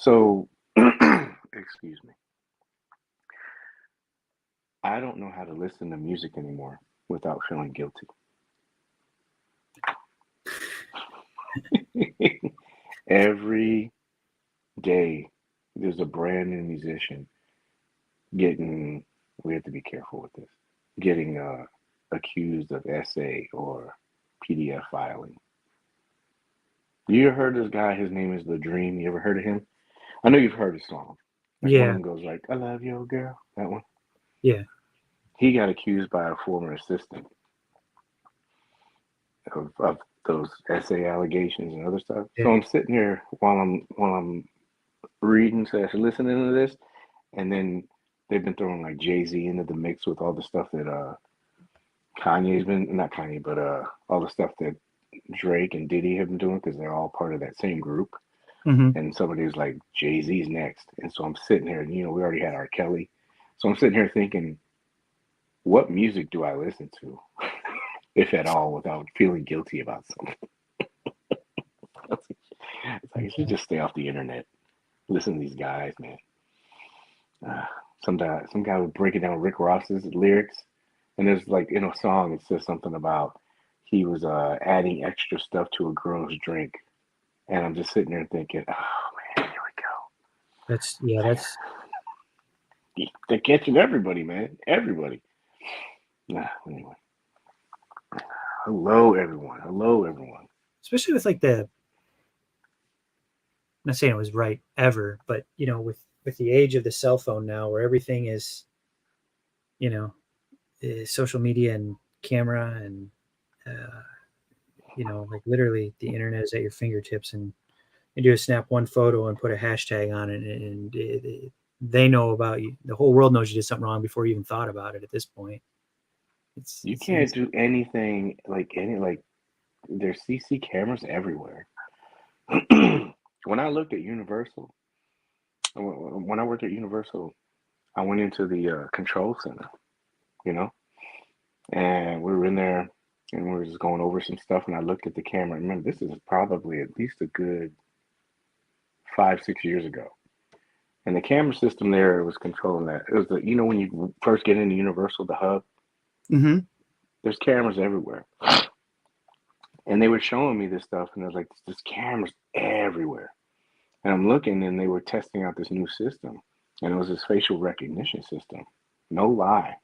So, excuse me. I don't know how to listen to music anymore without feeling guilty. Every day, there's a brand new musician getting, we have to be careful with this, getting accused of essay or PDF filing. You ever heard this guy? His name is The Dream. You ever heard of him? I know you've heard his song. Like one of Yeah, them goes like, "I love your girl." That one. yeah. He got accused by a former assistant of those essay allegations and other stuff. Yeah. So I'm sitting here while I'm reading, slash listening to this, and then they've been throwing like Jay-Z into the mix with all the stuff that Kanye's been, not Kanye, but all the stuff that Drake and Diddy have been doing because they're all part of that same group. Hmm. And somebody's like, Jay-Z's next. And so I'm sitting here, and we already had R. Kelly. So I'm sitting here thinking, what music do I listen to, if at all, without feeling guilty about something? It's like, you should just stay off the internet. Listen to these guys, man. Uh, some guy was breaking down Rick Ross's lyrics, and there's like in a song it says something about he was adding extra stuff to a girl's drink, and I'm just sitting there thinking, oh man, here we go. That's They're catching everybody, man, everybody. Anyway, hello everyone, hello everyone. especially with like the, I'm not saying it was right ever, but with the age of the cell phone now, where everything is, you know, social media and camera and uh, like literally the internet is at your fingertips, and you do a snap one photo and put a hashtag on it, and they know about you. The whole world knows you did something wrong before you even thought about it. At this point, You it's can't easy. do anything like there's CC cameras everywhere. When I looked at Universal, when I worked at Universal, I went into the control center, you know, and we were in there and we were just going over some stuff. And I looked at the camera. Remember, this is probably at least a good 5, 6 years ago. And the camera system there was controlling that. It was when you first get into Universal, the hub, Mm-hmm. there's cameras everywhere. And they were showing me this stuff, and there's like, there's cameras everywhere. And I'm looking, and they were testing out this new system, and it was this facial recognition system. No lie.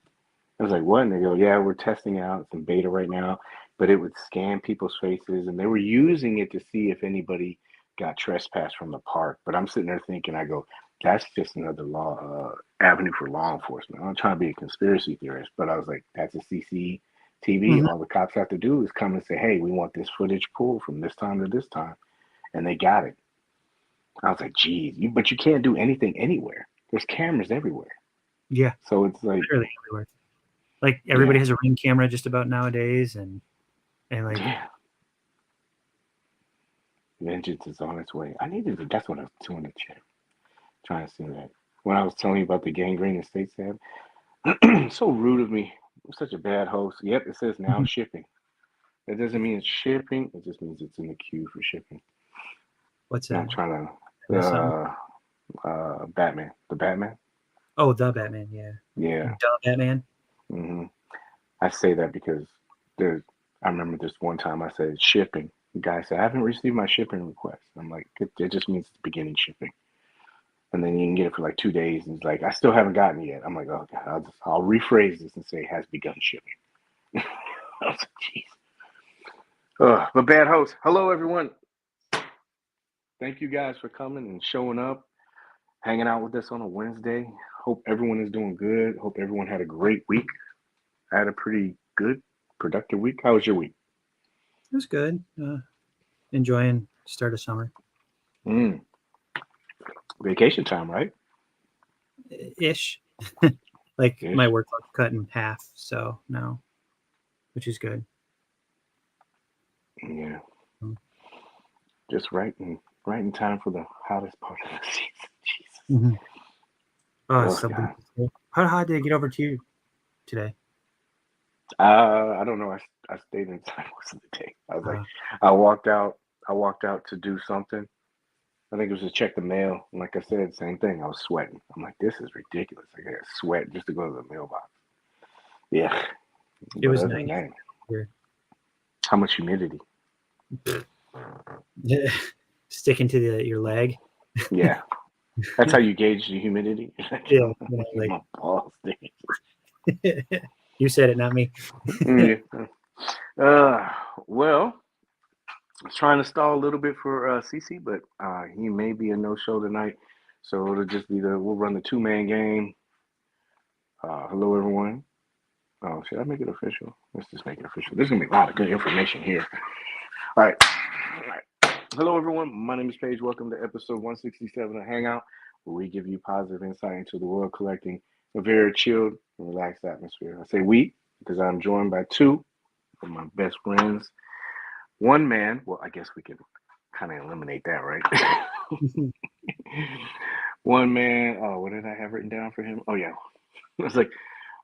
I was like, what? And they go, yeah, we're testing out. It's in beta right now, but it would scan people's faces, and they were using it to see if anybody got trespassed from the park. But I'm sitting there thinking, I go, that's just another law avenue for law enforcement. I'm not trying to be a conspiracy theorist, but I was like, that's a CCTV. Mm-hmm. All the cops have to do is come and say, hey, we want this footage pulled from this time to this time, and they got it. I was like, geez, but you can't do anything anywhere. There's cameras everywhere. Yeah, So it's like, literally everywhere. Like everybody yeah, has a Ring camera just about nowadays, and like yeah, vengeance is on its way. I needed to, that's what I was doing the chat, trying to see that. When I was telling you about the gangrene and state have, so rude of me. I'm such a bad host. Yep, it says now Mhm. shipping. That doesn't mean it's shipping. It just means it's in the queue for shipping. What's Not that? trying I to, missed something. Batman. The Batman? Oh, the Batman. Yeah, Yeah. the Batman. hmm I say that because there's, I remember this one time I said shipping. The guy said, I haven't received my shipping request. I'm like, it just means it's beginning shipping. And then you can get it for like 2 days. And he's like, I still haven't gotten it yet. I'm like, oh, God, I'll rephrase this and say has begun shipping. I was like, jeez. But bad host. Hello, everyone. Thank you guys for coming and showing up, hanging out with us on a Wednesday. Hope everyone is doing good. Hope everyone had a great week. I had a pretty good, productive week. How was your week? It was good. Enjoying start of summer Mm, vacation time, right? ish. Like my Ish. workload cut in half, so no, which is good. Yeah. Mm. Just right in time for the hottest part of the season. Jesus. Mm-hmm. Oh, Oh something. God. How hard did I get over to you today? I don't know. I stayed inside most of the day. I was like, Uh, I walked out. I walked out to do something, I think it was to check the mail. And like I said, same thing. I was sweating. I'm like, this is ridiculous. I got to sweat just to go to the mailbox. Yeah. It But was other nice. than that, Here. how much humidity? Sticking to your leg. Yeah. That's how you gauge the humidity. Yeah, like My balls. you said it, not me. Yeah. Well, I was trying to stall a little bit for CC, but he may be a no-show tonight. So it'll just be we'll run the two-man game. Hello, everyone. Oh, should I make it official? Let's just make it official. There's going to be a lot of good information here. All right. Hello, everyone. My name is Paige. Welcome to episode 167 of Hangout, where we give you positive insight into the world, collecting a very chilled and relaxed atmosphere. I say we because I'm joined by two of my best friends. One man, well, I guess we can kind of eliminate that, right? One man, oh, what did I have written down for him? Oh, yeah. It was like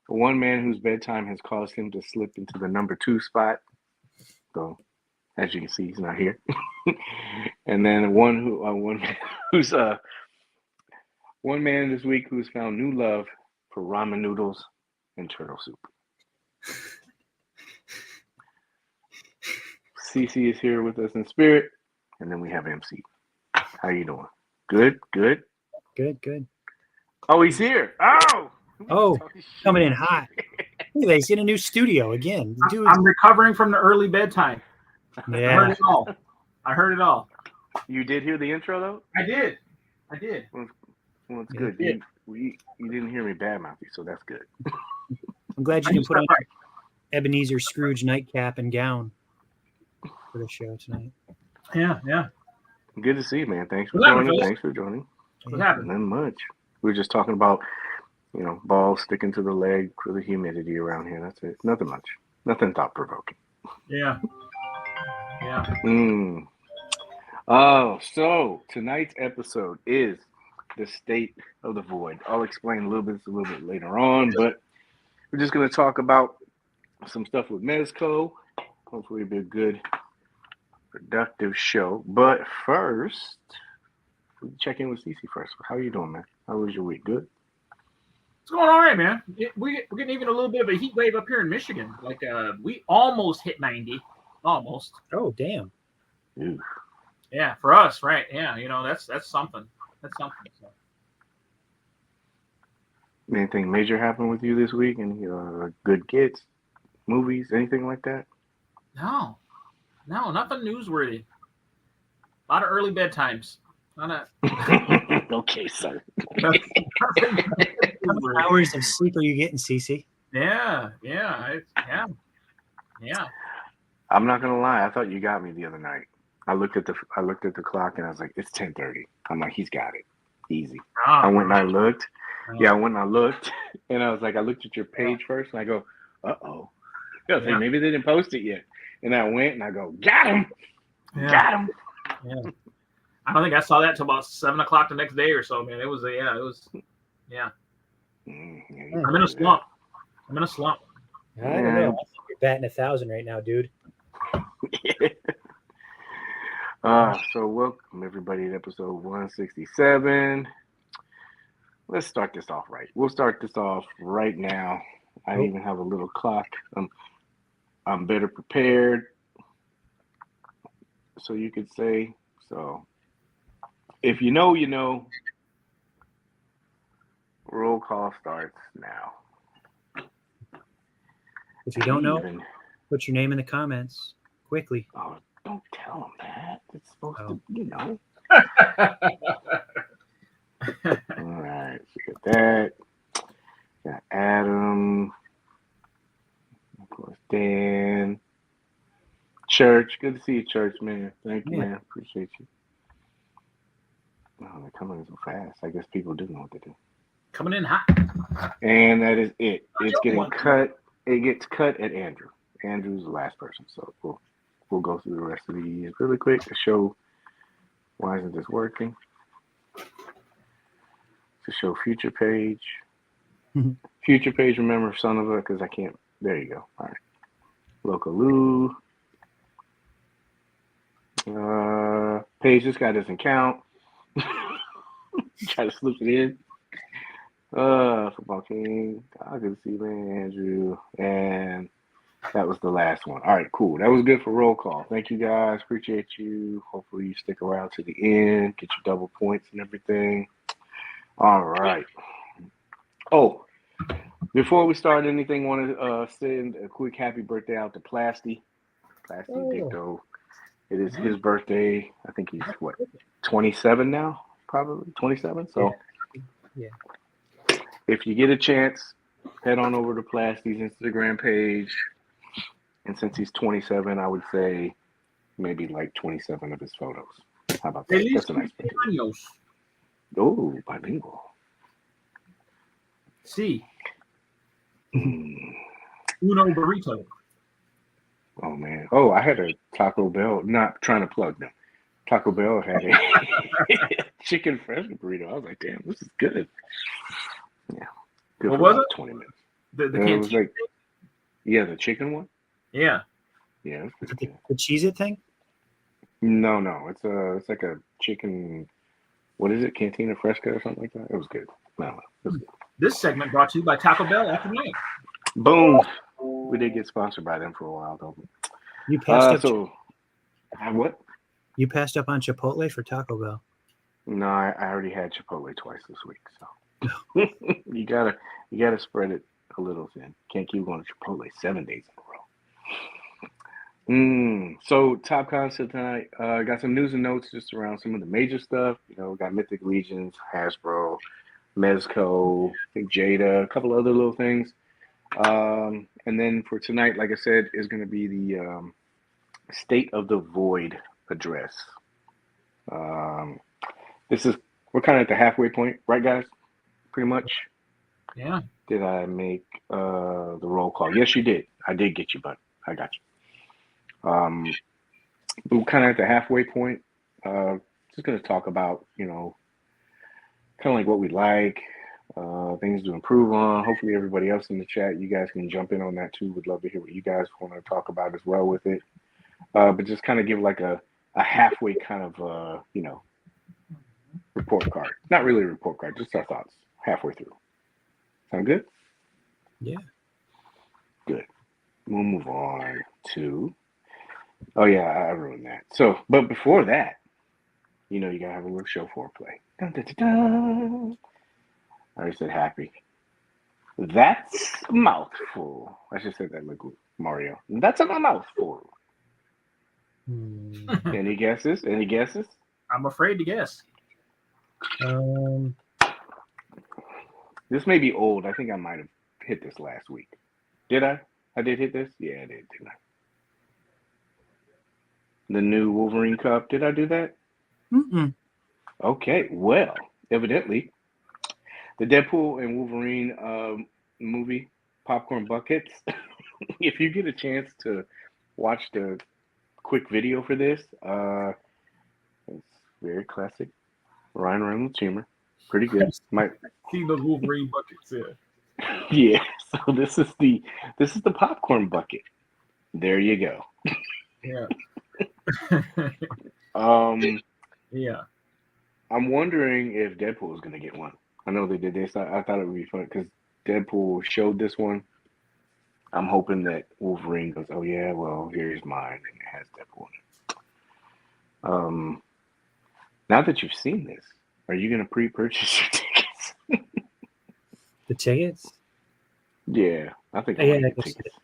one man whose bedtime has caused him to slip into the number 2 spot. So, as you can see, he's not here. And then one man this week who's found new love for ramen noodles and turtle soup. CC is here with us in spirit, and then we have MC. How you doing? Good. Good. Oh, he's here. Oh, coming in hot. Look at that. He's in a new studio again. Dude. I'm recovering from the early bedtime. Yeah. I heard it all. You did hear the intro, though? I did. Well, it's good. You didn't hear me badmouth you, so that's good. I'm glad you didn't put on your Ebenezer Scrooge nightcap and gown for the show tonight. Yeah. Good to see you, man. Thanks for joining. What happened? Not much. We were just talking about, balls sticking to the leg for the humidity around here. That's it. Nothing much. Nothing thought-provoking. Yeah. Oh, so tonight's episode is the state of the void. I'll explain a little bit later on, but we're just going to talk about some stuff with Mezco. Hopefully it'll be a good, productive show. But first, we check in with Cece first. How you doing, man? How was your week? Good? It's going all right, man. We're getting even a little bit of a heat wave up here in Michigan. Like we almost hit 90. Almost. Oh, damn. Ooh. Yeah, for us, right? Yeah, that's something. That's something. So. Anything major happened with you this week? Any good gets, movies, anything like that? No, nothing newsworthy. A lot of early bedtimes. Okay, sir. How many hours of sleep are you getting, Cece? Yeah. I'm not gonna lie. I thought you got me the other night. I looked at the clock and I was like, it's 10:30. I'm like, he's got it, easy. I went and I looked. Yeah, I went and I looked, and I was like, I looked at your page first, and I go, uh-oh. I was like, maybe they didn't post it yet. And I went and I go, got him. Got him. Yeah. I don't think I saw that until about 7 o'clock the next day or so, man. It was. I'm in a slump. I don't know. I think you're batting 1,000 right now, dude. So welcome everybody to episode 167. Let's start this off right. We'll start this off right now. I even have a little clock. I'm better prepared. So you could say, so if you know, you know. Roll call starts now. If you don't know, put your name in the comments quickly. Oh, don't tell them that. It's supposed to, All right, so we got that. Got Adam. Of course, Dan. Church. Good to see you, Church, man. Thank you, man. Appreciate you. Oh, they're coming in so fast. I guess people do know what to do. Coming in hot. And that is it. It's getting cut. It gets cut at Andrew. Andrew's the last person, so we'll go through the rest of these really quick to show why isn't this working. To show future page. Future page, remember son of a, because I can't. There you go. All right. Localoo. Page, this guy doesn't count. Try to slip it in. Football King. I can see, man, Andrew. And that was the last one. All right, cool. That was good for roll call. Thank you, guys. Appreciate you. Hopefully you stick around to the end, get your double points and everything. All right. Oh, before we start anything, want to send a quick happy birthday out to Plasty. Plasty Dicto. It is his birthday. I think he's, 27 now? Probably 27. So Yeah. if you get a chance, head on over to Plasty's Instagram page. And since he's 27, I would say maybe like 27 of his photos. How about that? That's a nice picture. Oh, bilingual. See. Mm. Uno burrito. Oh, man. Oh, I had a Taco Bell. Not trying to plug them. Taco Bell had a chicken fresh burrito. I was like, damn, this is good. Yeah. Good What for was about it? 20 minutes. The It was canteen. like, yeah, the chicken one. Yeah. Yeah, it's pretty good. The Cheez-It thing? No, it's like a chicken. What is it? Cantina Fresca or something like that. It was good. No, it was good. This segment brought to you by Taco Bell after night. Boom. We did get sponsored by them for a while though. You passed up. What? You passed up on Chipotle for Taco Bell. No, I already had Chipotle twice this week, so you gotta spread it a little thin. Can't keep going to Chipotle 7 days in a row. So top concept tonight. Got some news and notes just around some of the major stuff. You know, we got Mythic Legions, Hasbro, Mezco, I think Jada, a couple other little things. And then for tonight, like I said, is going to be the State of the Void address. We're kind of at the halfway point, right, guys? Pretty much. Yeah. Did I make the roll call? Yes, you did. I did get you, bud. I got you. We're kind of at the halfway point. Just going to talk about, kind of like what we like, things to improve on. Hopefully everybody else in the chat, you guys can jump in on that too. Would love to hear what you guys want to talk about as well with it. But just kind of give like a halfway kind of, report card. Not really a report card, just our thoughts halfway through. Sound good? Yeah. Good. We'll move on to... Oh, yeah, I ruined that. So, but before that, you got to have a little show foreplay. Dun, dun, dun, dun. I already said happy. That's a mouthful. I should say that like Mario. That's a mouthful. Any guesses? Any guesses? I'm afraid to guess. This may be old. I think I might have hit this last week. Did I? I did hit this? Yeah, I did, didn't I? The new Wolverine Cup. Did I do that? Mm-mm. Okay, well, evidently, the Deadpool and Wolverine movie, Popcorn Buckets. If you get a chance to watch the quick video for this, it's very classic. Ryan Reynolds humor. Pretty good. Might See those Wolverine buckets. Yeah. Yeah. So this is the popcorn bucket. There you go. Yeah. Yeah. I'm wondering if Deadpool is gonna get one. I know they did this. I thought it would be fun because Deadpool showed this one. I'm hoping that Wolverine goes, oh yeah, well here's mine, and it has Deadpool in it. Now that you've seen this, are you gonna pre-purchase your tickets? The tickets? Yeah, I think. Yeah,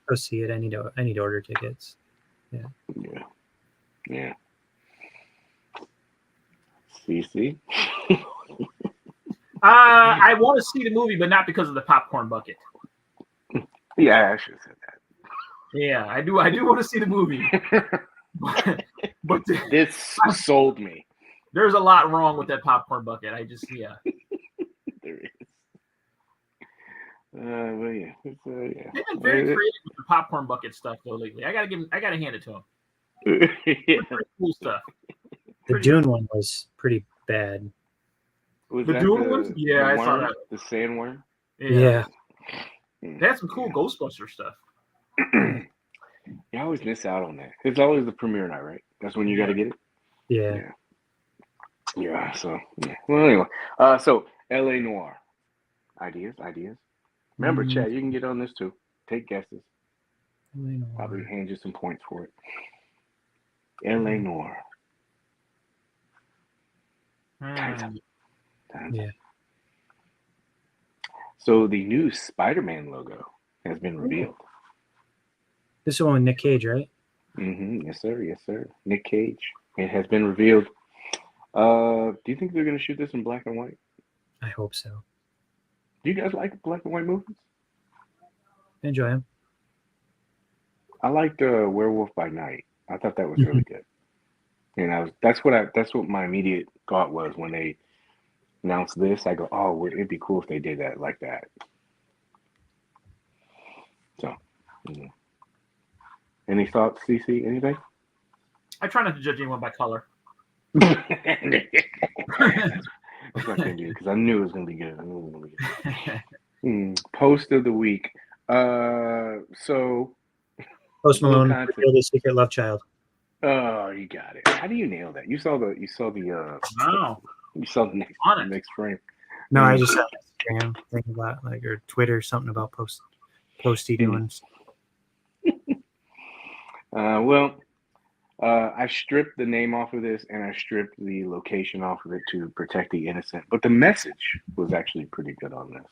go see it. I need to order tickets. Yeah. Yeah. CC. I want to see the movie, but not because of the popcorn bucket. Yeah, I should have said that. Yeah, I do. I do want to see the movie, but this sold me. There's a lot wrong with that popcorn bucket. There is. But yeah, it's, yeah. They've been very creative with the popcorn bucket stuff though lately. I gotta hand it to them. Yeah. Pretty cool stuff. The Dune one was pretty bad. Was the Dune ones? Yeah, I saw that. The sandworm? Yeah. They had some cool Ghostbuster stuff. You always miss out on that. It's always the premiere night, right? That's when you got to get it? Yeah. Yeah. So yeah. Well, anyway. So L.A. Noir. Ideas. Remember, Chad, you can get on this too. Take guesses. Probably hand you some points for it. L.A. Noir. Time. Yeah. So the new Spider-Man logo has been revealed. This is the one with Nick Cage, right? Yes, sir. Yes, sir. Nick Cage. It has been revealed. Do you think they're going to shoot this in black and white? I hope so. Do you guys like black and white movies? Enjoy them. I liked Werewolf by Night. I thought that was really good. And that's what my immediate thought was when they announced this. I go, oh, well, it'd be cool if they did that like that. So, any thoughts, CC? Anything? I try not to judge anyone by color. That's what I can do because I knew it was gonna be good. Post of the week. So Post Malone revealed his secret love child. Oh, you got it. How do you nail that? You saw the Wow. You saw the next frame. No, I just saw Instagram thing about or Twitter something about posty doing. I stripped the name off of this and I stripped the location off of it to protect the innocent. But the message was actually pretty good on this.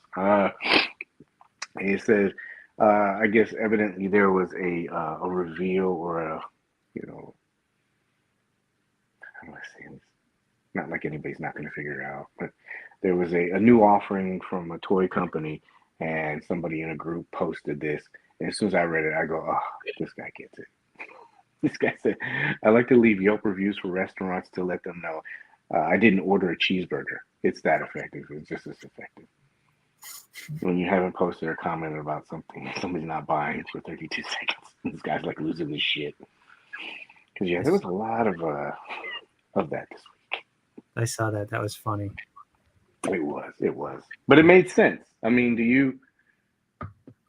It says, I guess evidently there was a reveal or a, how do I say this? Not like anybody's not going to figure it out, but there was a new offering from a toy company and somebody in a group posted this. And as soon as I read it, I go, oh, this guy gets it. This guy said, I like to leave Yelp reviews for restaurants to let them know I didn't order a cheeseburger. It's that effective. It's just as effective. When you haven't posted or commented about something, somebody's not buying for 32 seconds. This guy's like losing his shit. Because, yeah, there was a lot of that this week. I saw that. That was funny. It was. But it made sense. I mean,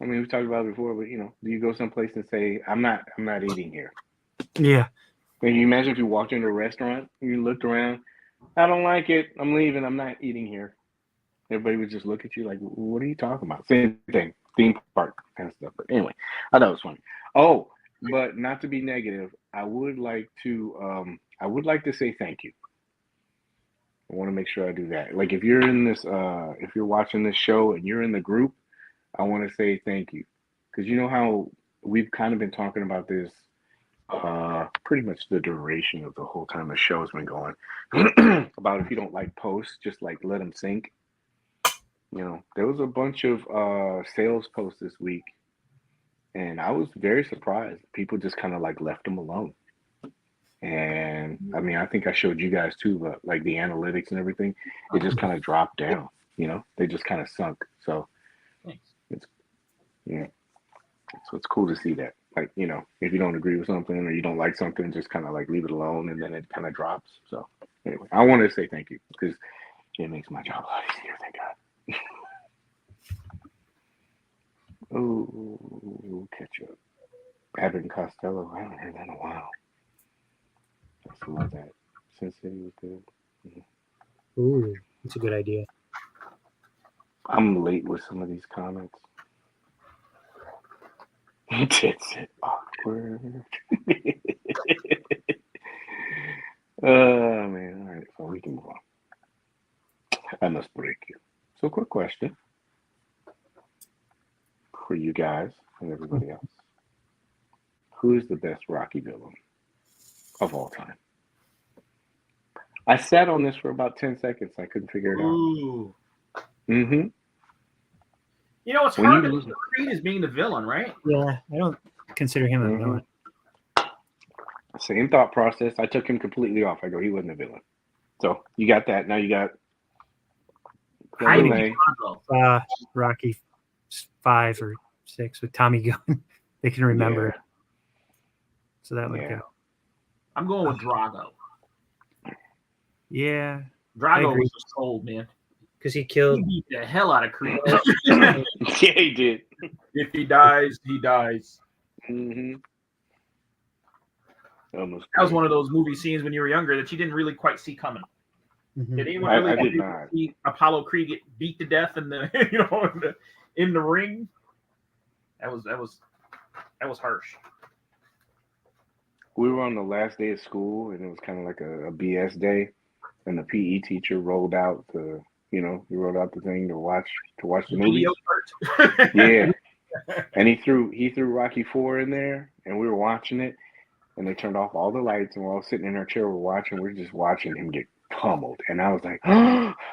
we've talked about it before, but, do you go someplace and say, I'm not eating here? Yeah. Can you imagine if you walked into a restaurant and you looked around, I don't like it, I'm leaving, I'm not eating here. Everybody would just look at you like, what are you talking about? Same thing, theme park kind of stuff. But anyway, I thought it was funny. Oh, but not to be negative, I would like to say thank you. I want to make sure I do that. Like if you're in this, if you're watching this show and you're in the group, I want to say thank you. Because you know how we've kind of been talking about this pretty much the duration of the whole time the show's been going about if you don't like posts, just like let them sink. There was a bunch of sales posts this week and I was very surprised. People just kind of like left them alone. And I mean, I think I showed you guys too, but like the analytics and everything, it just kind of dropped down, they just kind of sunk. So it's cool to see that. Like, if you don't agree with something or you don't like something, just kind of like leave it alone and then it kind of drops. So anyway, I want to say thank you because it makes my job a lot easier. Thank God. Oh, ketchup. Abbott and Costello. I haven't heard that in a while. I love that. Sin City was good. Ooh, that's a good idea. I'm late with some of these comments. It's awkward. Oh man, all right, so we can move on. I must break you. So quick question for you guys and everybody else. Who is the best Rocky villain of all time? I sat on this for about 10 seconds. I couldn't figure it out. Ooh. Mm-hmm. It's hard to see Creed as being the villain, right? Yeah, I don't consider him a villain. Same thought process. I took him completely off. I go, he wasn't a villain. So you got that. Now you got Rocky 5 or 6 with Tommy Gunn. They can remember it. So that would go. I'm going with Drago. Yeah. Drago was just cold, man. Because he beat the hell out of Creed. Yeah, he did. If he dies, he dies. Mm-hmm. That was one of those movie scenes when you were younger that you didn't really quite see coming. Mhm. Did anyone I really did not. see Apollo Creed get beat to death in the in the ring? That was harsh. We were on the last day of school, and it was kind of like a BS day, and the PE teacher rolled out the, he rolled out the thing to watch the movies. Video part. Yeah, and he threw Rocky 4 in there, and we were watching it, and they turned off all the lights, and we're all sitting in our chair, we're just watching him get pummeled, and I was like, throw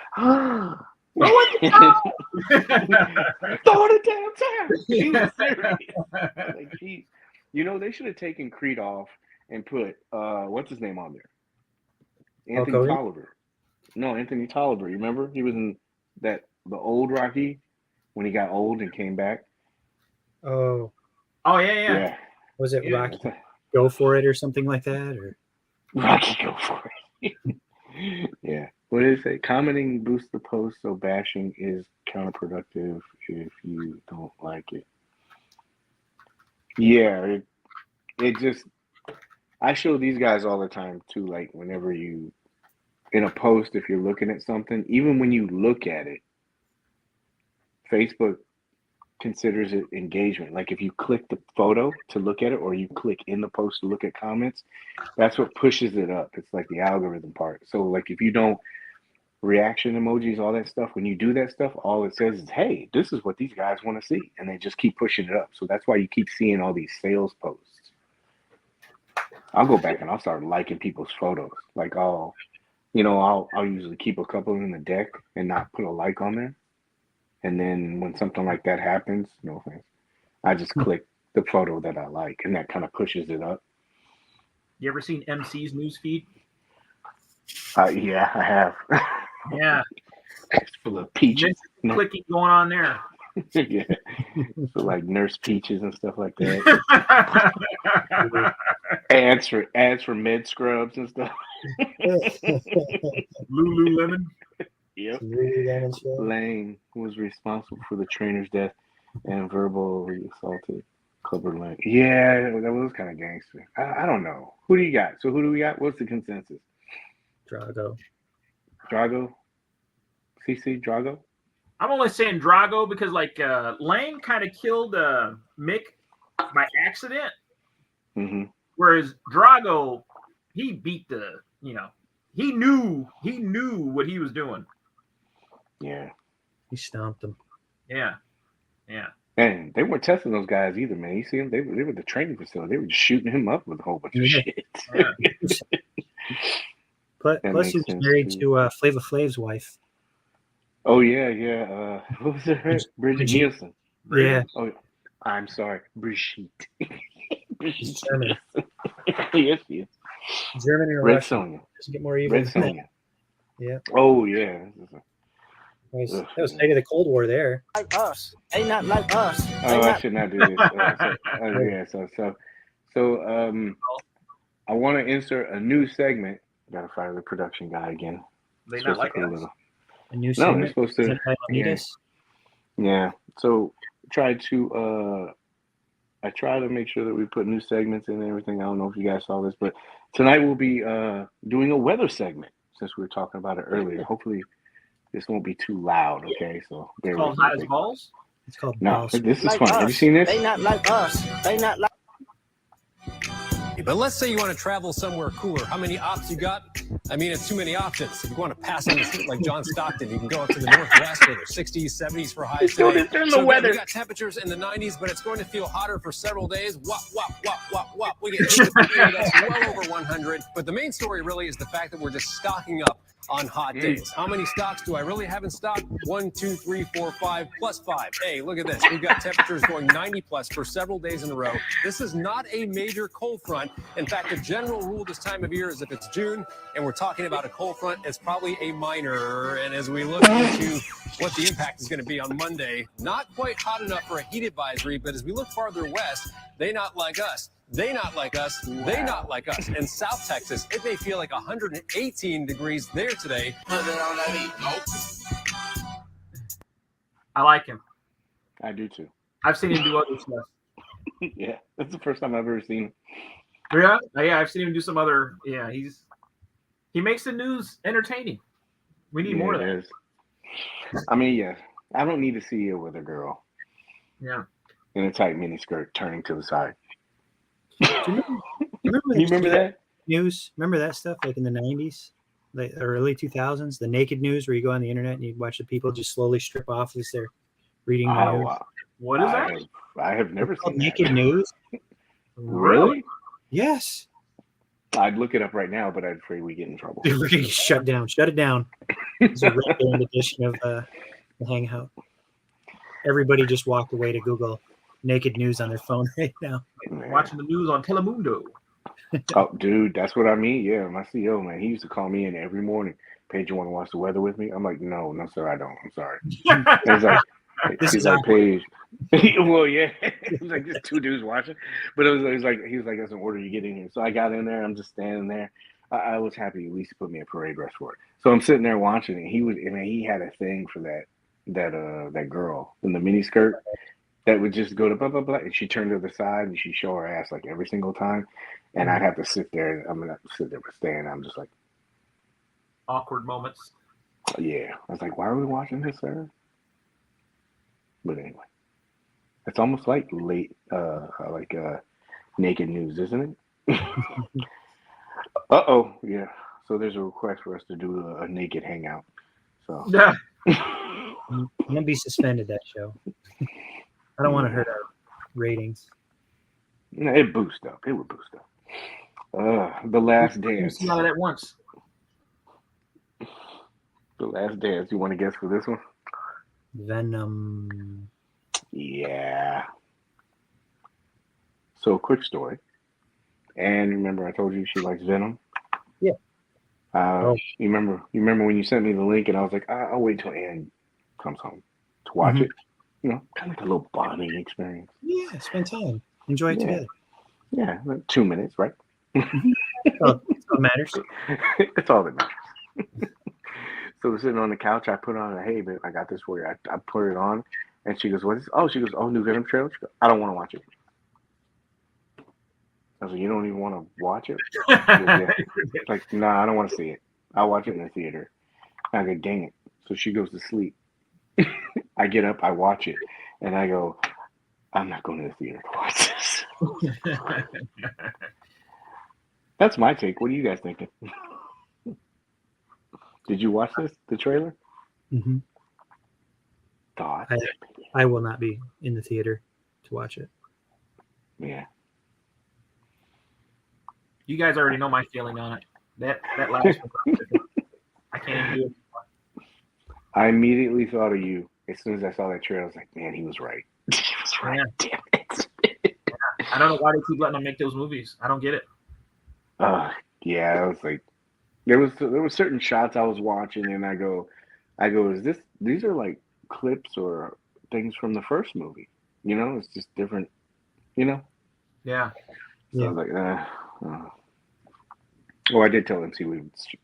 the damn time. He was serious. Like, geez. They should have taken Creed off and put what's his name on there? Anthony Hogan? Tolliver. No, Anthony Tolliver. You remember? He was in the old Rocky when he got old and came back. Oh, Oh yeah. Yeah. was it Yeah. Rocky Go For It or something like that? Or Rocky Go For It. Yeah. What did it say? Commenting boosts the post, so bashing is counterproductive if you don't like it. Yeah, it just, I show these guys all the time too, like whenever you, in a post, if you're looking at something, even when you look at it, Facebook considers it engagement. Like if you click the photo to look at it, or you click in the post to look at comments, that's what pushes it up. It's like the algorithm part. So like if you don't, reaction emojis, all that stuff, when you do that stuff, all it says is, hey, this is what these guys want to see, and they just keep pushing it up. So that's why you keep seeing all these sales posts. I'll go back and I'll start liking people's photos. Like I'll usually keep a couple in the deck and not put a like on there, and then when something like that happens, no offense, I just click the photo that I like, and that kind of pushes it up. You ever seen MC's newsfeed? Yeah, I have. Yeah. It's full of peaches. Clicking going on there. Yeah. So like Nurse Peaches and stuff like that. ads for med scrubs and stuff. Lululemon. Yep. Lululemon show. Lane was responsible for the trainer's death and verbally assaulted Clubber Lang. Yeah, that was kind of gangster. I don't know. Who do you got? So who do we got? What's the consensus? Drago. CC Drago? I'm only saying Drago because like Lang kind of killed Mick by accident. Mm-hmm. Whereas Drago, he beat he knew what he was doing. Yeah. He stomped him. Yeah. And they weren't testing those guys either, man. You see them? They were at the training facility. They were just shooting him up with a whole bunch of shit. Yeah. Plus he was married to Flava Flav's wife. Oh yeah. What was her? Bridget Nielsen. Yeah. Oh, I'm sorry, Brigitte. She's German. Yes, she is. German or Red Russian. Sonja. Doesn't get more evil. Red Sonja. Yeah. Oh yeah. That was height of the Cold War there. Like us. They not like us. Oh, I should not do this. I want to insert a new segment. Gotta fire the production guy again. They not like us. A new No, segment. they're supposed to. Yeah. So I try to make sure that we put new segments in and everything. I don't know if you guys saw this, but tonight we'll be doing a weather segment since we were talking about it earlier. Hopefully this won't be too loud, okay? So It's called Hot as Balls? It's called No, balls. this is like fun. us. Have you seen this? They not like us. They not like. But let's say you want to travel somewhere cooler. How many opts you got? I mean, it's too many options. If you want to pass on the shit like John Stockton, you can go up to the Northwest where there's 60s, 70s for highs today. So we got temperatures in the 90s, but it's going to feel hotter for several days. Wop, wop, wop, wop, wop. We get that's well over 100. But the main story really is the fact that we're just stocking up on hot days. How many stocks do I really have in stock? 1, 2, 3, 4, 5, plus 5. Hey, look at this. We've got temperatures going 90 plus for several days in a row. This is not a major cold front. In fact, the general rule this time of year is if it's June and we're talking about a cold front, it's probably a minor. And as we look into what the impact is going to be on Monday, not quite hot enough for a heat advisory, but as we look farther west, they not like us. They not like us. They not like us. In South Texas, it may feel like 118 degrees there today. I like him. I do too. I've seen him do other stuff. Yeah, that's the first time I've ever seen him. Yeah, I've seen him do some other. Yeah, he makes the news entertaining. We need more of that. Is. I mean, yeah, I don't need to see it with a girl Yeah. in a tight miniskirt turning to the side. Do you remember, You remember that? news? Remember that stuff like in the 90s, like early 2000s, the naked news where you go on the internet and you watch the people just slowly strip off as they're reading the news. Wow. What is that? I have never It's called seen naked that. news. Really? Yes. I'd look it up right now, but I'm afraid we get in trouble. We're gonna get shut down. Shut it down. It's a red band edition of the Hangout. Everybody just walked away to Google naked news on their phone right now. Man. Watching the news on Telemundo. Oh, dude, that's what I mean. Yeah, my CEO, man, he used to call me in every morning. Paige, you want to watch the weather with me? I'm like, no, sir, I don't. I'm sorry. It's like, he's like, Paige. Well, yeah. It was like just two dudes watching, but it was like he was like, "That's an order, you get in here." So I got in there. I'm just standing there. I was happy at least to put me a parade dress for it. So I'm sitting there watching it. He had a thing for that girl in the mini skirt that would just go to blah blah blah, and she turned to the side and she show her ass like every single time, and I'd have to sit there. I'm gonna sit there with Stan. I'm just like, Awkward moments. yeah. I was like, why are we watching this, sir? But anyway, it's almost like naked news, isn't it? Yeah. So there's a request for us to do a naked hangout. So Yeah. I'm gonna be suspended that show. I don't want to hurt our ratings. no, it boosts up. It would boost up. The Last Dance. See all of that once. The Last Dance. You want to guess for this one? Venom. Yeah. So quick story. And remember, I told you she likes Venom. Yeah. You remember when you sent me the link, and I was like, I'll wait till Ann comes home to watch it. You know, kind of like a little bonding experience. Yeah, spend time. Enjoy it together. Yeah, like 2 minutes, right? That's all that matters. It's all that matters. So we're sitting on the couch. I put on hey, babe, I got this for you. I put it on, and she goes, what is? Oh, she goes, new Venom trailer. She goes, I don't want to watch it. I was like, you don't even want to watch it? She goes, yeah. Like, nah, I don't want to see it. I'll watch it in the theater. I go, dang it. So she goes to sleep. I get up, I watch it, and I go, I'm not going to the theater to watch this. That's my take. What are you guys thinking? Did you watch the trailer? Mm-hmm. Thoughts? I will not be in the theater to watch it. Yeah. You guys already know my feeling on it. That last one. I can't even do it. I immediately thought of you as soon as I saw that trailer. I was like, man, he was right. He was right. Yeah. Damn it. I don't know why they keep letting them make those movies. I don't get it. Yeah, I was like, there was certain shots I was watching, and I go, these are like clips or things from the first movie. You know, it's just different. You know. Yeah. So I was like, Well, I did tell MC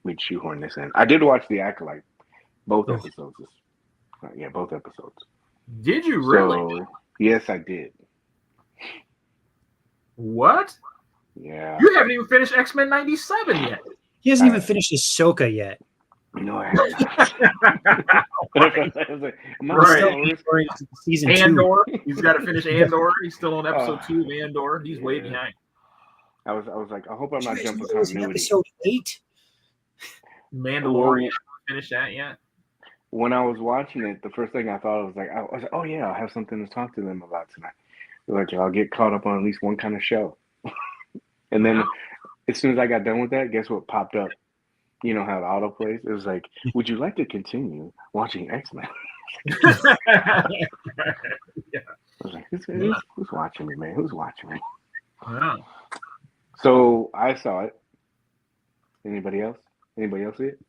we'd shoehorn this in. I did watch The Acolyte, both episodes. Yeah, both episodes. Did you really? So, yes, I did. What? Yeah. You haven't even finished X-Men 97 yet. He hasn't even finished Ahsoka yet. No, I have not. I was like, Right. Season Andor. 2. He's got to finish Andor. He's still on episode 2 of Andor. He's way behind. I was like, I hope I'm not jumping It was continuity. episode 8. Mandalorian. Finish that yet? When I was watching it, the first thing I thought was like, oh yeah, I'll have something to talk to them about tonight. Like, I'll get caught up on at least one kind of show. And then as soon as I got done with that, guess what popped up? You know how it auto plays? It was like, would you like to continue watching X-Men? Yeah. I was like, who's watching me, man? Who's watching me? Wow. So I saw it. Anybody else? Anybody else see it?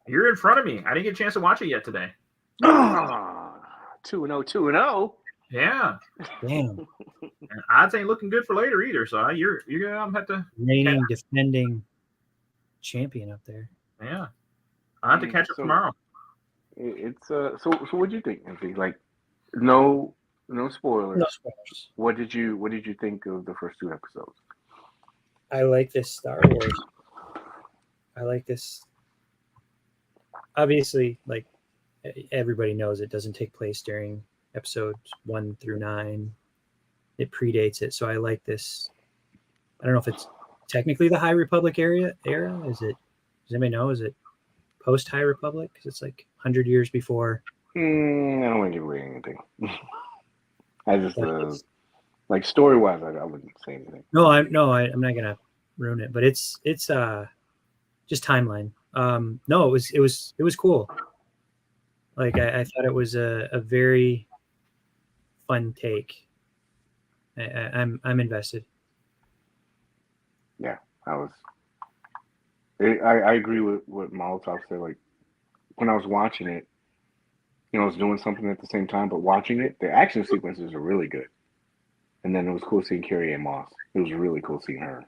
You're in front of me. I didn't get a chance to watch it yet today. 2-0, 2-0. Yeah. Damn. And odds ain't looking good for later either. So you're gonna have to. Reigning, defending champion up there. Yeah. I have to catch up tomorrow. It's so what do you think, MC? Like, no spoilers. No spoilers. What did you think of the first 2 episodes? I like this Star Wars. I like this obviously, like everybody knows, it doesn't take place during episodes 1 through 9. It predates it, so I like this. I don't know if it's technically the High Republic era. Is it? Does anybody know? Is it post High Republic? Because it's like 100 years before. I don't want to give away anything. I just But like story wise, I wouldn't say anything. I'm not gonna ruin it. But it's just timeline. No, it was cool. Like I thought it was a very fun take. I'm invested. Yeah, I agree with what Molotov said. Like when I was watching it, I was doing something at the same time, but watching it, the action sequences are really good. And then it was cool seeing Carrie Ann Moss. It was really cool seeing her.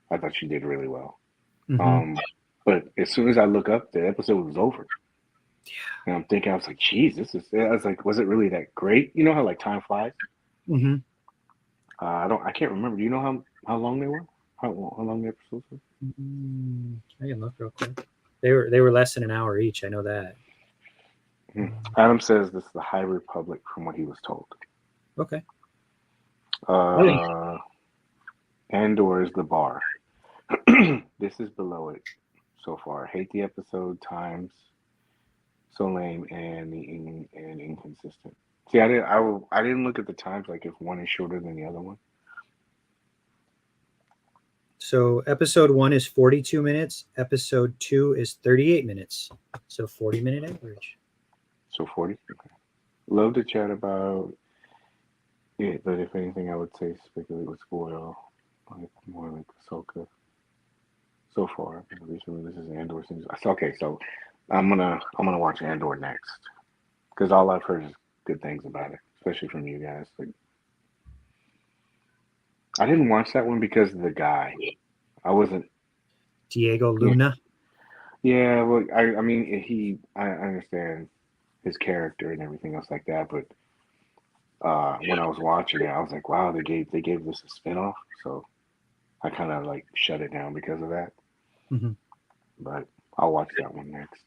I thought she did really well. Mm-hmm. But as soon as I look up, the episode was over. Yeah. And I'm thinking, I was like, geez, I was like, was it really that great? You know how like time flies? Mm-hmm. I can't remember. Do you know how long they were? How long the episodes were? I can look real quick. They were less than an hour each. I know that. Adam says this is the High Republic from what he was told. Okay. Andor is the bar. This is below it so far. Hate the episode times. So lame and inconsistent. See, I didn't look at the times like if one is shorter than the other one. So episode 1 is 42 minutes. Episode 2 is 38 minutes. So 40-minute average. So 40. Okay. Love to chat about it, but if anything, I would say speculate would spoil. Like more like Ahsoka. So far, recently this is Andor. Okay, so I'm gonna watch Andor next because all I've heard is good things about it, especially from you guys. Like, I didn't watch that one because of the guy. I wasn't Diego Luna. Yeah, well, I mean, I understand his character and everything else like that, but when I was watching it, I was like, wow, they gave this a spinoff, so I kind of like shut it down because of that. Mm-hmm. But I'll watch that one next.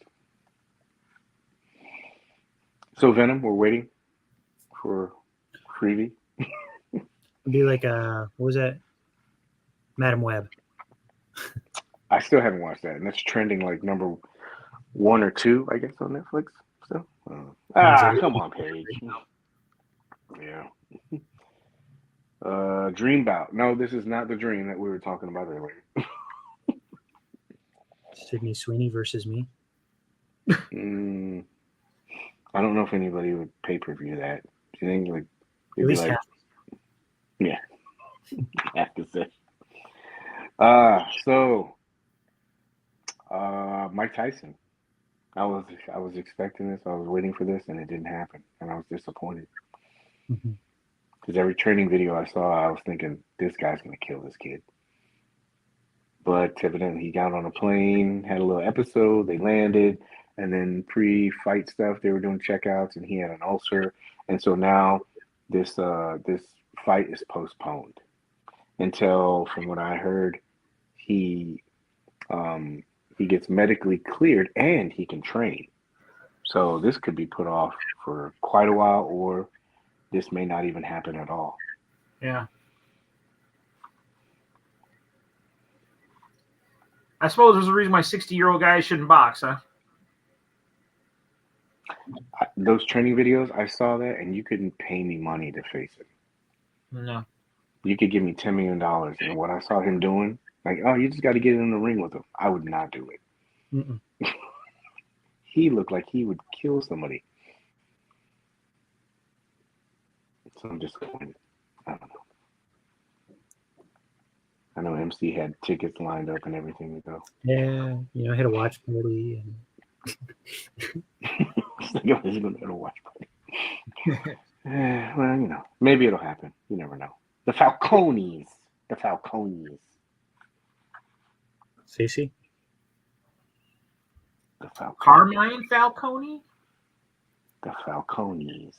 So Venom, we're waiting for Freebie. It'd be like what was that? Madam Web. I still haven't watched that, and that's trending like number 1 or 2, I guess, on Netflix. So, come on, Paige. Yeah. Dreambout. No, this is not the dream that we were talking about earlier. Sydney Sweeney versus me. I don't know if anybody would pay-per-view that. Do you think like it'd be like half. Yeah. Half the set. So Mike Tyson. I was expecting this. I was waiting for this, and it didn't happen, and I was disappointed. Because every training video I saw, I was thinking this guy's gonna kill this kid. But evidently, he got on a plane, had a little episode. They landed, and then pre-fight stuff, they were doing checkouts, and he had an ulcer, and so now this fight is postponed until, from what I heard, he gets medically cleared and he can train. So this could be put off for quite a while, or this may not even happen at all. Yeah. I suppose there's a reason why 60-year-old guys shouldn't box, huh? Those training videos, I saw that, and you couldn't pay me money to face it. No. You could give me $10 million, and what I saw him doing, like, oh, you just got to get in the ring with him. I would not do it. He looked like he would kill somebody. So I'm disappointed. I don't know. I know MC had tickets lined up and everything to go. Yeah, I had a watch party. He's going to have a watch party. Well, maybe it'll happen. You never know. The Falcones. Stacey? The Falcones. Carmine Falcone? The Falcones.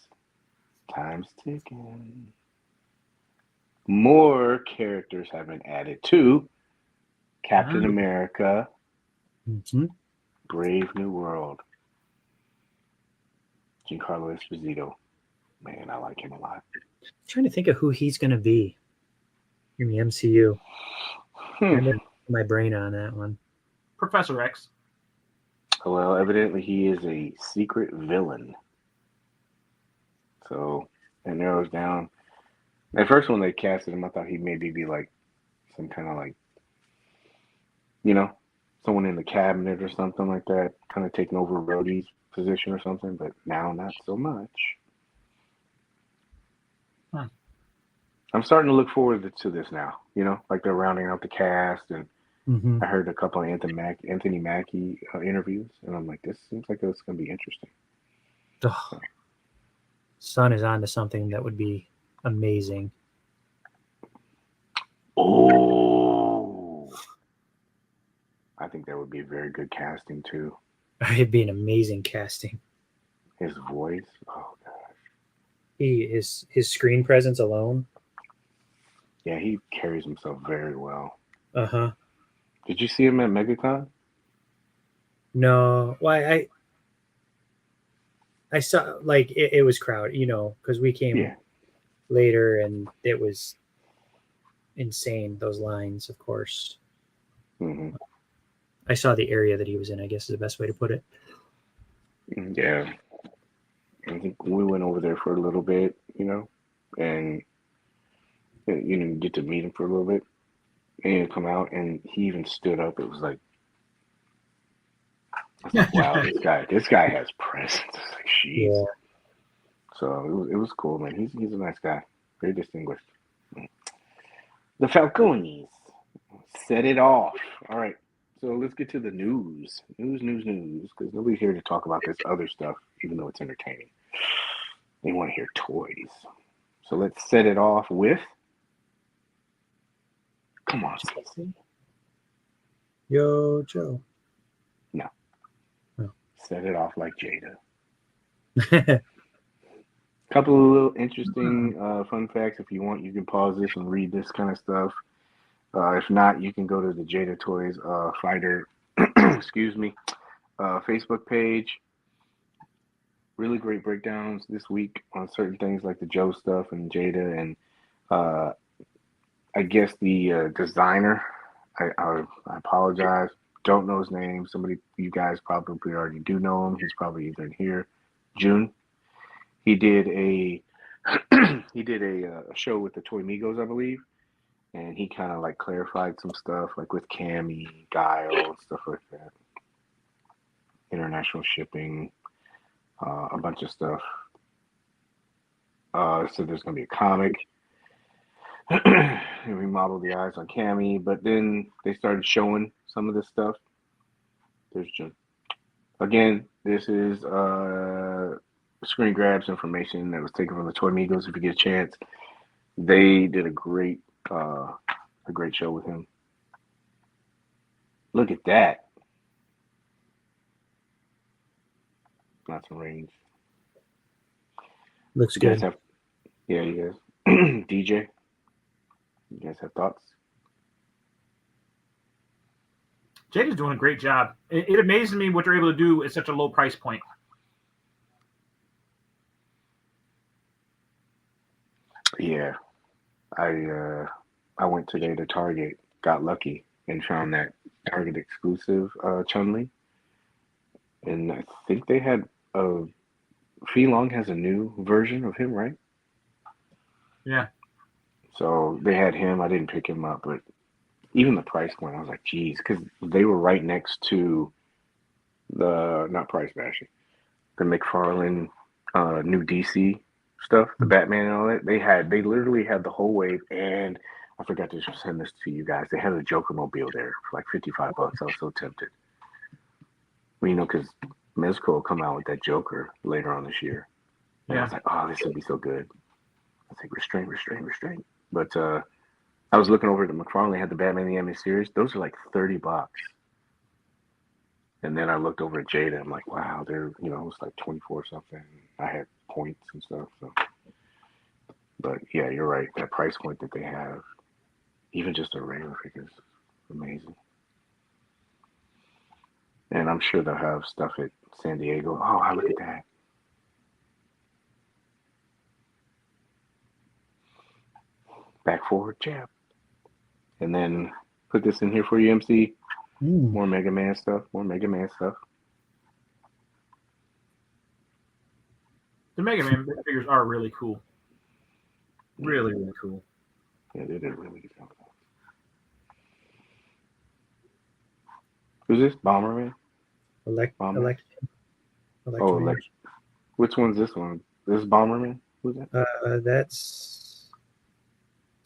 Time's ticking. More characters have been added to Captain America Brave New World. Giancarlo Esposito. Man, I like him a lot. I'm trying to think of who he's going to be in the MCU. I made my brain on that one. Professor X. Well, evidently he is a secret villain. So it narrows down. At first, when they casted him, I thought he'd maybe be like some kind of like, someone in the cabinet or something like that, kind of taking over Rhodey's position or something. But now, not so much. Huh. I'm starting to look forward to this now. Like they're rounding out the cast, and I heard a couple of Anthony Mackie interviews, and I'm like, this seems like it's going to be interesting. Oh, Son is on to something that would be amazing. Oh, I think that would be very good casting too. It'd be an amazing casting. His voice, oh gosh. His screen presence alone. Yeah, he carries himself very well. Uh-huh. Did you see him at MegaCon? No, why I saw like it was crowded, because we came later and it was insane. Those lines, of course. Mm-hmm. I saw the area that he was in, I guess is the best way to put it. Yeah. I think we went over there for a little bit, and get to meet him for a little bit. And he'd come out and he even stood up. It was like, wow, this guy has presence. It's like, jeez. Yeah. So it was cool, man. He's a nice guy, very distinguished. The Falcones set it off. All right, so let's get to the news, because nobody's here to talk about this other stuff, even though it's entertaining. They want to hear toys. So let's set it off with. Come on, Cece. Yo, Joe. No. Oh. Set it off like Jada. Couple of little interesting fun facts. If you want, you can pause this and read this kind of stuff. If not, you can go to the Jada Toys Fighter, Facebook page. Really great breakdowns this week on certain things like the Joe stuff and Jada, and I guess the designer. I apologize. Don't know his name. Somebody, you guys probably already do know him. He's probably either in here. June. He did a show with the Toy Migos, I believe, and he kind of like clarified some stuff, like with Cammy, Guile, stuff like that. International shipping, a bunch of stuff. So there's gonna be a comic. He remodeled the eyes on Cammy, but then they started showing some of this stuff. There's just, again, this is screen grabs information that was taken from the Toy Migos. If you get a chance, they did a great show with him. Look at that. Lots of range. Looks You good. guys DJ. You guys have thoughts? Jada's doing a great job. It amazes me what they're able to do at such a low price point. Yeah. I went today to Target, got lucky, and found that Target exclusive Chun-Li. And I think they had Fei Long has a new version of him, right? Yeah. So they had him. I didn't pick him up, but even the price point, I was like, geez, because they were right next to the, not price bashing, the McFarlane new DC stuff, the Batman and all that. They literally had the whole wave, and I forgot to send this to you guys. They had a Joker mobile there for like $55. I was so tempted. Well, because Mezco will come out with that Joker later on this year. And I was like, oh, this would be so good. I was like, restraint. But I was looking over at the McFarlane, had the Batman the Animated Series. Those are like $30. And then I looked over at Jada. I'm like, wow, they're, it was like 24 something. I had points and stuff. So. But yeah, you're right. That price point that they have, even just a regular figure, is amazing. And I'm sure they'll have stuff at San Diego. Oh, look at that. Back forward jab. And then put this in here for you, MC. More Mega Man stuff. More Mega Man stuff. The Mega Man figures are really cool. Really, really cool. Yeah, they did a really good job. Who's this? Bomberman? Bomberman? Which one's this one? This is Bomberman? Who's that? Is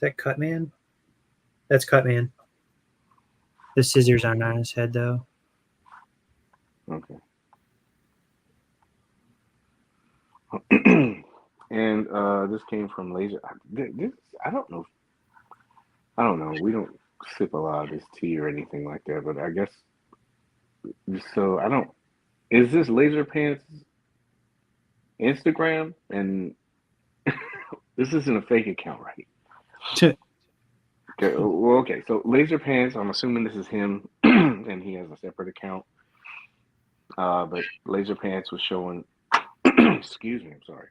that Cutman? That's Cutman. The scissors aren't on his head, though. Okay. And this came from Laser. I don't know. We don't sip a lot of this tea or anything like that, but I guess so. I don't. Is this Laser Pants Instagram? And this isn't a fake account, right? Okay. Well, okay. So Laser Pants. I'm assuming this is him, and he has a separate account. But Laser Pants was showing. Excuse me. I'm sorry.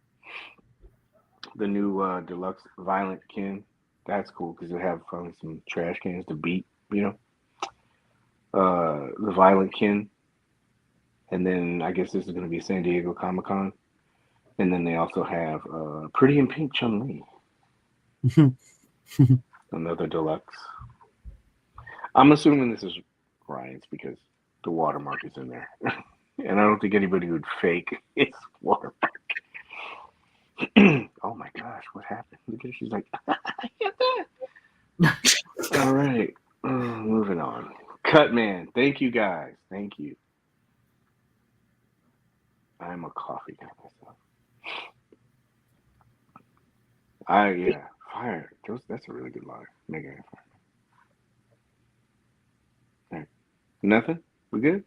The new deluxe Violent Kin. That's cool because they have probably some trash cans to beat, the Violent Kin. And then I guess this is going to be San Diego Comic-Con. And then they also have Pretty in Pink Chun-Li. Another deluxe. I'm assuming this is Ryan's because the watermark is in there. And I don't think anybody would fake its watermark. Oh my gosh, what happened? Look at her. She's like, all right. Moving on. Cutman. Thank you guys. Thank you. I'm a coffee guy myself. Fire. That's a really good line. Mega Man Fire. All right. Nothing? We good?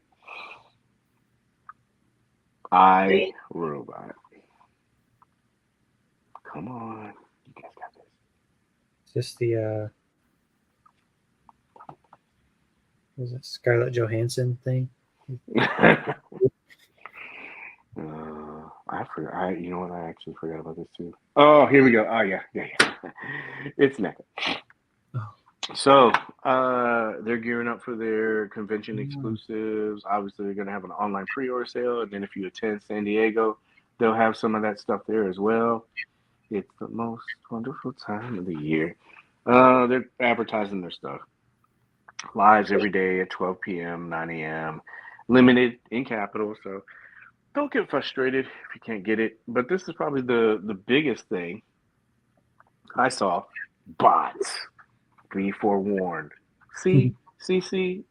I Robot. Come on. You guys got this. Is this the was it Scarlett Johansson thing? I forgot. You know what? I actually forgot about this too. Oh, here we go. Oh, yeah. It's Neca. Oh. So, they're gearing up for their convention exclusives. Obviously, they're going to have an online pre-order sale. And then if you attend San Diego, they'll have some of that stuff there as well. It's the most wonderful time of the year. They're advertising their stuff. Lives every day at 12 p.m., 9 a.m. Limited in capital, so don't get frustrated if you can't get it. But this is probably the biggest thing I saw. Bots. Be forewarned. See, MC,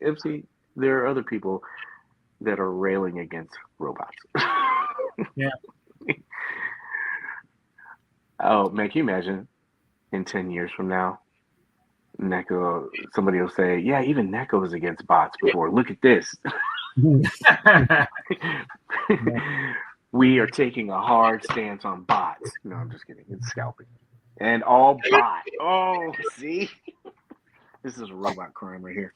there are other people that are railing against robots. Yeah. Oh, man, can you imagine in 10 years from now, Neca, somebody will say, yeah, even Neca was against bots before. Look at this. We are taking a hard stance on bots. No, I'm just kidding. It's scalping. And all bot. Oh, see? This is robot crime right here.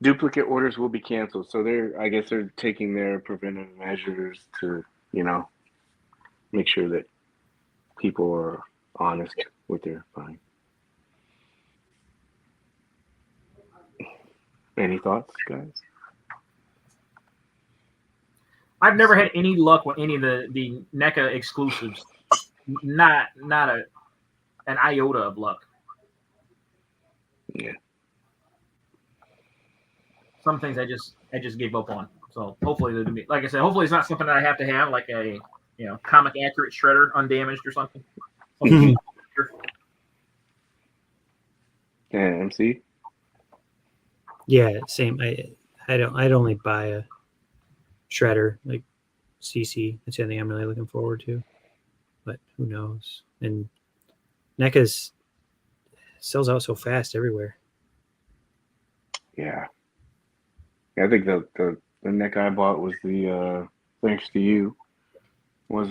Duplicate orders will be canceled. So I guess they're taking their preventive measures to, make sure that people are honest with their buying. Any thoughts, guys? I've never had any luck with any of the NECA exclusives. Not an iota of luck. Yeah. Some things I just gave up on. So hopefully, like I said, hopefully it's not something that I have to have, like a comic accurate shredder, undamaged or something. Yeah, MC. Yeah, same. I'd only buy a shredder like CC. That's the only thing I'm really looking forward to. But who knows? And NECA's sells out so fast everywhere. Yeah. I think the NECA I bought was the thanks to you was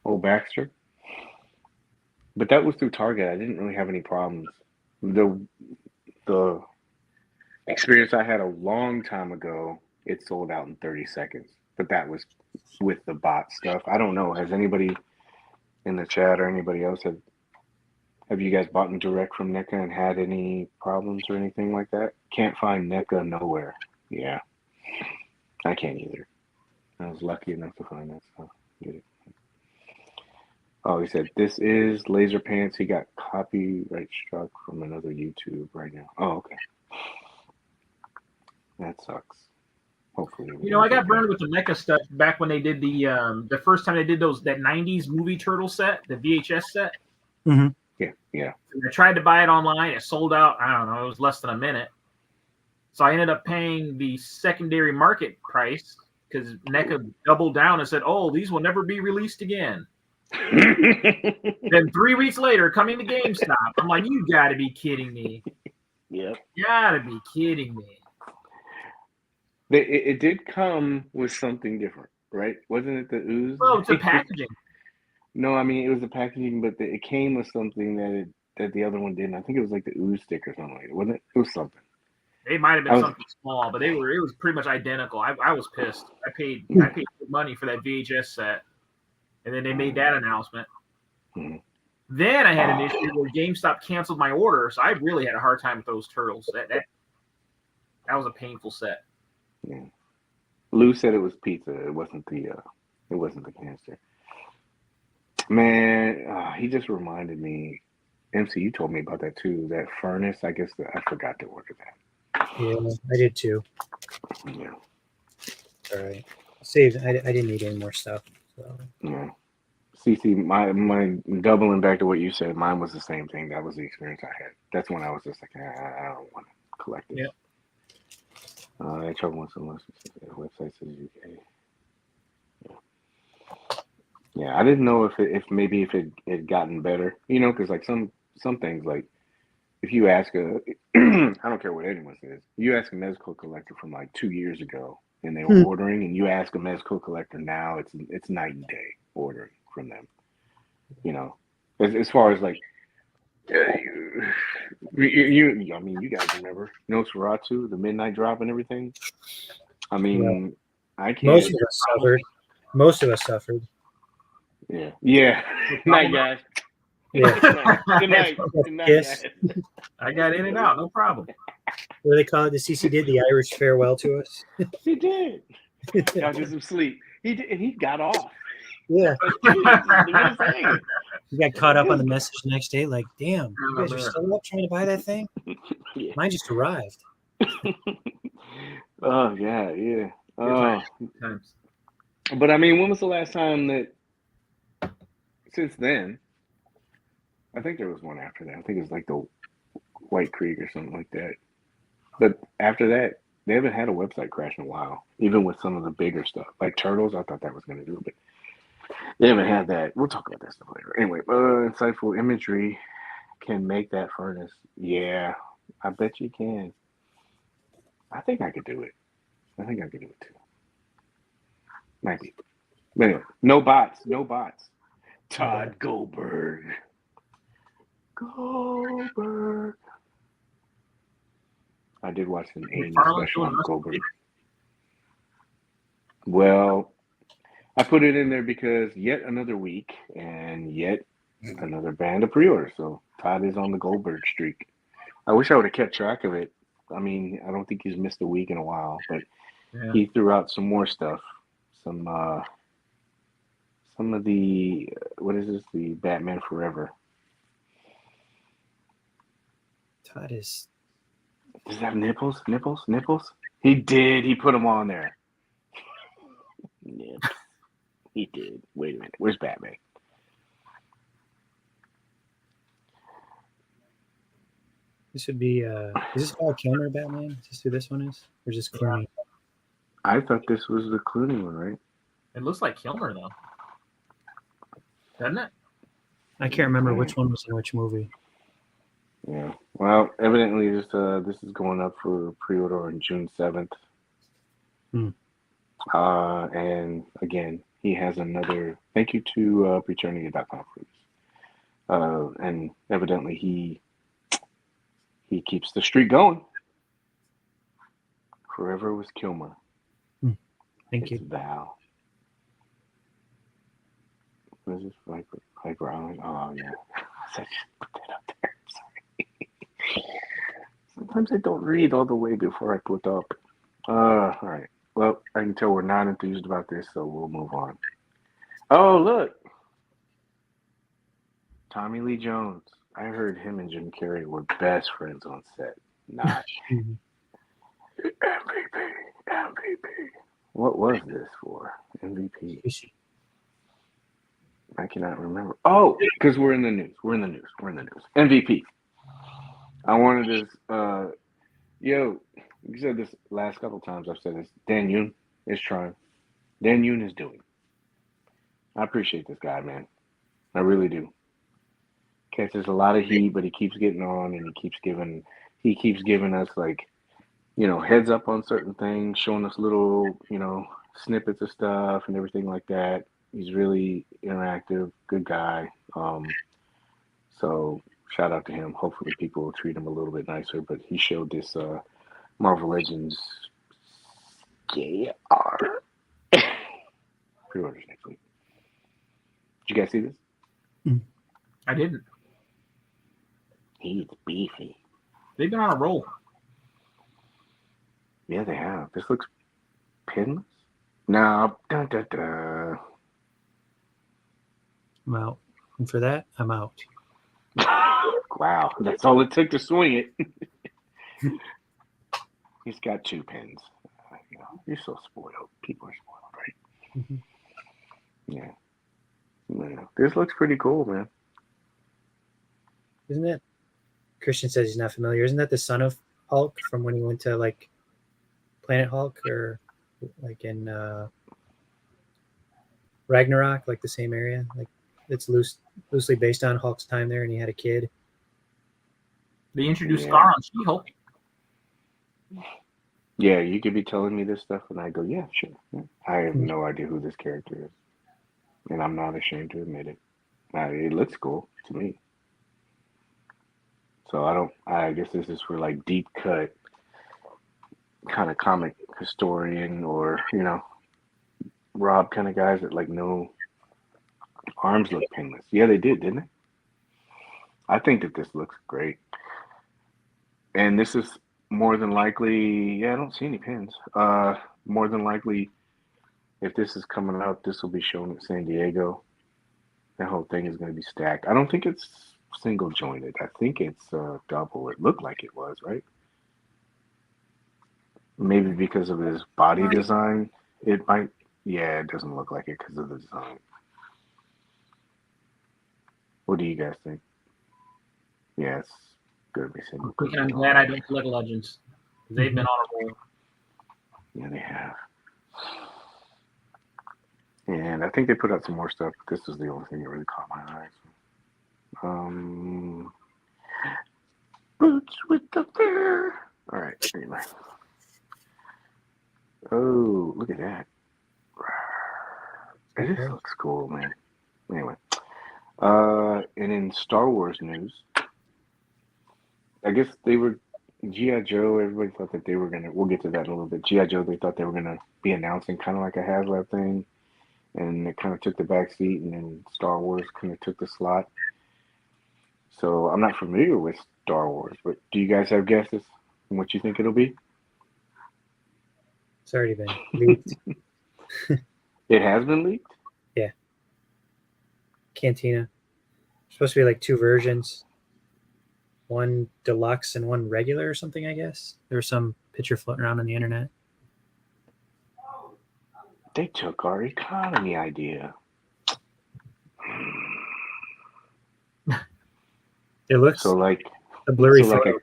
old Baxter. But that was through Target. I didn't really have any problems. The experience I had a long time ago, it sold out in 30 seconds. But that was with the bot stuff. I don't know. Has anybody in the chat or anybody else have you guys bought direct from Neca and had any problems or anything like that? Can't find Neca nowhere. Yeah, I can't either. I was lucky enough to find that stuff. Get it. Oh, he said, this is Laser Pants. He got copyright struck from another YouTube right now. Oh, okay. That sucks. Hopefully. I got burned with the Neca stuff back when they did the first time they did that 90s movie turtle set, the VHS set. Mm-hmm. Yeah. And I tried to buy it online. It sold out. I don't know. It was less than a minute. So I ended up paying the secondary market price because Neca doubled down and said, "Oh, these will never be released again." Then 3 weeks later, coming to GameStop, I'm like, "You got to be kidding me!" Yep. Got to be kidding me. It did come with something different, right? Wasn't it the ooze? Well, it's the packaging. No, I mean it was the packaging, but it came with something that the other one didn't. I think it was like the ooze stick or something like it, wasn't it? It was something. It might have been something small, but it was pretty much identical. I was pissed. I paid good money for that VHS set, and then they made that announcement. Mm-hmm. Then I had an issue where GameStop canceled my order, so I really had a hard time with those turtles. That was a painful set. Yeah. Lou said it was pizza. It wasn't the canister. Man, he just reminded me. MC, you told me about that too. That furnace. I guess I forgot to order that. Yeah, I did too. Yeah. All right. Saved. I didn't need any more stuff. So. Yeah. CC, my doubling back to what you said, mine was the same thing. That was the experience I had. That's when I was just like, I don't want to collect it. Yeah. I trouble with some website says UK. Yeah, I didn't know if it had gotten better, because like some things, like if you ask I don't care what anyone says, you ask a Mezco collector from like 2 years ago and they were ordering, and you ask a Mezco collector now, it's night and day ordering from them. As far as like you I mean, you guys remember Nosferatu, the midnight drop and everything. I mean, I can't. Most of us suffered. Yeah. Night, guys. Yeah. Good night. Good night, guys. I got in and out, no problem. What do they call it? The CC did the Irish farewell to us. He did. Got some sleep. He did, and he got off. Yeah. You got caught up on the message the next day, like, damn, you guys are still up trying to buy that thing? Yeah. Mine just arrived. Oh, yeah. Oh. But I mean, when was the last time that, since then, I think there was one after that. I think it was like the White Creek or something like that. But after that, they haven't had a website crash in a while, even with some of the bigger stuff. Like Turtles, I thought that was going to do it, but they haven't had that. We'll talk about that stuff later. Anyway, Insightful Imagery can make that furnace. Yeah, I bet you can. I think I could do it. I think I could do it too. Might be. But anyway, no bots. Todd Goldberg. I did watch an Amy special on Goldberg. Well, I put it in there because yet another week and yet another band of pre-orders. So Todd is on the Goldberg streak. I wish I would have kept track of it. I mean, I don't think he's missed a week in a while, but he threw out some more stuff. Some of the what is this? The Batman Forever. Todd is. Does that have nipples? He did. He put them on there. Yeah, he did. Wait a minute. Where's Batman? This would be. Is this called Kilmer Batman? Is this who this one is? Or is this Clooney? I thought this was the Clooney one, right? It looks like Kilmer though, doesn't it? I can't remember which one was in which movie. Yeah. Well, evidently this is going up for pre-order on June 7th. And again, he has another thank you to Preternity.com for this. And evidently he keeps the streak going. Forever was Kilmer. Thank It's you. Val. What is this? Hyper Island? Oh, yeah. I just put that up there. Sorry. Sometimes I don't read all the way before I put up. All right. Well, I can tell we're not enthused about this, so we'll move on. Oh, look. Tommy Lee Jones. I heard him and Jim Carrey were best friends on set. Not Mhm. MVP. What was this for? MVP. I cannot remember. Oh, because we're in the news. MVP. I wanted this. Yo, you said this last couple times. I've said this. Dan Yoon is trying. Dan Yoon is doing. I appreciate this guy, man. I really do. Catches a lot of heat, but he keeps getting on, and he keeps giving us like, heads up on certain things, showing us little, snippets of stuff and everything like that. He's really interactive, good guy. So shout out to him. Hopefully people will treat him a little bit nicer. But he showed this Marvel Legends JR. Pre-orders next week. Did you guys see this? I didn't. He's beefy. They've been on a roll. Yeah, they have. This looks pinless. No. Dun, dun, dun. I'm out. And for that, I'm out. Wow, that's all it took to swing it. He's got 2 pins. You're so spoiled. People are spoiled, right? Mm-hmm. Yeah. This looks pretty cool, man. Isn't it? Christian says he's not familiar. Isn't that the son of Hulk from when he went to like Planet Hulk or like in Ragnarok, like the same area? Like it's loosely based on Hulk's time there, and he had a kid. They introduced Scar on She-Hulk. Yeah, you could be telling me this stuff, and I go, yeah, sure. Yeah. I have no idea who this character is, and I'm not ashamed to admit it. It looks cool to me. So I guess this is for like deep cut kind of comic historian or, Rob kind of guys that like know arms look pinless. Yeah, they did, didn't they? I think that this looks great. And this is more than likely, I don't see any pins. More than likely, if this is coming out, this will be shown at San Diego. That whole thing is going to be stacked. I don't think it's single jointed. I think it's double. It looked like it was, right? Maybe because of his body design, it might. Yeah, it doesn't look like it because of the design. What do you guys think? Yeah, it's going to be single. I'm glad I don't collect Legends. They've been on a roll. Yeah, they have. And I think they put out some more stuff, but this was the only thing that really caught my eyes. Boots with the fur. All right, anyway. Oh, look at that. This looks cool, man. Anyway. And in Star Wars news, I guess they were G.I. Joe, everybody thought that they were we'll get to that in a little bit. G.I. Joe, they thought they were gonna be announcing kind of like a Hasbro thing, and it kind of took the back seat, and then Star Wars kind of took the slot. So I'm not familiar with Star Wars, but do you guys have guesses on what you think it'll be? It's already been leaked. It has been leaked? Yeah. Cantina. Supposed to be like 2 versions. One deluxe and one regular or something, I guess. There was some picture floating around on the internet. They took our economy idea. It looks so like a blurry so photo.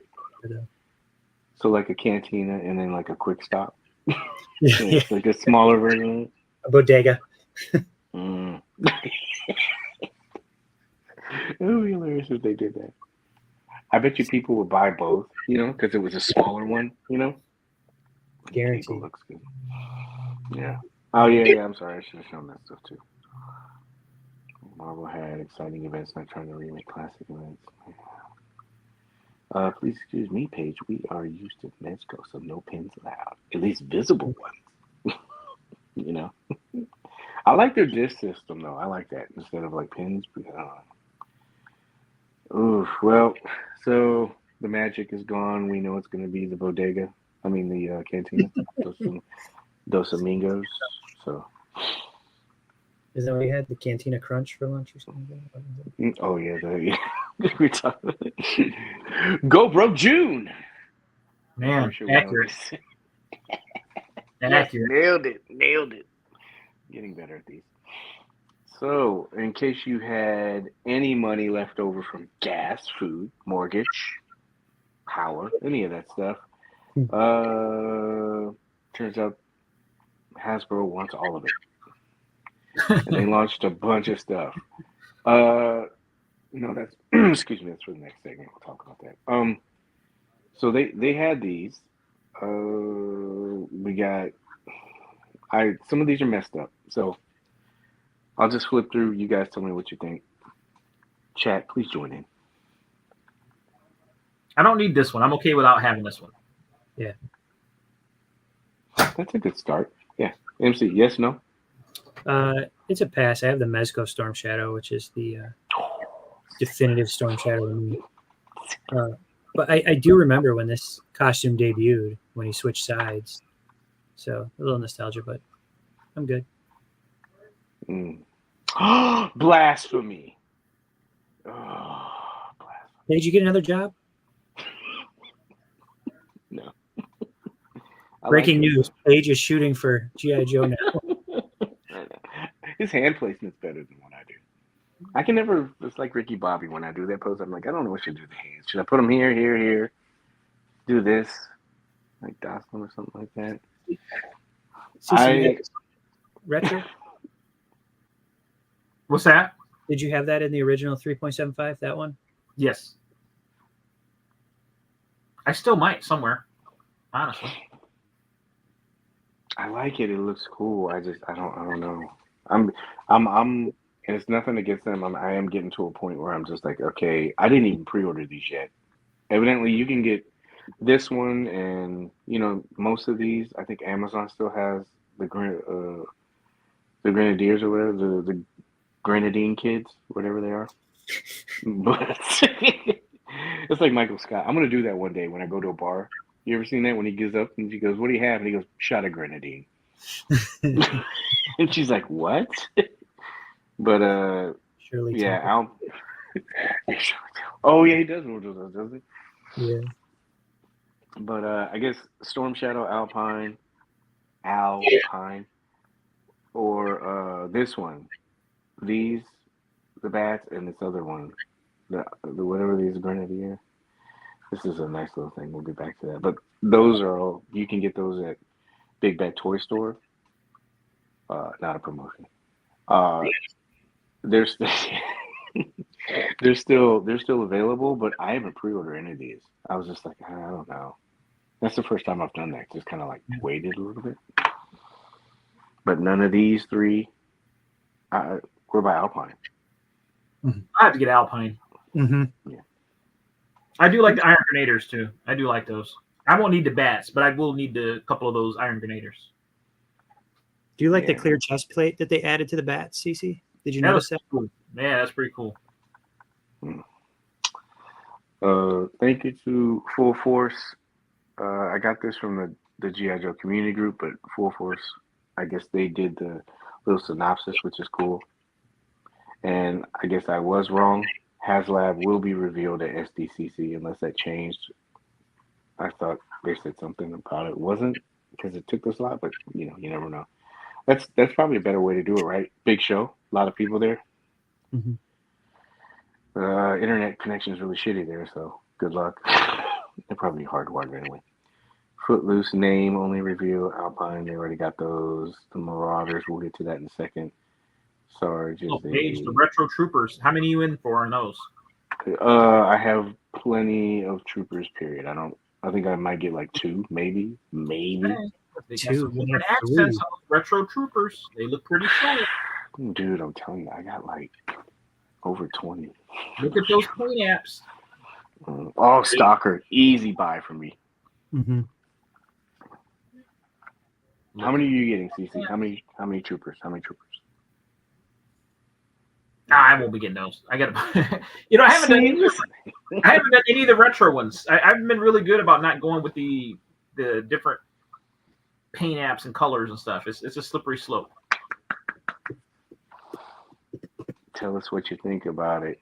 Like a cantina and then like a quick stop. Yeah. Like a smaller version. A bodega. It would be hilarious if they did that. I bet you people would buy both, because it was a smaller one, Guaranteed. The table looks good. Yeah. Oh, yeah, I'm sorry. I should have shown that stuff, too. Marvel had exciting events, not trying to remake classic events. Please excuse me, Paige. We are used to Mezco, so no pins allowed. At least visible ones. You know. I like their disc system though. I like that instead of like pins. Oof. Well, so the magic is gone. We know it's going to be the bodega. I mean the cantina. Dos Amigos. So. Is that what you had? The Cantina Crunch for lunch or something? Oh yeah, we talked. Go broke June. Man, Sure accurate. Accurate. Nailed it. Getting better at these. So, in case you had any money left over from gas, food, mortgage, power, any of that stuff, turns out Hasbro wants all of it. And they launched a bunch of stuff. No, that's excuse me, that's for the next segment. We'll talk about that. So they had these. We got some of these are messed up. So I'll just flip through. You guys tell me what you think. Chat, please join in. I don't need this one. I'm okay without having this one. Yeah. That's a good start. Yeah. MC, yes, no? It's a pass. I have the Mezco Storm Shadow, which is the definitive Storm Shadow to me. But I do remember when this costume debuted, when he switched sides. So a little nostalgia, but I'm good. Blasphemy. Hey, did you get another job? No. Breaking news. Paige is shooting for G.I. Joe now. His hand placement's better than what I do. I can never, it's like Ricky Bobby when I do that pose. I'm like, I don't know what should do with the hands. Should I put them here, here, here? Do this? Like Dawson or something like that? Retro? What's that? Did you have that in the original 3.75, that one? Yes. I still might somewhere, honestly. I like it. It looks cool. I don't know. And it's nothing against them. I am getting to a point where I'm just like, okay, I didn't even pre-order these yet. Evidently, you can get this one, and most of these. I think Amazon still has the Grenadiers or whatever, the Grenadine kids, whatever they are. But it's like Michael Scott. I'm gonna do that one day when I go to a bar. You ever seen that when he gives up and she goes, "What do you have?" And he goes, "Shot of Grenadine." And she's like, "What?" But Surely yeah, oh yeah, he does doesn't he? Yeah. But I guess Storm Shadow Alpine, or this one, the bats, and this other one, the whatever these Grenadier. This is a nice little thing. We'll get back to that. But those are all, you can get those at Big Bad Toy Store. Not a promotion. They're still available, but I haven't pre-ordered any of these. I was just like, I don't know. That's the first time I've done that. Just kind of like waited a little bit. But none of these three were by Alpine. Mm-hmm. I have to get Alpine. Mm-hmm. Yeah. I do like the Iron Grenadiers too. I do like those. I won't need the bats, but I will need a couple of those Iron Grenadiers. Do you like the clear chest plate that they added to the bats, CC? Did you notice that? Cool. Yeah, that's pretty cool. Thank you to Full Force. I got this from the G.I. Joe community group, but Full Force, I guess they did the little synopsis, which is cool. And I guess I was wrong. HasLab will be revealed at SDCC unless that changed. I thought they said something about it. Wasn't because it took the slot, but you never know. That's probably a better way to do it, right? Big show, a lot of people there. Mm-hmm. Internet connection is really shitty there, so good luck. They're probably hardwired anyway. Footloose name only reveal. Alpine, they already got those. The Marauders, we'll get to that in a second. Sarge is Paige, the Retro Troopers. How many are you in for on those? I have plenty of troopers. Period. I think I might get like 2, maybe. They got Two, some different accents on Retro Troopers. They look pretty cool. Dude, I'm telling you, I got like over 20. Look at those paint apps. Oh, Stalker, easy buy for me. Mm-hmm. How many are you getting, CC? How many troopers? How many troopers? I won't be getting those. I gotta, I haven't done any of the retro ones. I've been really good about not going with the different paint apps and colors and stuff. It's a slippery slope. Tell us what you think about it.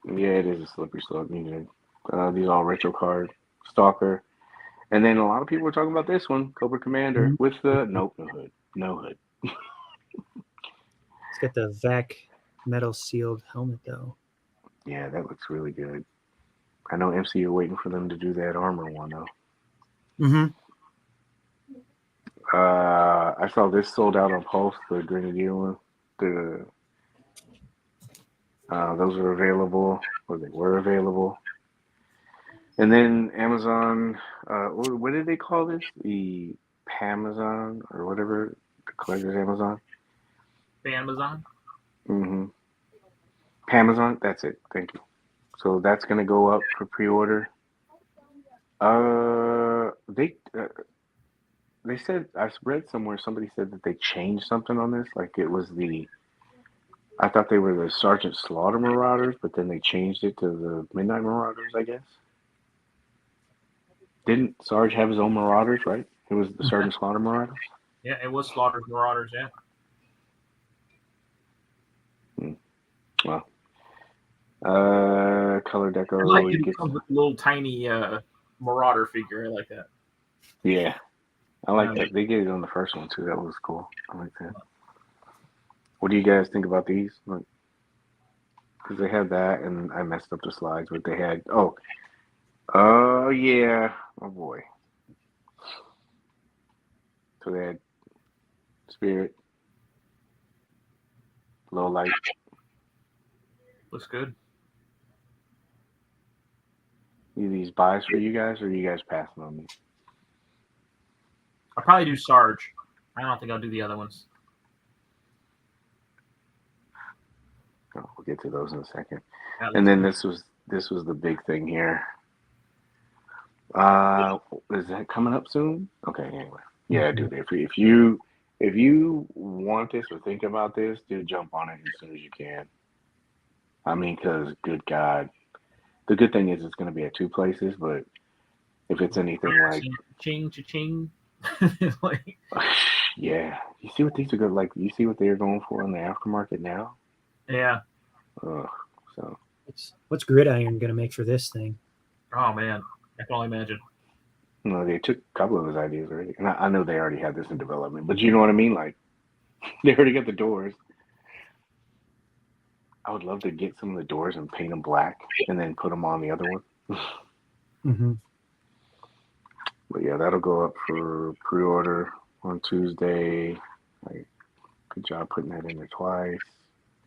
Yeah, it is a slippery slope. These are all retro cards. Stalker. And then a lot of people were talking about this one, Cobra Commander, with the no hood. No hood. It's got the vac metal sealed helmet though. Yeah, that looks really good. I know MC are waiting for them to do that armor one though. Mm-hmm. I saw this sold out on Pulse, the Grenadier one. Those are available, or they were available. And then Amazon, what did they call this? The Pamazon or whatever, the collector's Amazon? Amazon? Mm-hmm. Pamazon, that's it. Thank you. So that's going to go up for pre-order. They said, I read somewhere, somebody said that they changed something on this. Like it was I thought they were the Sergeant Slaughter Marauders, but then they changed it to the Midnight Marauders, I guess. Didn't Sarge have his own Marauders, right? It was the Sergeant Slaughter Marauders? Yeah, it was Slaughter's Marauders, yeah. Well, color deco. I like it comes with a little tiny Marauder figure. I like that. Yeah, I like that. They did it on the first one too. That was cool. I like that. What do you guys think about these? Because they had that, and I messed up the slides, but they had. Oh yeah. Oh boy. So they had Spirit, Low Light. Looks good. Are these buys for you guys, or are you guys passing on these? I'll probably do Sarge. I don't think I'll do the other ones. Oh, we'll get to those in a second. Yeah, And then this was the big thing here. Is that coming up soon? Okay, anyway. Yeah, dude. If you want this or think about this, dude, jump on it as soon as you can. I mean, because good God, the good thing is it's going to be at two places. But if it's anything like ching ching, like yeah, you see what these are good. Like you see what they're going for in the aftermarket now. Yeah. So what's Gridiron gonna make for this thing? Oh man, I can only imagine. No, they took a couple of his ideas already, and I know they already had this in development. But you know what I mean? Like they already got the doors. I would love to get some of the doors and paint them black, and then put them on the other one. Mm-hmm. But yeah, that'll go up for pre-order on Tuesday. Like, good job putting that in there twice.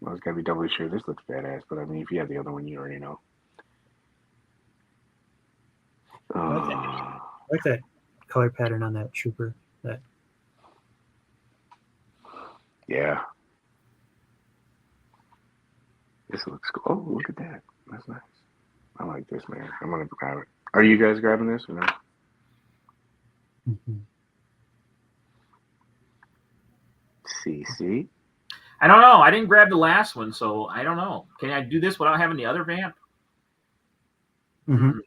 I was gotta be doubly sure. This looks badass, but I mean, if you have the other one, you already know. I like that color pattern on that trooper. Yeah. This looks cool. Oh, look at that. That's nice. I like this, man. I'm gonna grab it. Are you guys grabbing this or no? Mm-hmm. CC. I don't know. I didn't grab the last one, so I don't know. Can I do this without having the other vamp? Mm-hmm.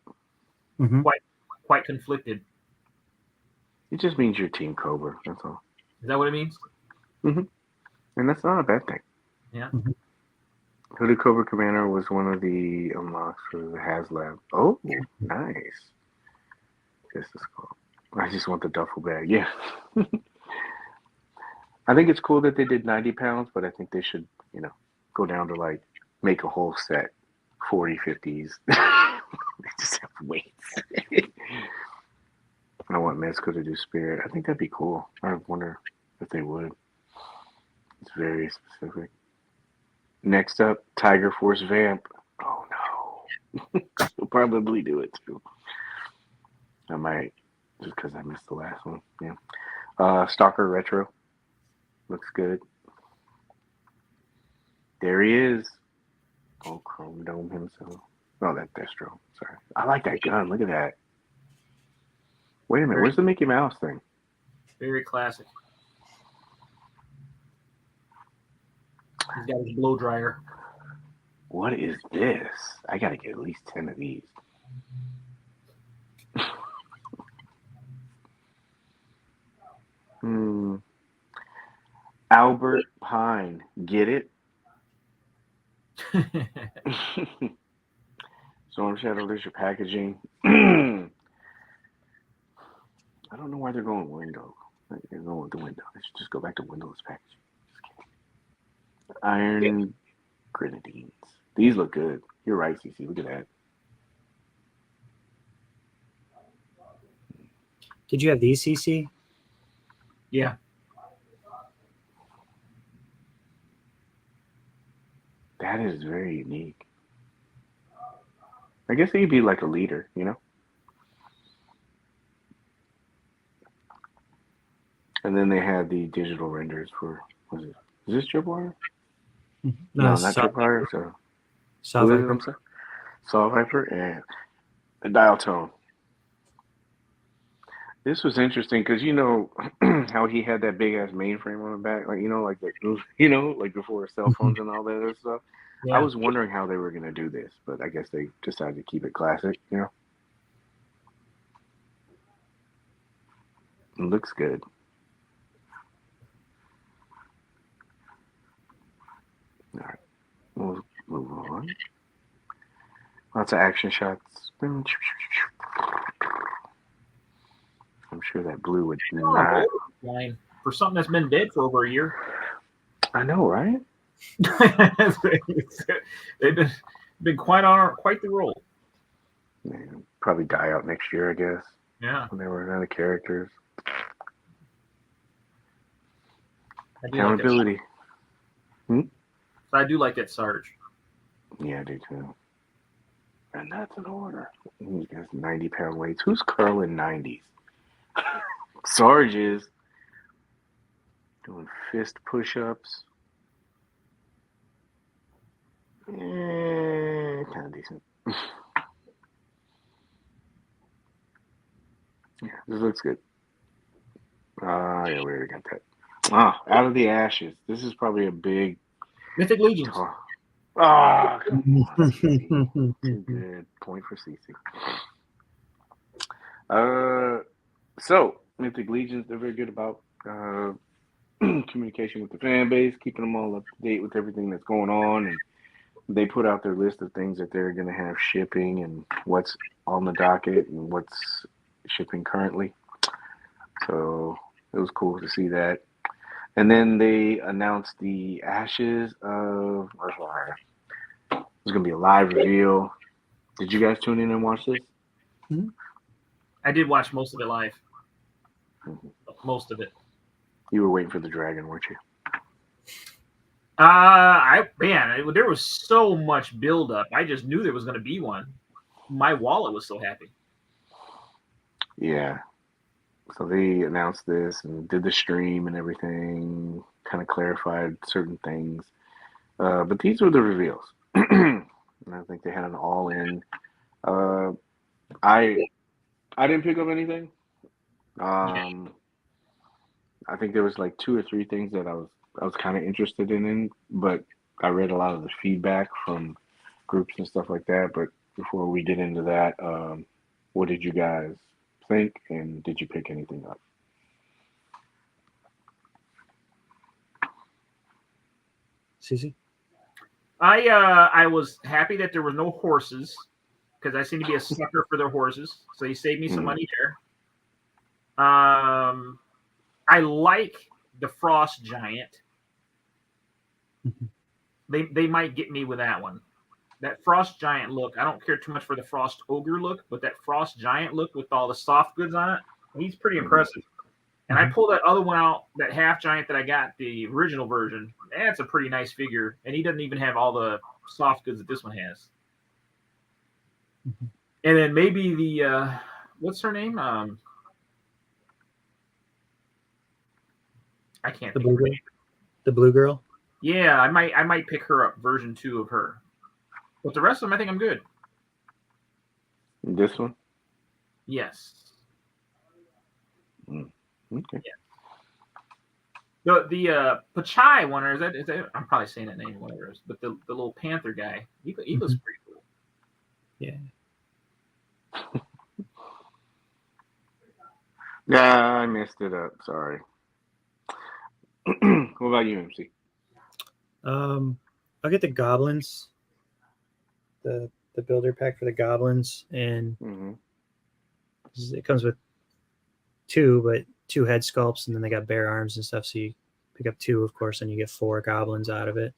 Mm-hmm. Quite conflicted. It just means you're Team Cobra. That's all. Is that what it means? Mm-hmm. And that's not a bad thing. Yeah. Mm-hmm. Hooded Cobra Commander was one of the unlocks for the HasLab. Oh, nice. This is cool. I just want the duffel bag. Yeah. I think it's cool that they did 90 pounds, but I think they should, go down to like make a whole set, 40, 50s. They just have weights. I want Mezco to do Spirit. I think that'd be cool. I wonder if they would. It's very specific. Next up, Tiger Force Vamp. Oh no. We'll probably do it too. I might, just because I missed the last one. Yeah. Stalker Retro. Looks good. There he is. Oh, Chrome Dome himself. Oh, that Destro. Sorry. I like that gun. Look at that. Wait a minute. Where's the Mickey Mouse thing? Very classic. He's got his blow dryer. What is this? I gotta get at least 10 of these. Albert Pine. Get it? Storm Shadow, there's your packaging. I don't know why they're going window. They're going with the window. They should just go back to windowless packaging. Iron Grenadines. These look good. You're right, CC. Look at that. Did you have these, CC? Yeah. That is very unique. I guess he'd be like a leader, you know? And then they had the digital renders for, is this Tripwire? No, not Tripwire. So, Saw who is it? I'm sorry. Saw Viper and the dial tone. This was interesting because you know how he had that big ass mainframe on the back, like like before cell phones and all that other stuff. Yeah. I was wondering how they were gonna do this, but I guess they decided to keep it classic. You know, it looks good. All right, we'll move on. Lots of action shots. I'm sure that blue would not. Line for something that's been dead for over a year. I know, right? They've been quite the roll. Man, probably die out next year, I guess. Yeah. When they were other characters. Accountability. I do like that Sarge. Yeah, I do too. And that's an order. He got 90-pound weights. Who's curling 90s? Sarge is doing fist push-ups. Kind of decent. Yeah, this looks good. Yeah, we already got that. Out of the Ashes. This is probably a big Mythic Legions. come on. Too good. Point for CC. So Mythic Legions, they're very good about communication with the fan base, keeping them all up to date with everything that's going on, and they put out their list of things that they're going to have shipping and what's on the docket and what's shipping currently. So it was cool to see that. And then they announced the Ashes of. There's going to be a live reveal. Did you guys tune in and watch this? Mm-hmm. I did watch most of it live. Mm-hmm. Most of it. You were waiting for the dragon, weren't you? There was so much buildup. I just knew there was going to be one. My wallet was so happy. Yeah. So they announced this and did the stream and everything, kind of clarified certain things. But these were the reveals. And I think they had an all-in. I didn't pick up anything. I think there was like 2 or 3 things that I was kind of interested in, but I read a lot of the feedback from groups and stuff like that. But before we get into that, what did you guys think, and did you pick anything up? CC? I was happy that there were no horses because I seem to be a sucker for their horses. So you saved me some money there. I like the Frost Giant. They might get me with that one. That Frost Giant look, I don't care too much for the Frost Ogre look, but that Frost Giant look with all the soft goods on it, he's pretty impressive. And I pulled that other one out, that half giant that I got, the original version. That's a pretty nice figure, and he doesn't even have all the soft goods that this one has. And then maybe the what's her name? I can't. The blue girl. The blue girl. Yeah, I might pick her up, version 2 of her. But the rest of them, I think I'm good. This one? Yes. Okay. The Pachai one, or is that I'm probably saying that name, whatever it is, but the little panther guy, he looks pretty cool. Yeah. Yeah, I messed it up. Sorry. What about you, MC? I'll get the goblins, the builder pack for the goblins, and it comes with two head sculpts, and then they got bare arms and stuff. So you pick up 2, of course, and you get 4 goblins out of it.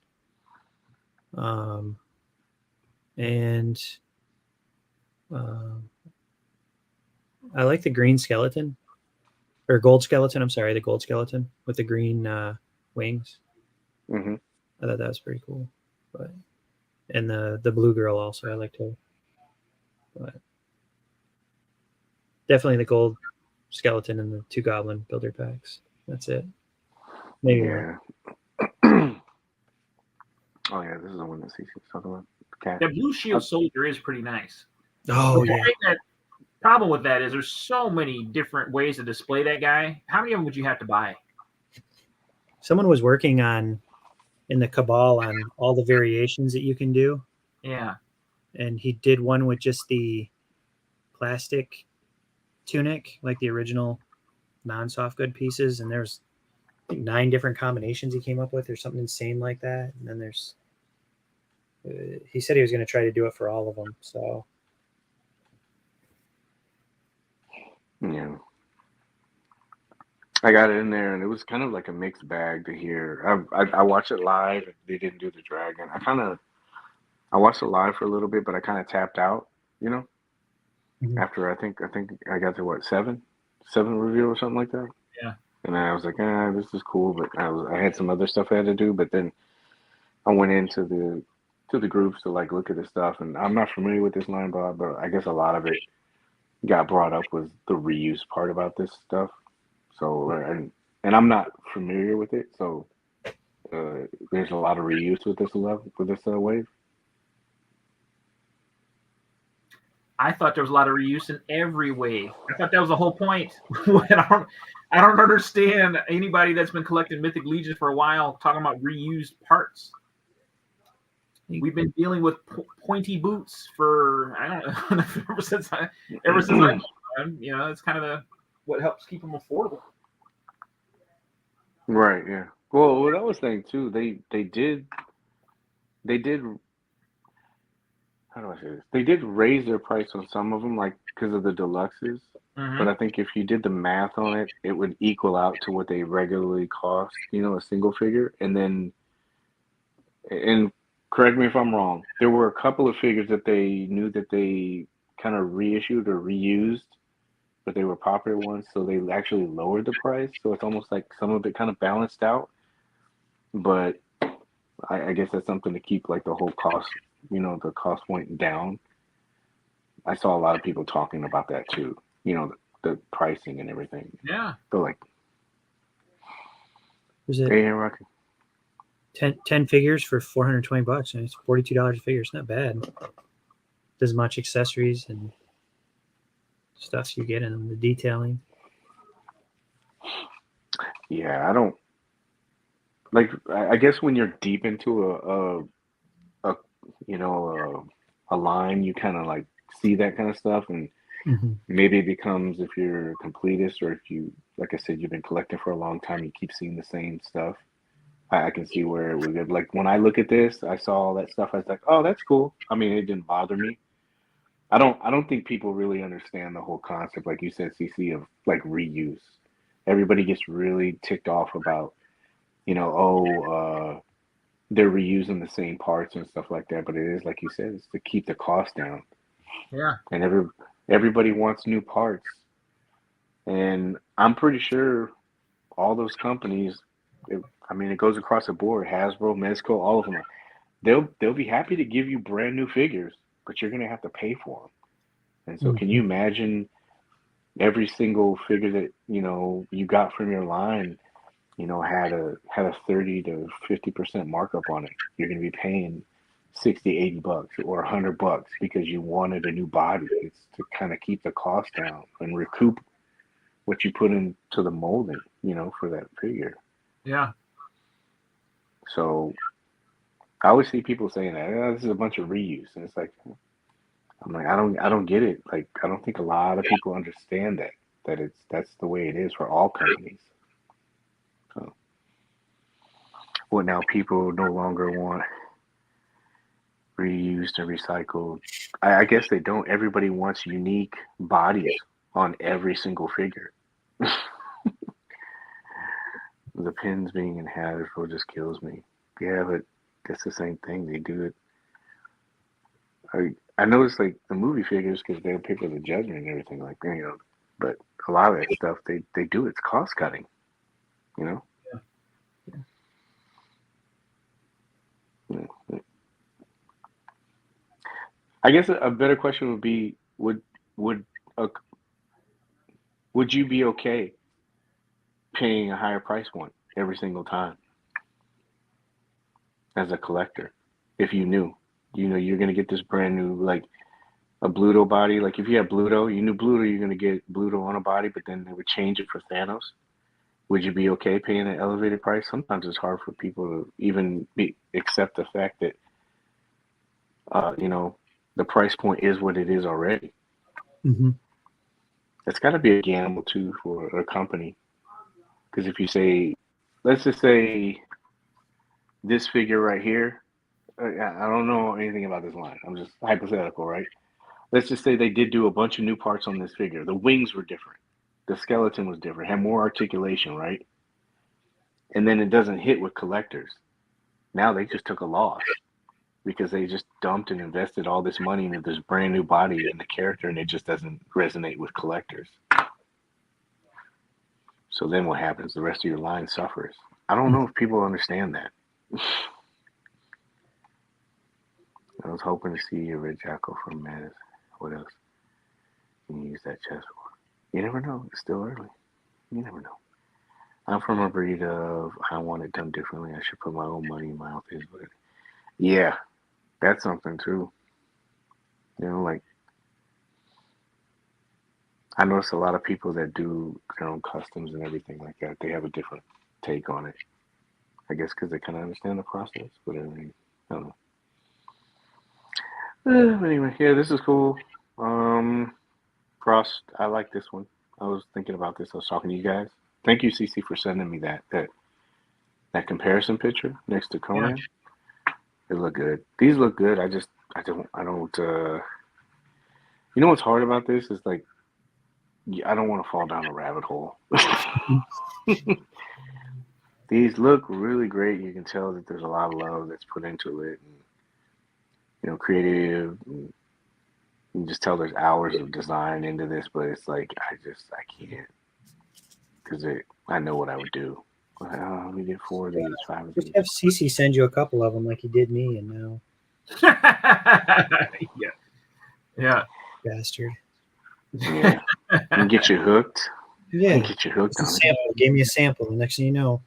I like the green skeleton, or gold skeleton. I'm sorry, the gold skeleton with the green wings. Mm-hmm. I thought that was pretty cool. But and the blue girl also I like too. But definitely the gold skeleton and the 2 goblin builder packs. That's it. Maybe Yeah. Oh yeah, this is the one that CC's talking about. Okay. That blue shield soldier is pretty nice. Oh The yeah. problem with that is there's so many different ways to display that guy. How many of them would you have to buy? Someone was working in the Cabal on all the variations that you can do. Yeah. And he did one with just the plastic tunic, like the original non-soft good pieces, and there's I think 9 different combinations he came up with, or something insane like that. And then there's he said he was going to try to do it for all of them. So Yeah. I got it in there, and it was kind of like a mixed bag to hear. I watched it live. They didn't do the dragon. I watched it live for a little bit, but I kind of tapped out. After I think I got to what 7 review or something like that. Yeah. And I was like, this is cool, but I had some other stuff I had to do. But then I went into the groups to like look at the stuff, and I'm not familiar with this line, Bob, but I guess a lot of it got brought up was the reuse part about this stuff. So and I'm not familiar with it, so there's a lot of reuse with this wave. I thought there was a lot of reuse in every wave. I thought that was the whole point. I don't understand anybody that's been collecting Mythic Legions for a while talking about reused parts. We've been dealing with pointy boots for ever since I it's kind of what helps keep them affordable. Right. Yeah. Well, what I was saying too, they did. How do I say this? They did raise their price on some of them, like because of the deluxes. Mm-hmm. But I think if you did the math on it, it would equal out to what they regularly cost. A single figure, and correct me if I'm wrong. There were a couple of figures that they knew that they kind of reissued or reused, but they were popular ones, so they actually lowered the price. So it's almost like some of it kind of balanced out. But I guess that's something to keep like the whole cost, the cost point down. I saw a lot of people talking about that too. The pricing and everything. Yeah. But like, was it? Hey, Rocky. 10 figures for $420, and it's $42 a figure. It's not bad. As much accessories and stuff you get in the detailing. Yeah, I don't like. I guess when you're deep into a line, you kind of like see that kind of stuff, and maybe it becomes, if you're a completist, or if you, like I said, you've been collecting for a long time, you keep seeing the same stuff. I can see where it would get, like, when I look at this, I saw all that stuff. I was like, oh, that's cool. I mean, it didn't bother me. I don't think people really understand the whole concept, like you said, CC, of like reuse. Everybody gets really ticked off about, they're reusing the same parts and stuff like that. But it is, like you said, it's to keep the cost down. Yeah. And everybody wants new parts. And I'm pretty sure all those companies, it goes across the board. Hasbro, Mezco, all of them. They'll be happy to give you brand new figures, but you're going to have to pay for them. And so can you imagine every single figure that, you got from your line, had a 30 to 50% markup on it. You're going to be paying $60, $80 or $100 because you wanted a new body. It's to kind of keep the cost down and recoup what you put into the molding, for that figure. Yeah. So I always see people saying that this is a bunch of reuse, and it's like, I'm like, I don't get it. Like, I don't think a lot of people understand that that's the way it is for all companies. So, what now? People no longer want reused and recycled. I guess they don't. Everybody wants unique bodies on every single figure. The pins being in Hasbro just kills me. Yeah, but that's the same thing. They do it. I noticed like the movie figures because they're people the judgment and everything like that, but a lot of that stuff they do it's cost cutting, Yeah. I guess a better question would be would you be okay paying a higher price point every single time as a collector if you knew you're going to get this brand new, like a Bluto body? Like if you had Bluto, you knew Bluto, you're going to get Bluto on a body, but then they would change it for Thanos. Would you be okay paying an elevated price? Sometimes it's hard for people to even accept the fact that the price point is what it is already. Mm-hmm. It's got to be a gamble too for a company, because if you say, let's just say this figure right here, I don't know anything about this line. I'm just hypothetical, right? Let's just say they did do a bunch of new parts on this figure. The wings were different. The skeleton was different, had more articulation, right? And then it doesn't hit with collectors. Now they just took a loss because they just dumped and invested all this money into this brand new body and the character, and it just doesn't resonate with collectors. So then what happens? The rest of your line suffers. I don't know if people understand that. I was hoping to see a Red Jackal from Mez. What else can you use that chest for? You never know. It's still early. You never know. I'm from a breed of I want it done differently. I should put my own money in my mouth. Yeah, that's something too. Like I notice a lot of people that do their own customs and everything like that. They have a different take on it. I guess because they kind of understand the process. Whatever. I don't know. Anyway, yeah, this is cool. Frost, I like this one. I was thinking about this. I was talking to you guys. Thank you, CC, for sending me that comparison picture next to Conan. Yeah. They look good. These look good. I don't. You know what's hard about this is like, I don't want to fall down a rabbit hole. These look really great. You can tell that there's a lot of love that's put into it. And, creative. And you can just tell there's hours of design into this, but it's like I can't, because I know what I would do. Let me get 4 of these, 5 of these. Just have CC send you a couple of them like he did me, and now. Yeah. Bastard. Yeah. And get you hooked. Yeah. Get you hooked on it. Gave me a sample. The next thing you know,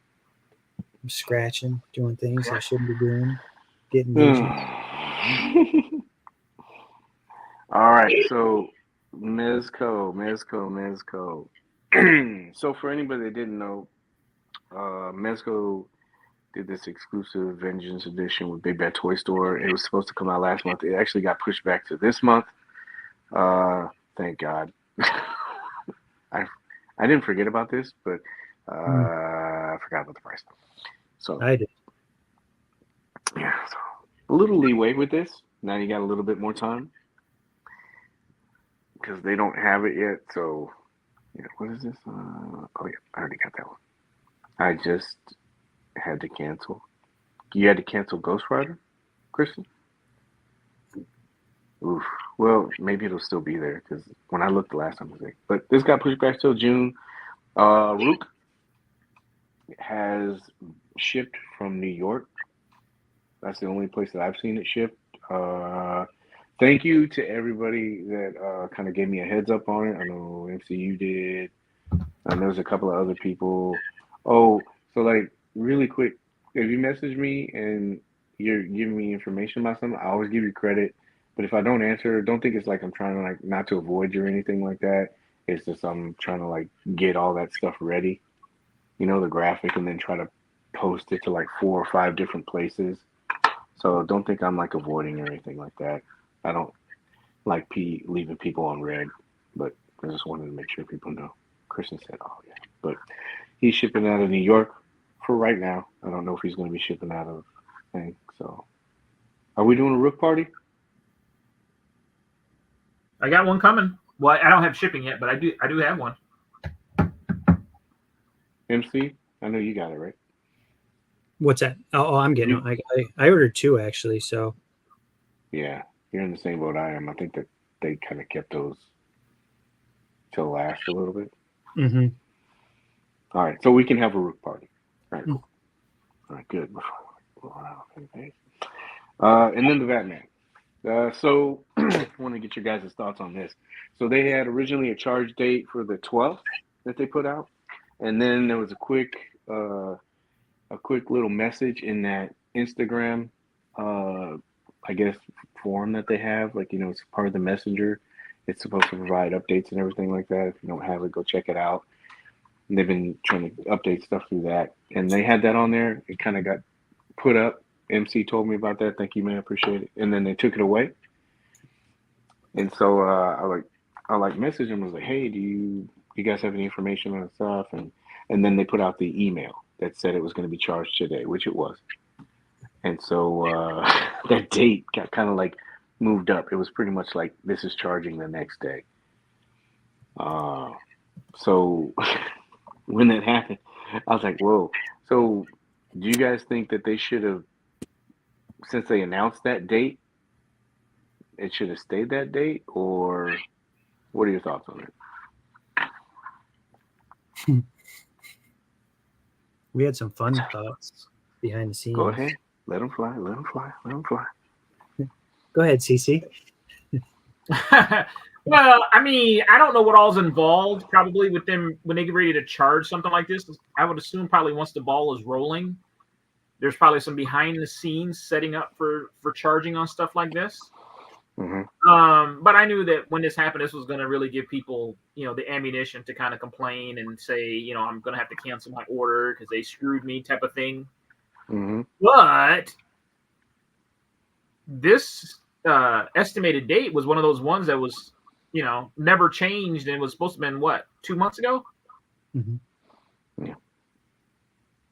I'm scratching, doing things I shouldn't be doing, getting visions. All right, so Mezco. So for anybody that didn't know, Mezco did this exclusive Vengeance edition with Big Bad Toy Store. It was supposed to come out last month. It actually got pushed back to this month. Thank God. I didn't forget about this, but I forgot about the price. So I did. Yeah, so a little leeway with this. Now you got a little bit more time because they don't have it yet. So, what is this? Oh yeah, I already got that one. I just had to cancel. You had to cancel Ghost Rider, Kristen? Oof. Well, maybe it'll still be there because when I looked the last time, I was like, but this got pushed back till June. Rook has shipped from New York. That's the only place that I've seen it shipped. Thank you to everybody that kind of gave me a heads up on it. I know MCU did. And there's a couple of other people. Oh, so like really quick, if you message me and you're giving me information about something, I always give you credit. But if I don't answer, don't think it's like I'm trying to like not to avoid you or anything like that. It's just I'm trying to like get all that stuff ready, the graphic, and then try to post it to like 4 or 5 different places. So don't think I'm like avoiding or anything like that. I don't like leaving people on red, but I just wanted to make sure people know. Christian said, "Oh yeah," but he's shipping out of New York for right now. I don't know if he's going to be shipping out of thing. So, are we doing a Rook party? I got one coming. Well, I don't have shipping yet, but I do have one. MC, I know you got it right. What's that? Oh, I'm getting it. I ordered 2 actually. So Yeah, you're in the same boat I am. I think that they kind of kept those till last a little bit. Mm-hmm. All right, so we can have a Rook party. All right, cool. All right, good. And then the Batman. So I want to get your guys' thoughts on this. So they had originally a charge date for the 12th that they put out, and then there was a quick little message in that Instagram, I guess, form that they have. Like, it's part of the messenger. It's supposed to provide updates and everything like that. If you don't have it, go check it out. And they've been trying to update stuff through that, and they had that on there. It kind of got put up. MC told me about that. Thank you, man. Appreciate it. And then they took it away. And so I messaged them. I was like, hey, do you guys have any information on stuff? And then they put out the email that said it was going to be charged today, which it was. And so that date got kind of like moved up. It was pretty much like this is charging the next day. So when that happened, I was like, whoa. So do you guys think that they should have, since they announced that date, it should have stayed that date, or what are your thoughts on it? We had some fun thoughts behind the scenes. Go ahead. Let them fly. Let them fly. Let them fly. Go ahead, CC. Well, I mean, I don't know what all's involved probably with them when they get ready to charge something like this. I would assume probably once the ball is rolling, there's probably some behind the scenes setting up for charging on stuff like this. Mm-hmm. But I knew that when this happened, this was going to really give people, the ammunition to kind of complain and say, I'm going to have to cancel my order because they screwed me type of thing. Mm-hmm. But this estimated date was one of those ones that was, never changed, and it was supposed to have been, what, 2 months ago? Mm-hmm. Yeah.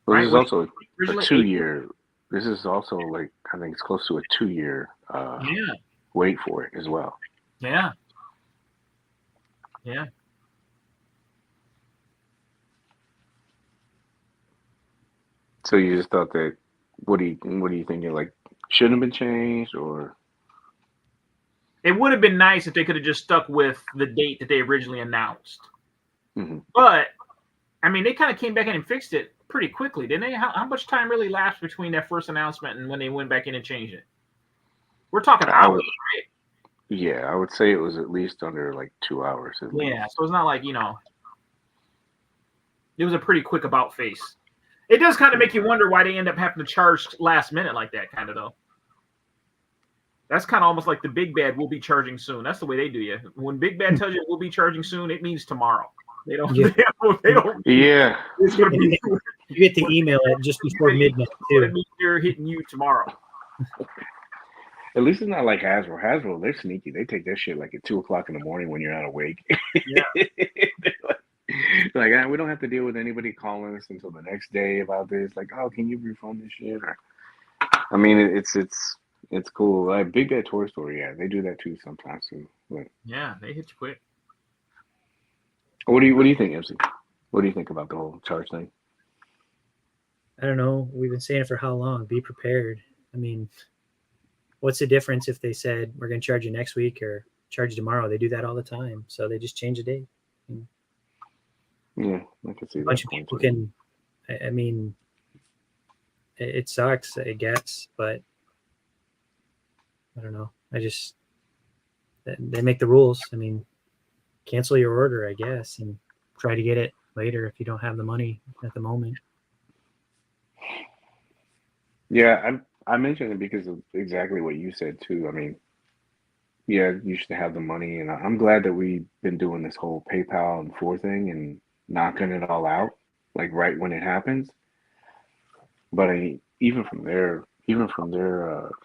Well, Right? This is also a 2-year. This is also like, I think it's close to a 2-year wait for it as well. Yeah. Yeah. So you just thought that, what do you think? It like shouldn't have been changed, or? It would have been nice if they could have just stuck with the date that they originally announced. Mm-hmm. But, I mean, they kind of came back in and fixed it pretty quickly, didn't they? How much time really lapsed between that first announcement and when they went back in and changed it? We're talking hours, right? Yeah, I would say it was at least under like 2 hours. At least. So it's not like, it was a pretty quick about face. It does kind of make you wonder why they end up having to charge last minute like that, kind of, though. That's kind of almost like the big bad will be charging soon. That's the way they do you. When big bad tells you we'll be charging soon, it means tomorrow. They don't. Yeah. They don't. Yeah. It's gonna be. You get the email at just before midnight too. It means they're hitting you tomorrow. At least it's not like Hasbro. Hasbro, they're sneaky. They take that shit like at 2:00 in the morning when you're not awake. Yeah. Like, we don't have to deal with anybody calling us until the next day about this. Like, oh, can you refund this shit? Or, I mean, it's cool. Like Big Bad Toy Store, yeah, they do that too sometimes too. But, Yeah, they hit you quick. what do you think, MC? What do you think about the whole charge thing? I don't know. We've been saying it for how long? Be prepared. I mean, what's the difference if they said we're going to charge you next week or charge you tomorrow? They do that all the time, so they just change the date. Yeah, I can see that. A bunch of people can. I mean, it sucks, I guess, but I don't know. They make the rules. I mean, cancel your order, I guess, and try to get it later if you don't have the money at the moment. Yeah, I mentioned it because of exactly what you said too. I mean, yeah, you should have the money, and I'm glad that we've been doing this whole PayPal and four thing and knocking it all out like right when it happens. But I mean, even from their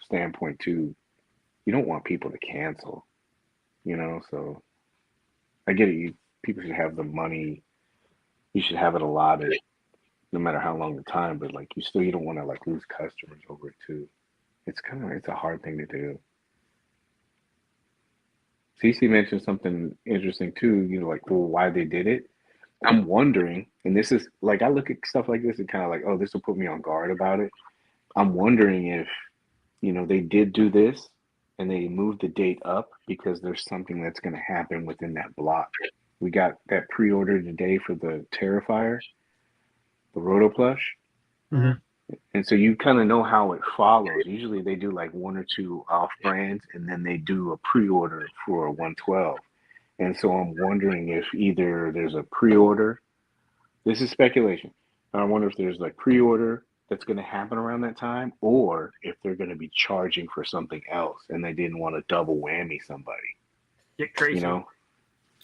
standpoint too, you don't want people to cancel, you know. So I get it. People should have the money. You should have it allotted, no matter how long the time. But like, you don't want to like lose customers over it too. It's a hard thing to do. CC mentioned something interesting too. You know, like, well, why they did it. I'm wondering, and this is like, I look at stuff like this and kind of like, oh, this will put me on guard about it. I'm wondering if, you know, they did do this and they moved the date up because there's something that's going to happen within that block. We got that pre-order today for the Terrifier, the Roto Plush. Mhm. And so you kind of know how it follows. Usually they do like one or two off brands and then they do a pre-order for a 112. And so I'm wondering if either there's a pre-order. This is speculation. I wonder if there's like pre-order that's going to happen around that time, or if they're going to be charging for something else and they didn't want to double whammy somebody. Get crazy. You know?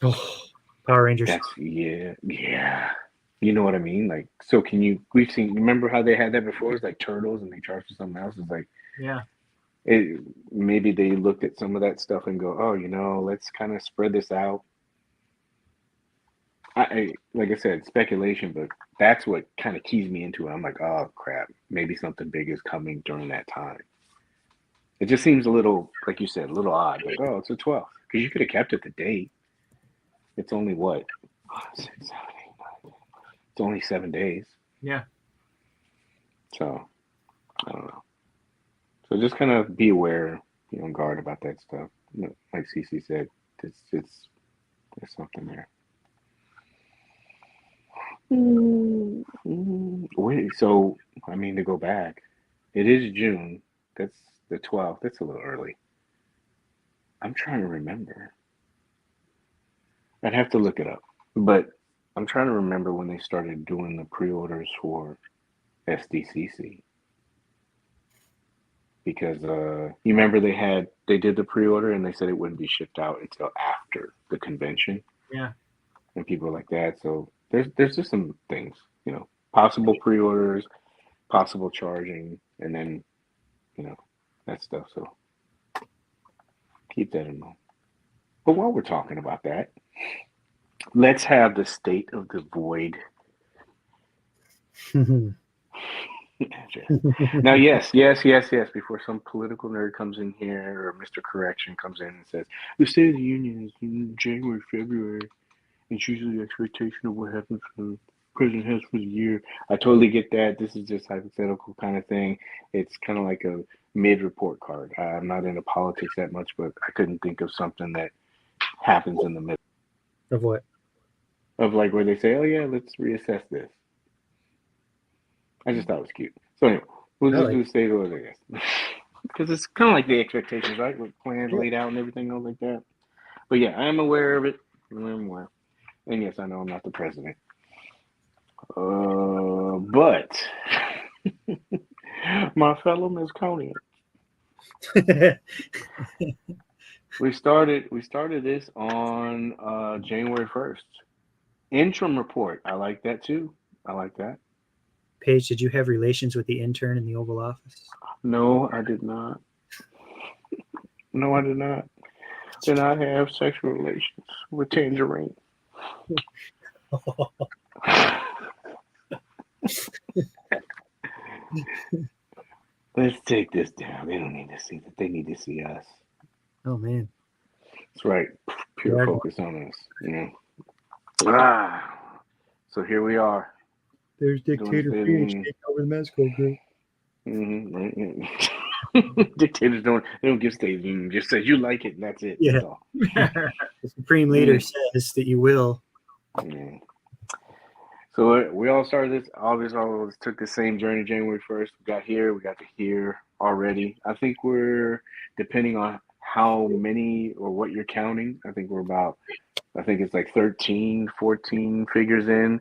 Oh, Power Rangers. That's yeah. You know what I mean? Like, so we've seen, remember how they had that before? It's like Turtles and they charged for something else. It's like, Yeah. Maybe they looked at some of that stuff and go, oh, you know, let's kind of spread this out. Like I said, speculation, but that's what kind of keys me into it. I'm like, oh crap, maybe something big is coming during that time. It just seems a little, like you said, a little odd. Like, oh, it's the 12th, because you could have kept it the date. It's only what, 6, 7, 8, 9. It's only 7 days. Yeah. So I don't know. So just kind of be aware, on guard about that stuff. Like CC said, there's something there. Wait, so I mean, to go back, it is June. That's the 12th. That's a little early. I'm trying to remember. I'd have to look it up, but I'm trying to remember when they started doing the pre-orders for SDCC. Because you remember they did the pre-order and they said it wouldn't be shipped out until after the convention. Yeah. And people like that. So there's just some things, possible pre-orders, possible charging, and then that stuff. So keep that in mind. But while we're talking about that, let's have the state of the void. Now, yes. Before some political nerd comes in here or Mr. Correction comes in and says the State of the Union is in January, February. It's usually the expectation of what happens for the president has for the year. I totally get that. This is just hypothetical kind of thing. It's kind of like a mid-report card. I'm not into politics that much, but I couldn't think of something that happens in the middle. Of what? Of like where they say, oh yeah, let's reassess this. I just thought it was cute. So anyway, we'll just do the state of it, I guess. Because it's kind of like the expectations, right? With plans laid out and everything else like that. But yeah, I am aware of it. And yes, I know I'm not the president. But my fellow Mezconians, we started this on January 1st. Interim report. I like that too. I like that. Paige, did you have relations with the intern in the Oval Office? No, I did not. No, I did not. Did not have sexual relations with Tangerine. Let's take this down. They don't need to see that. They need to see us. Oh man. That's right. Pure focus on us. So here we are. There's Dictator Paige taking over the Mezco group. Mm-hmm. Dictators don't give statements. You just say you like it and that's it. Yeah. That's all. The Supreme Leader says that you will. Yeah. So we all started this. All of us took the same journey January 1st. We got here. We got to here already. I think we're, depending on how many or what you're counting, I think it's like 13, 14 figures in.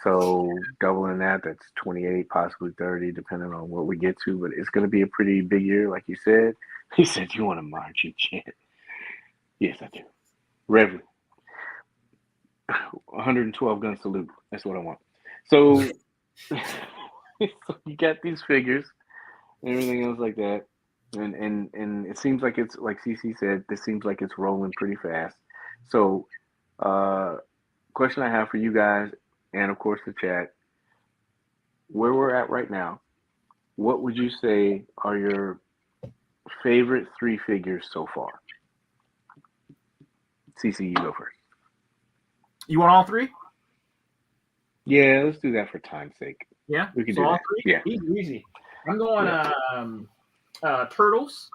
So doubling that's 28, possibly 30, depending on what we get to. But it's going to be a pretty big year, like you said. He said, "You want a marching chant?" Yes, I do. Rev 112 gun salute. That's what I want. So, so you got these figures and everything else like that. And it seems like it's like CC said, this seems like it's rolling pretty fast. So question I have for you guys and of course the chat, where we're at right now, what would you say are your favorite 3 figures so far? CC, you go first. You want all 3? Yeah, let's do that for time's sake. Yeah, we can so do all that. 3. Yeah, Easy. I'm going Turtles.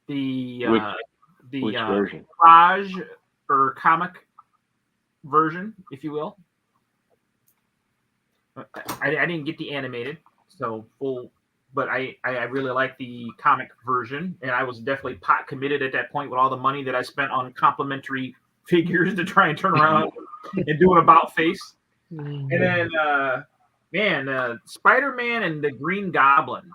The which version? Mirage or comic version, if you will. I didn't get the animated, so full, but I really like the comic version, and I was definitely pot committed at that point with all the money that I spent on complimentary figures to try and turn around and do an about face. And then, Spider-Man and the Green Goblin.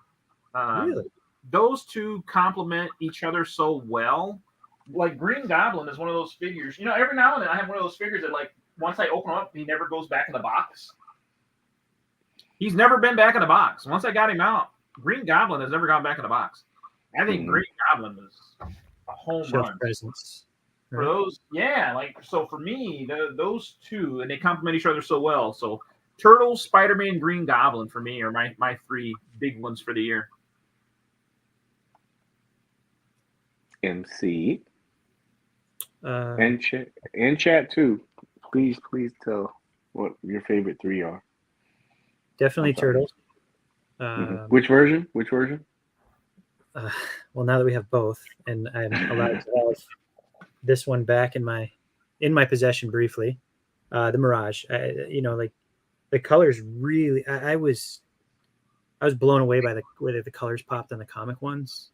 Really? Those two complement each other so well. Like Green Goblin is one of those figures. Every now and then I have one of those figures that, like, once I open him up, he never goes back in the box. He's never been back in the box. Once I got him out, Green Goblin has never gone back in the box. I think Green Goblin is a home run. Presence. For those, so for me, those two, and they complement each other so well. So Turtles, Spider-Man, Green Goblin for me are my 3 big ones for the year. MC and chat too. Please tell what your favorite 3 are. Definitely Turtles. Which version? Well, now that we have both, and I'm allowed to have this one back in my possession briefly, the Mirage. Like the colors really. I was blown away by the way the colors popped on the comic ones.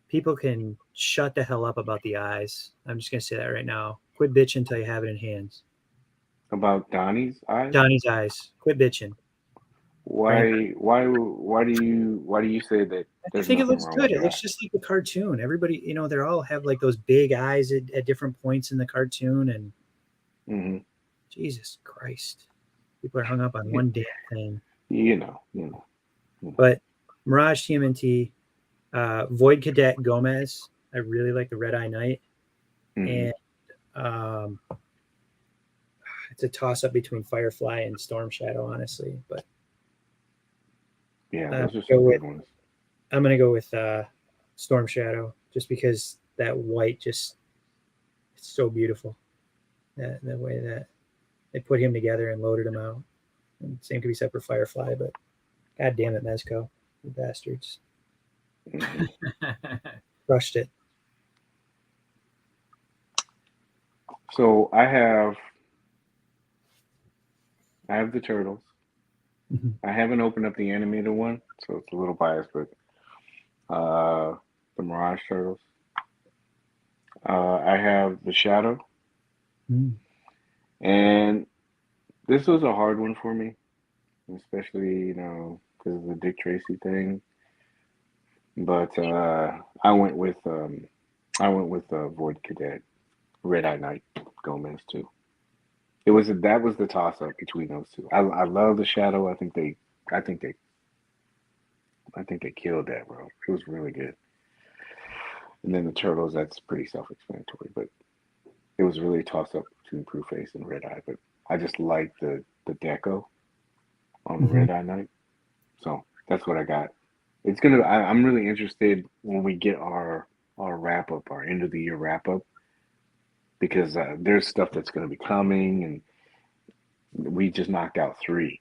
People can shut the hell up about the eyes. I'm just gonna say that right now. Quit bitching until you have it in hands. About Donnie's eyes? Donnie's eyes. Quit bitching. Why do you say that? I think it looks good. It looks just like the cartoon. Everybody, they all have like those big eyes at different points in the cartoon, and Jesus Christ, people are hung up on one damn thing. You know. But Mirage TMNT, Void Cadet Gomez, I really like the Red Eye Knight, and it's a toss up between Firefly and Storm Shadow, honestly. But yeah, those are some good ones. I'm gonna go with Storm Shadow just because that white it's so beautiful. The way that they put him together and loaded him out. And same could be said for Firefly, but god damn it, Mezco, you bastards. Crushed it. So I have the Turtles. I haven't opened up the animated one, so it's a little biased, but the Mirage Turtles. I have the Shadow. And this was a hard one for me, especially, because of the Dick Tracy thing. But I went with Void Cadet, Red Eye Knight, Gomez too. That was the toss up between those two. I love the Shadow. I think they killed that, bro. It was really good. And then the Turtles, that's pretty self-explanatory, but it was really a toss up between Proof-Face and Red Eye. But I just like the deco on the Red Eye Knight. So that's what I got. I'm really interested when we get our wrap up, our end of the year wrap up, because there's stuff that's going to be coming, and we just knocked out 3.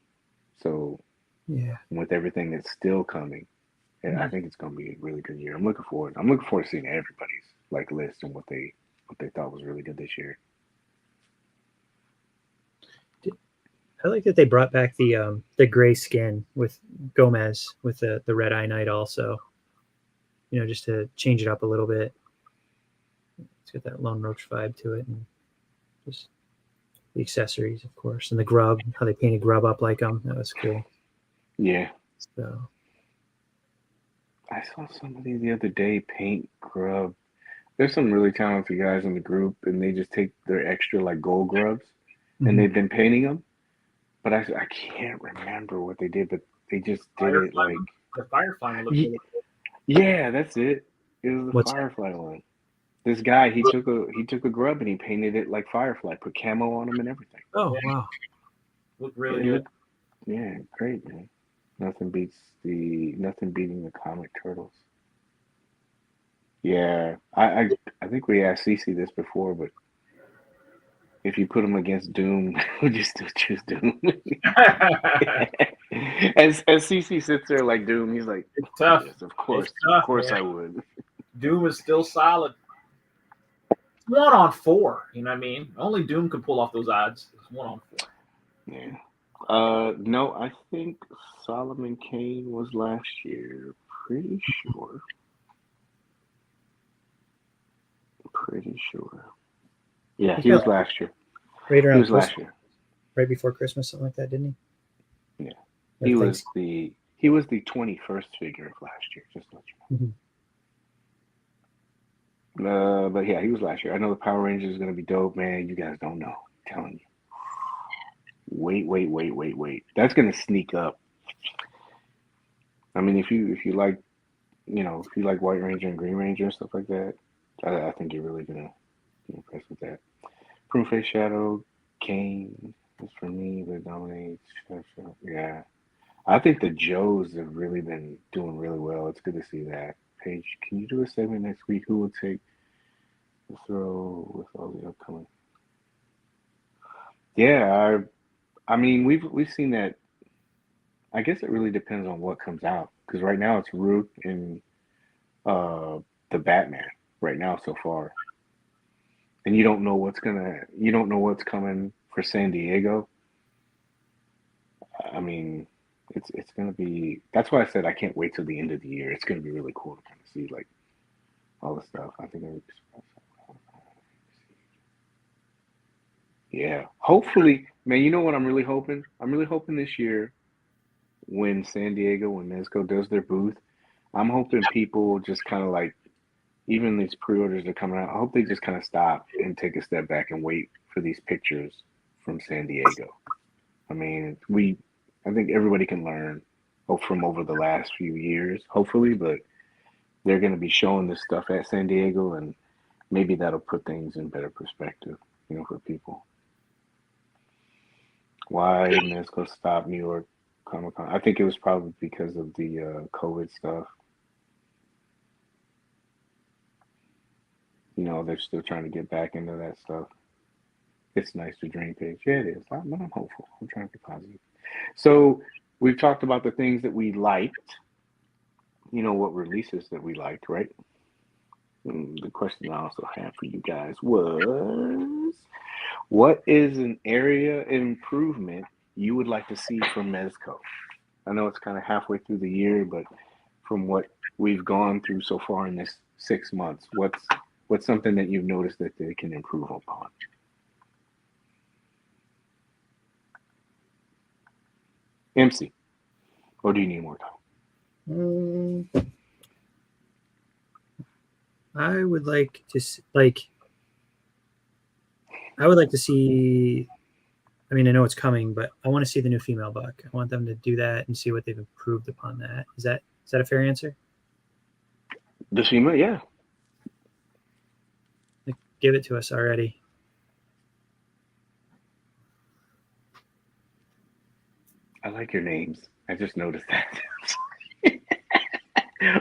So with everything that's still coming, I think it's going to be a really good year. I'm looking forward to seeing everybody's list and what they thought was really good this year. I like that they brought back the gray skin with Gomez with the Red Eye Knight also. Just to change it up a little bit. It's got that Lone Roach vibe to it, and just the accessories, of course, and the grub, how they painted grub up like them. That was cool. Yeah. So I saw somebody the other day paint grub. There's some really talented guys in the group, and they just take their extra like gold grubs, and they've been painting them. But I can't remember what they did, but they just did it Firefly like one? The Firefly one looks Ye- really cool. yeah, that's it. It was the What's that? Firefly one. This guy he took a grub and he painted it like Firefly, put camo on them and everything. Oh Yeah. wow! Looked really It good. looked- yeah, great, man. Nothing beating the comic turtles. Yeah, I think we asked Cece this before, but if you put them against Doom, would you still choose Doom? As Cece sits there like Doom, he's like, It's tough. yes, of It's tough, course man. I would. Doom is still solid. 1-on-4. You know what I mean? Only Doom can pull off those odds. It's 1-on-4. Yeah. No, I think Solomon Kane was last year. Pretty sure. Yeah, he was last year. Right He around was last Christmas, year. right before Christmas, something like that, didn't he? Yeah. Or He thanks- was the 21st figure of last year, just to let you know. But yeah, he was last year. I know the Power Rangers is gonna be dope, man. You guys don't know. I'm telling you. Wait. That's gonna sneak up. I mean, if you like, if you like White Ranger and Green Ranger and stuff like that, I think you're really gonna be impressed with that. Prune-Face Shadow, Kane is for me, but dominates. Yeah. I think the Joes have really been doing really well. It's good to see that. Paige, can you do a segment next week? Who will take the throw with all the upcoming? Yeah, I mean we've seen that. I guess it really depends on what comes out because right now it's Root and the Batman right now so far, and you don't know what's coming for San Diego. I mean, it's gonna be. That's why I said I can't wait till the end of the year. It's gonna be really cool to kind of see like all the stuff. I think yeah. Hopefully, man. You know what I'm really hoping? I'm really hoping this year when Mezco does their booth, I'm hoping people just kind of like even these pre-orders are coming out. I hope they just kind of stop and take a step back and wait for these pictures from San Diego. I mean, I think everybody can learn from over the last few years, hopefully, but they're going to be showing this stuff at San Diego, and maybe that'll put things in better perspective, for people. Why Mezco stopped New York Comic Con? I think it was probably because of the COVID stuff. They're still trying to get back into that stuff. It's nice to dream, Paige. Yeah, it is. But I'm hopeful. I'm trying to be positive. So we've talked about the things that we liked. What releases that we liked, right? And the question I also had for you guys was, what is an area of improvement you would like to see from Mezco? I know it's kind of halfway through the year, but from what we've gone through so far in this 6 months, what's something that you've noticed that they can improve upon? MC, or do you need more time? I would like to I would like to see. I mean, I know it's coming, but I want to see the new female buck. I want them to do that and see what they've improved upon that. Is that a fair answer? The female, yeah. Give it to us already. I like your names. I just noticed that.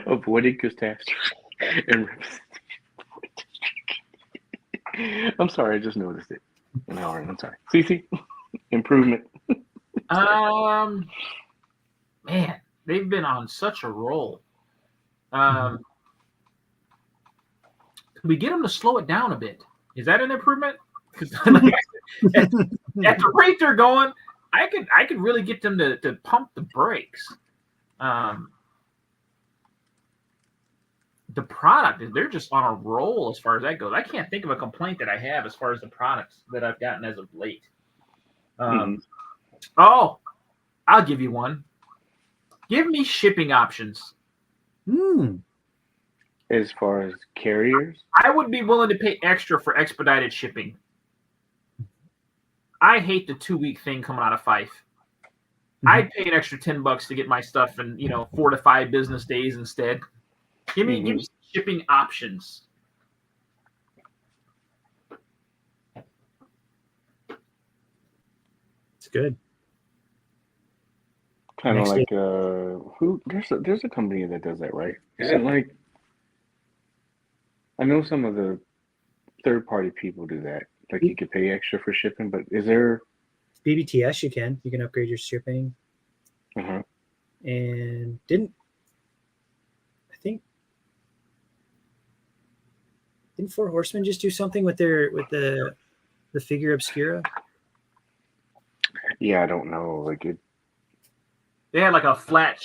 Avoiding catastrophe and representation. I'm sorry, I just noticed it. I'm sorry. Cece, improvement. Man, they've been on such a roll. Can we get them to slow it down a bit? Is that an improvement? Because at the rate they're going, I could really get them to pump the brakes. The product, they're just on a roll as far as that goes. I can't think of a complaint that I have as far as the products that I've gotten as of late. Oh, I'll give you one. Give me shipping options. As far as carriers, I would be willing to pay extra for expedited shipping. I hate the 2-week thing coming out of Fife. I'd pay an extra $10 to get my stuff in 4 to 5 business days instead. Give me shipping options. It's good. kind of Next like who? There's a company that does that, right? Is it like? I know some of the third-party people do that. Like you could pay extra for shipping, but is there? BBTS, you can upgrade your shipping. Uh-huh. And I think didn't Four Horsemen just do something with the figure obscura? Yeah, I don't know. Like it. They had like a flat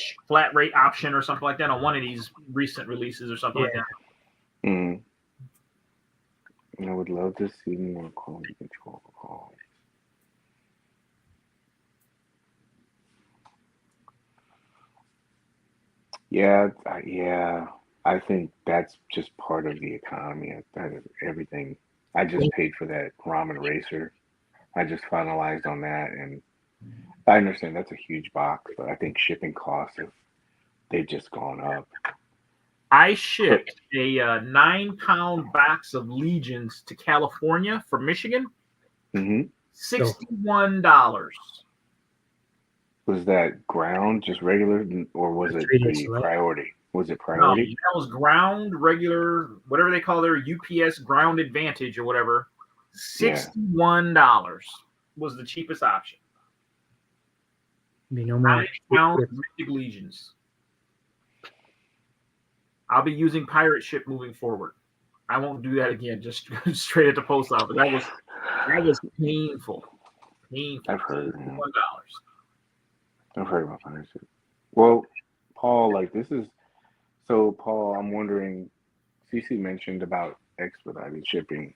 rate option or something like that on one of these recent releases or something like that. I would love to see more quality control. Yeah. I think that's just part of the economy. That is everything. I just paid for that ramen racer. I just finalized on that, and I understand that's a huge box, but I think shipping costs they've just gone up. I shipped a 9-pound box of Legions to California from Michigan. $61. Was that ground, just regular, or was it the priority? Was it priority? No, that was ground, regular, whatever they call their UPS ground advantage or whatever. $61 was the cheapest option. Be no more 9-pound Mythic Legions. I'll be using pirate ship moving forward. I won't do that again. Just straight at the post office. That was painful. I've heard. $61. I've heard about pirate ship. Well, Paul, Paul, I'm wondering. CC mentioned about expedited shipping.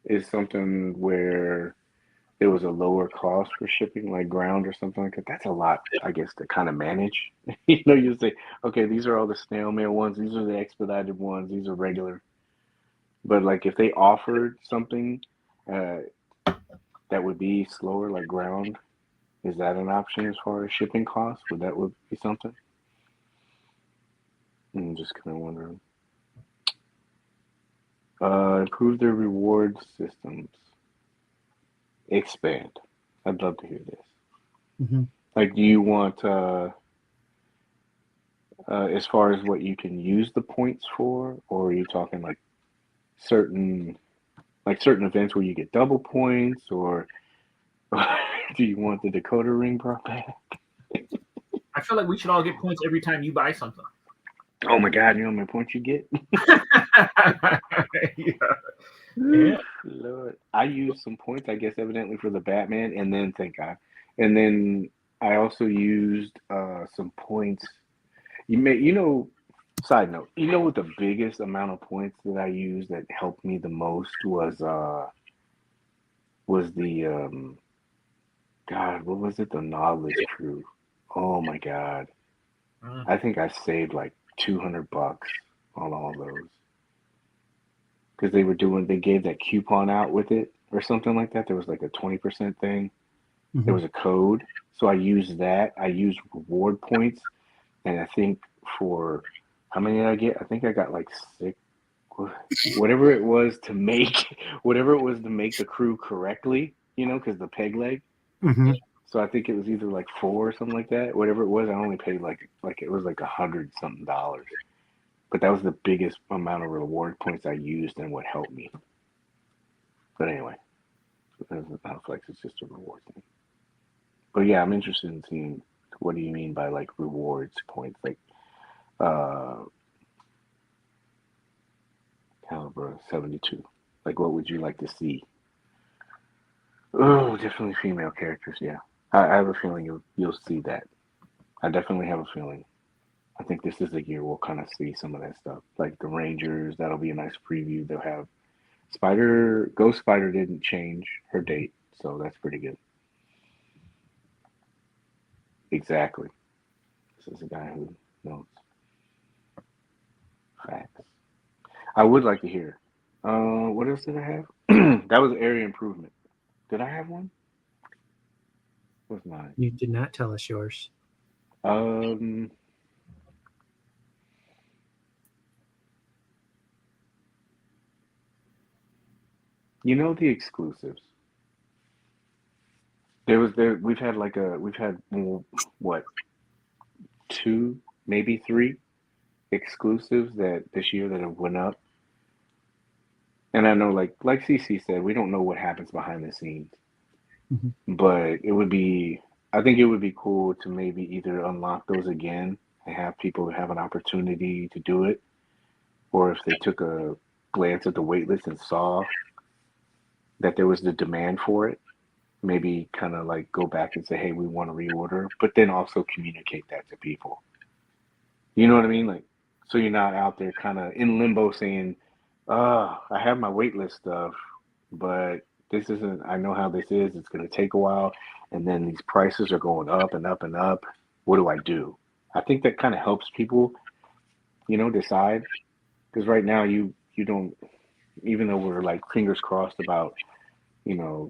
Is something where there was a lower cost for shipping, like ground or something like that? That's a lot, I guess, to kind of manage. You say, okay, these are all the snail mail ones. These are the expedited ones. These are regular. But like if they offered something that would be slower, like ground, is that an option as far as shipping costs? Would be something? I'm just kind of wondering. Improve their reward systems. Expand. I'd love to hear this. Like, do you want, as far as what you can use the points for, or are you talking like certain events where you get double points, or do you want the Dakota ring brought back? I feel like we should all get points every time you buy something. Oh my God, you know how many points you get? Yeah. Lord. I used some points, I guess, evidently for the Batman, and then thank God. And then I also used some points. Side note, what the biggest amount of points that I used that helped me the most was the God, what was it? The Nautilus crew. Oh my God. I think I saved like $200 on all those. Because they gave that coupon out with it or something like that. There was like a 20% thing. There was a code. So I used that. I used reward points. And I think for, how many did I get? I think I got like 6, whatever it was to make the crew correctly, because the peg leg. So I think it was either like 4 or something like that. Whatever it was, I only paid like it was like $100 something. But that was the biggest amount of reward points I used and what helped me. But anyway, Netflix is just a reward thing. But yeah, I'm interested in seeing what do you mean by like rewards points, like caliber 72. Like what would you like to see? Oh, definitely female characters. Yeah, I have a feeling you'll see that. I definitely have a feeling. I think this is the year we'll kind of see some of that stuff. Like the Rangers, that'll be a nice preview. They'll have Ghost Spider didn't change her date. So that's pretty good. Exactly. This is a guy who knows facts. I would like to hear. What else did I have? That was area improvement. Did I have one? What's mine? You did not tell us yours. Um, you know the exclusives. We've had what, two, maybe three exclusives that this year that have went up. And I know like CC said, we don't know what happens behind the scenes. Mhm. But I think it would be cool to maybe either unlock those again and have people have an opportunity to do it, or if they took a glance at the waitlist and saw that there was the demand for it, maybe kind of like go back and say, hey, we want to reorder, but then also communicate that to people. You know what I mean? Like, so you're not out there kind of in limbo saying, I have my waitlist stuff, but this isn't, I know how this is. It's going to take a while. And then these prices are going up and up and up. What do I do? I think that kind of helps people, decide. Because right now you don't, even though we're like fingers crossed about,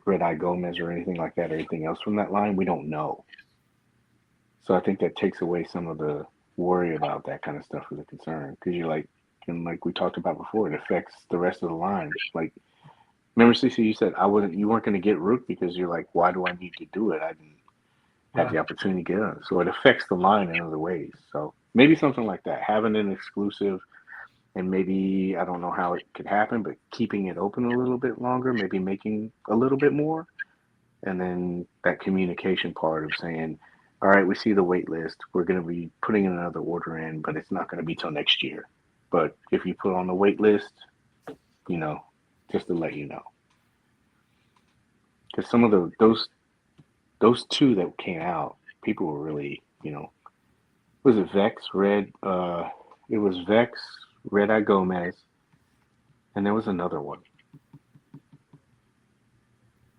Red Eye Gomez or anything like that or anything else from that line, we don't know. So I think that takes away some of the worry about that kind of stuff as a concern. Because you're like, and like we talked about before, it affects the rest of the line. Like, remember, CC, you said you weren't going to get Rook because you're like, why do I need to do it? I didn't have the opportunity to get on. So it affects the line in other ways. So maybe something like that, having an exclusive, and maybe I don't know how it could happen, but keeping it open a little bit longer, maybe making a little bit more, and then that communication part of saying, all right, we see the wait list. We're going to be putting another order in, but it's not going to be till next year. But if you put on the wait list, just to let you know. Because some of those two that came out, people were really, was it Vex, Red? It was Vex, Red Eye Gomez, and there was another one.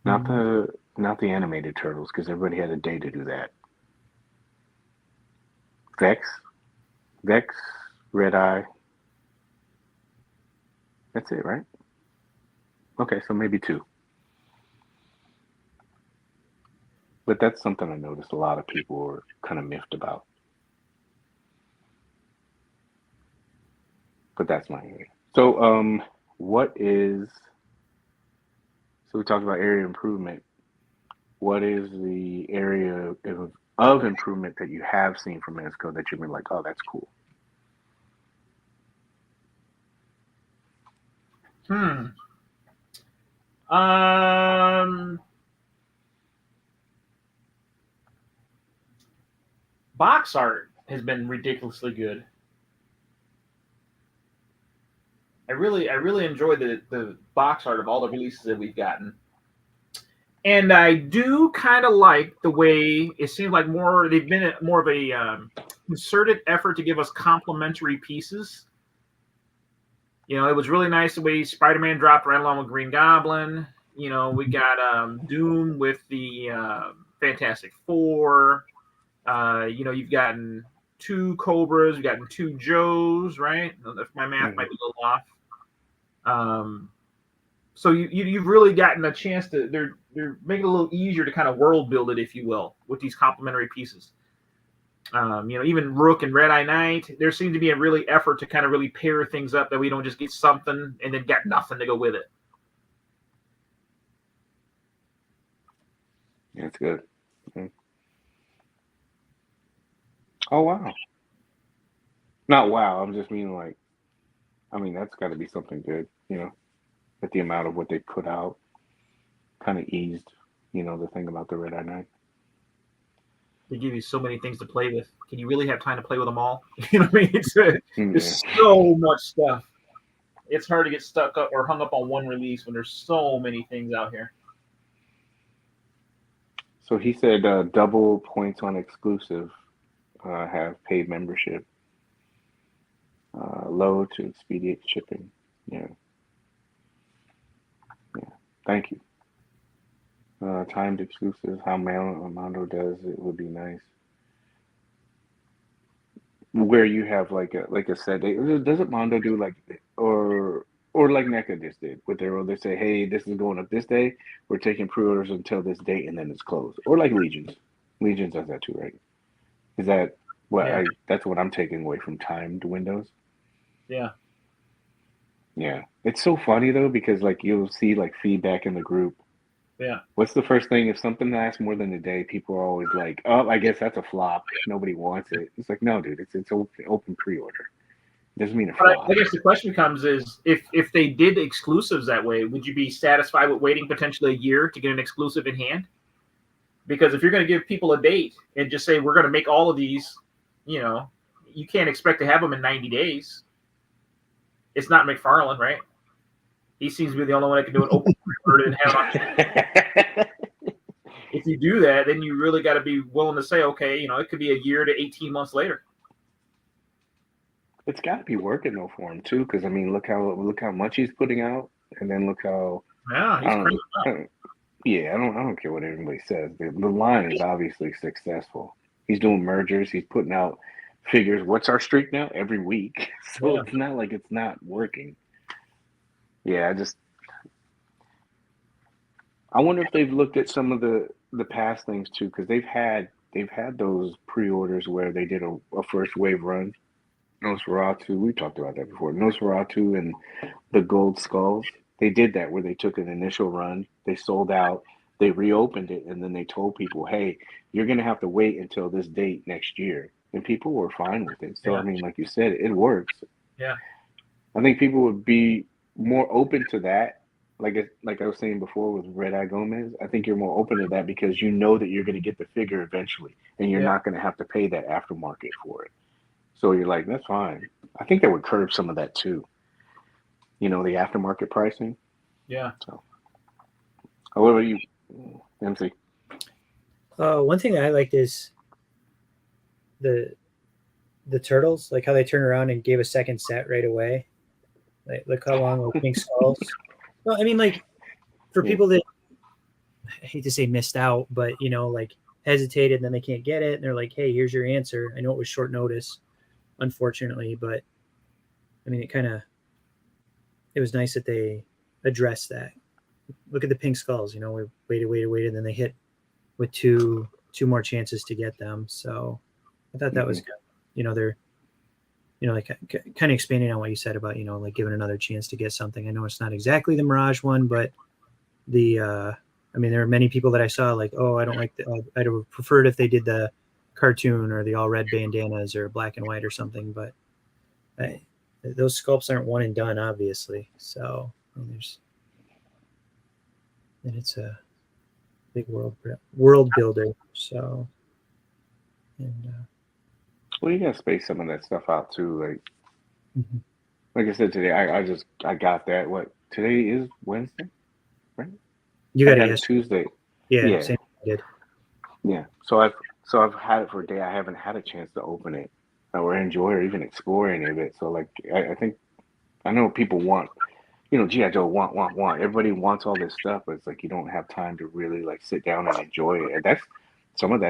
Not the animated turtles, because everybody had a day to do that. Vex, Red Eye. That's it, right? Okay, so maybe two. But that's something I noticed a lot of people were kind of miffed about. But that's my area. So, so we talked about area improvement. What is the area of improvement that you have seen from Mezco that you've been like, oh, that's cool? Box art has been ridiculously good. I really enjoy the box art of all the releases that we've gotten. And I do kind of like the way it seems like they've been more of a concerted effort to give us complementary pieces. It was really nice the way Spider-Man dropped right along with Green Goblin. We got Doom with the Fantastic Four. You've gotten two Cobras, you've gotten two Joes, right? If my math might be a little off. So you've really gotten a chance to they're making it a little easier to kind of world build it, if you will, with these complementary pieces. Even Rook and Red Eye Knight, there seems to be a really effort to kind of really pair things up that we don't just get something and then get nothing to go with it. That's good. Okay. Oh, wow. Not wow. I'm just meaning that's got to be something good, at the amount of what they put out kind of eased, the thing about the Red Eye Knight. They give you so many things to play with. Can you really have time to play with them all? You know what I mean? There's so much stuff. It's hard to get stuck up or hung up on one release when there's so many things out here. So he said double points on exclusive, have paid membership, low to expedite shipping. Yeah. Thank you. timed exclusives. How Mondo does it would be nice. Where you have like a set day. Doesn't Mondo do like or like Neca just did with their they say, hey, this is going up this day. We're taking pre-orders until this date, and then it's closed. Or like Legions. Legions does that too, right? Is that what Yeah. that's what I'm taking away from timed windows? Yeah. Yeah. It's so funny though, because like you'll see like feedback in the group. Yeah. What's the first thing? If something lasts more than a day, people are always like, "Oh, I guess that's a flop. Nobody wants it." It's like, no, dude, it's open pre-order. It doesn't mean a But flop. I guess the question becomes is if they did exclusives that way, would you be satisfied with waiting potentially a year to get an exclusive in hand? Because if you're going to give people a date and just say we're going to make all of these, you can't expect to have them in 90 days. It's not McFarlane, right? He seems to be the only one that can do an open pre-order and have it. If you do that, then you really got to be willing to say, okay, it could be a year to 18 months later. It's got to be working though for him too, because I mean, look how much he's putting out, and then look how Yeah, he's crazy. I don't care what everybody says. The line is obviously successful. He's doing mergers. He's putting out figures. What's our streak now? Every week. So Yeah. it's not like it's not working. Yeah, I wonder if they've looked at some of the past things too, because they've had those pre-orders where they did a first wave run. Nosferatu, we talked about that before. Nosferatu and the Gold Skulls. They did that where they took an initial run, they sold out, they reopened it, and then they told people, hey, you're going to have to wait until this date next year. And people were fine with it. So, Yeah. I mean, like you said, it works. Yeah. I think people would be more open to that. Like I was saying before with Red Eye Gomez, I think you're more open to that because you know that you're going to get the figure eventually, and you're not going to have to pay that aftermarket for it. So you're like, that's fine. I think that would curb some of that too. The aftermarket pricing. Yeah. So, what about you, MC? One thing that I liked is the turtles, like how they turned around and gave a second set right away. Like, look how long with pink skulls. No, I mean, like for people that I hate to say missed out, but like hesitated and then they can't get it, and they're like, "Hey, here's your answer." I know it was short notice, unfortunately, but I mean, it was nice that they addressed that. Look at the pink skulls. We waited, and then they hit with two more chances to get them. So I thought that was good. They're like kind of expanding on what you said about like giving another chance to get something. I know it's not exactly the Mirage one, but there are many people that I saw like, oh, I don't like I'd have preferred if they did the cartoon or the all red bandanas or black and white or something, but those sculpts aren't one and done, obviously. So it's a big world builder. So, and well, you gotta space some of that stuff out too. Like I said today, I got that. What today is Wednesday, right? You got it it Tuesday. Yeah, same I did. Yeah. So I've had it for a day. I haven't had a chance to open it or enjoy or even explore any of it. So like I think I know people want, G.I. Joe want. Everybody wants all this stuff, but it's like you don't have time to really like sit down and enjoy it. And some of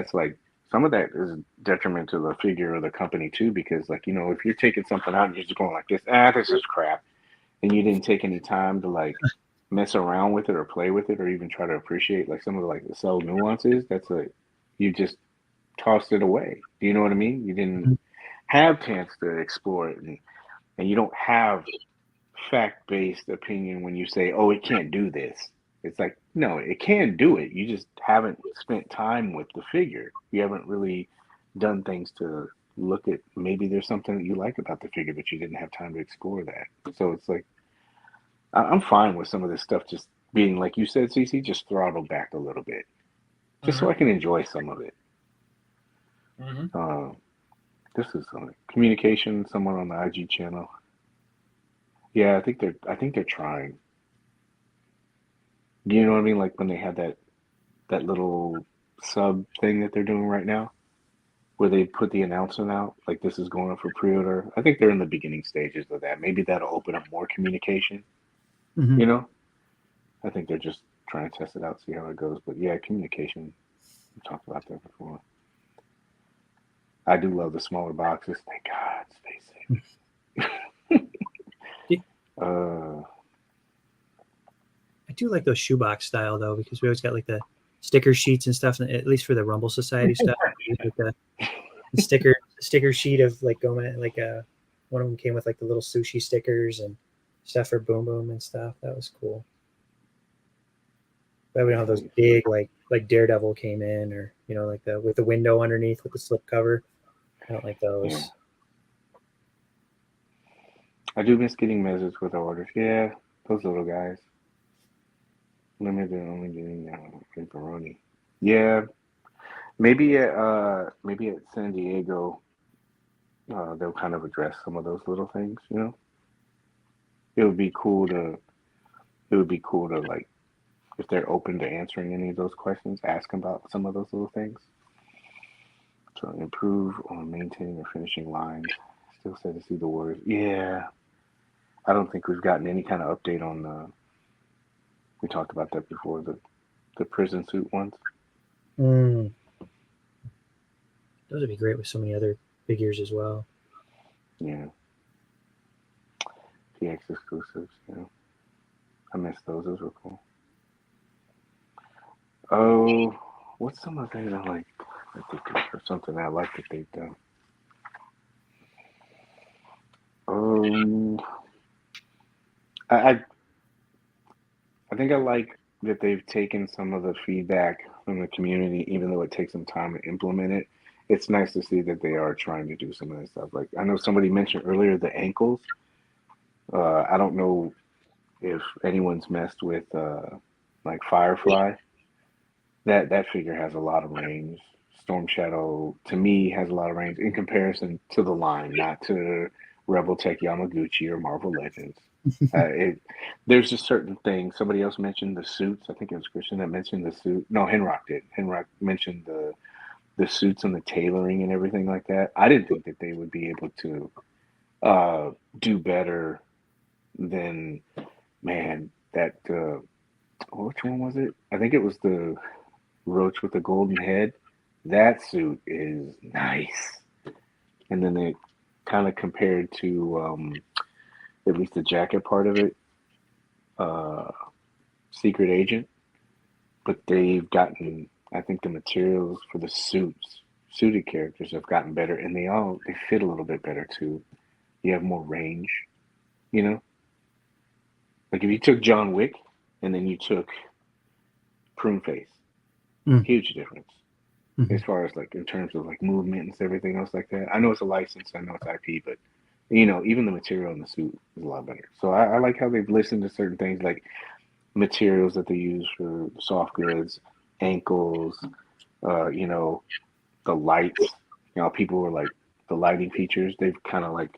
that is detriment to the figure or the company too, because like, if you're taking something out and you're just going like this is crap, and you didn't take any time to like mess around with it or play with it or even try to appreciate like some of the subtle nuances, that's you just tossed it away. Do you know what I mean? You didn't have chance to explore it, and you don't have fact-based opinion when you say, oh, it can't do this. It's like, no, it can do it. You just haven't spent time with the figure. You haven't really done things to look at, maybe there's something that you like about the figure, but you didn't have time to explore that. So it's like, I'm fine with some of this stuff just being, like you said, CC, just throttled back a little bit, just so I can enjoy some of it. This is communication, someone on the IG channel. Yeah, I think they're trying. You know what I mean? Like when they had that little sub thing that they're doing right now, where they put the announcement out, like this is going up for pre-order. I think they're in the beginning stages of that. Maybe that'll open up more communication. I think they're just trying to test it out, see how it goes. But yeah, communication. We talked about that before. I do love the smaller boxes. Thank God, space safe. I do like those shoebox style though, because we always got like the sticker sheets and stuff. At least for the Rumble Society stuff, like the sticker sheet of like going like one of them came with like the little sushi stickers and stuff for Boom Boom and stuff. That was cool. But we don't have those big like Daredevil came in, or like the with the window underneath with the slip cover. I don't like those. Yeah. I do miss getting measures with orders. Yeah, those little guys. Limited only getting pepperoni. Yeah, maybe at San Diego, they'll kind of address some of those little things. It would be cool to like, if they're open to answering any of those questions, ask them about some of those little things. So improve on maintaining or finishing lines. Still sad to see the words. Yeah, I don't think we've gotten any kind of update on we talked about that before, the prison suit ones. Those would be great with so many other figures as well. Yeah. PX exclusives, I miss those. Those were cool. Oh, what's some of the things I like? I think or something I like that they've done. I think I like that they've taken some of the feedback from the community, even though it takes some time to implement it. It's nice to see that they are trying to do some of that stuff. Like, I know somebody mentioned earlier the ankles. I don't know if anyone's messed with like Firefly. That figure has a lot of range. Storm Shadow, to me, has a lot of range in comparison to the line, not to Rebel Tech Yamaguchi or Marvel Legends. There's just certain things. Somebody else mentioned the suits. I think it was Christian that mentioned the suit. No, Henrock did. Henrock mentioned the suits and the tailoring and everything like that. I didn't think that they would be able to do better than, man, that which one was it? I think it was the Roach with the golden head. That suit is nice. And then they kind of compared to at least the jacket part of it, Secret Agent. But they've gotten, I think the materials for the suited characters have gotten better, and they fit a little bit better too. You have more range, Like if you took John Wick and then you took Pruneface, huge difference. As far as like in terms of like movement and everything else like that. I know it's a license, I know it's IP, but even the material in the suit is a lot better. So I like how they've listened to certain things like materials that they use for soft goods, ankles, the lights. People were like the lighting features. They've kind of like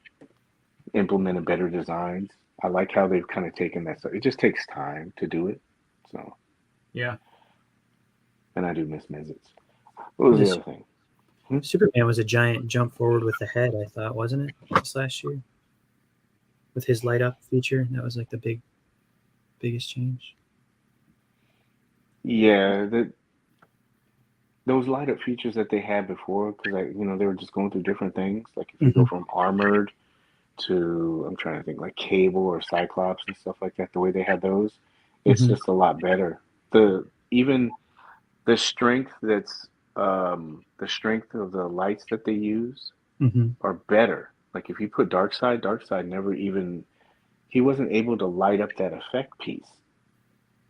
implemented better designs. I like how they've kind of taken that stuff. It just takes time to do it. So yeah. And I do miss Mezco. What was the other thing? Superman was a giant jump forward with the head, I thought, wasn't it? This last year. With his light up feature. That was like the biggest change. Yeah, those light up features that they had before, because they were just going through different things. Like if you go from armored to, I'm trying to think, like Cable or Cyclops and stuff like that, the way they had those, it's just a lot better. Even the strength the strength of the lights that they use are better. Like if you put Darkseid never even, he wasn't able to light up that effect piece,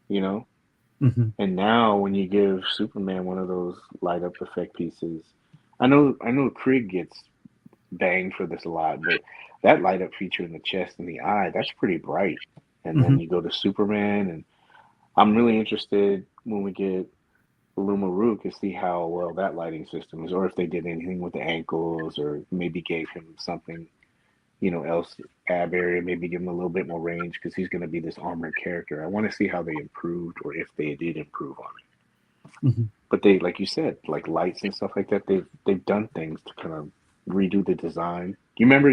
And now when you give Superman one of those light up effect pieces, I know Krieg gets banged for this a lot, but that light up feature in the chest and the eye, that's pretty bright. And then you go to Superman, and I'm really interested when we get Lumaru to see how well that lighting system is, or if they did anything with the ankles, or maybe gave him something, else, ab area, maybe give him a little bit more range, because he's going to be this armored character. I want to see how they improved, or if they did improve on it. But they, like you said, like lights and stuff like that, they've done things to kind of redo the design. You remember,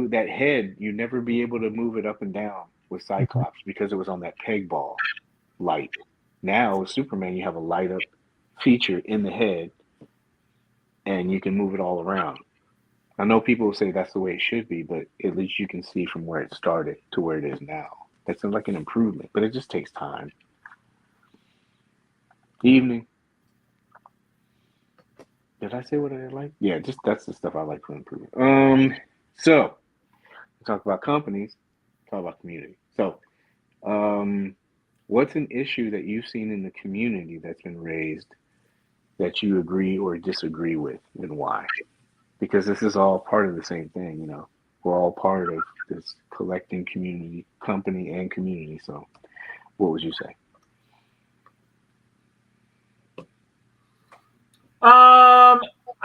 that head, you'd never be able to move it up and down with Cyclops because it was on that peg ball. light. Now with Superman, you have a light up feature in the head, and you can move it all around. I know people will say that's the way it should be, but at least you can see from where it started to where it is now. That's like an improvement, but it just takes time. Evening. Did I say what I like? Yeah, just that's the stuff I like for improvement. So we talk about companies, talk about community. So, what's an issue that you've seen in the community that's been raised that you agree or disagree with, and why? Because this is all part of the same thing, you know. We're all part of this collecting community, company, and community. So, what would you say?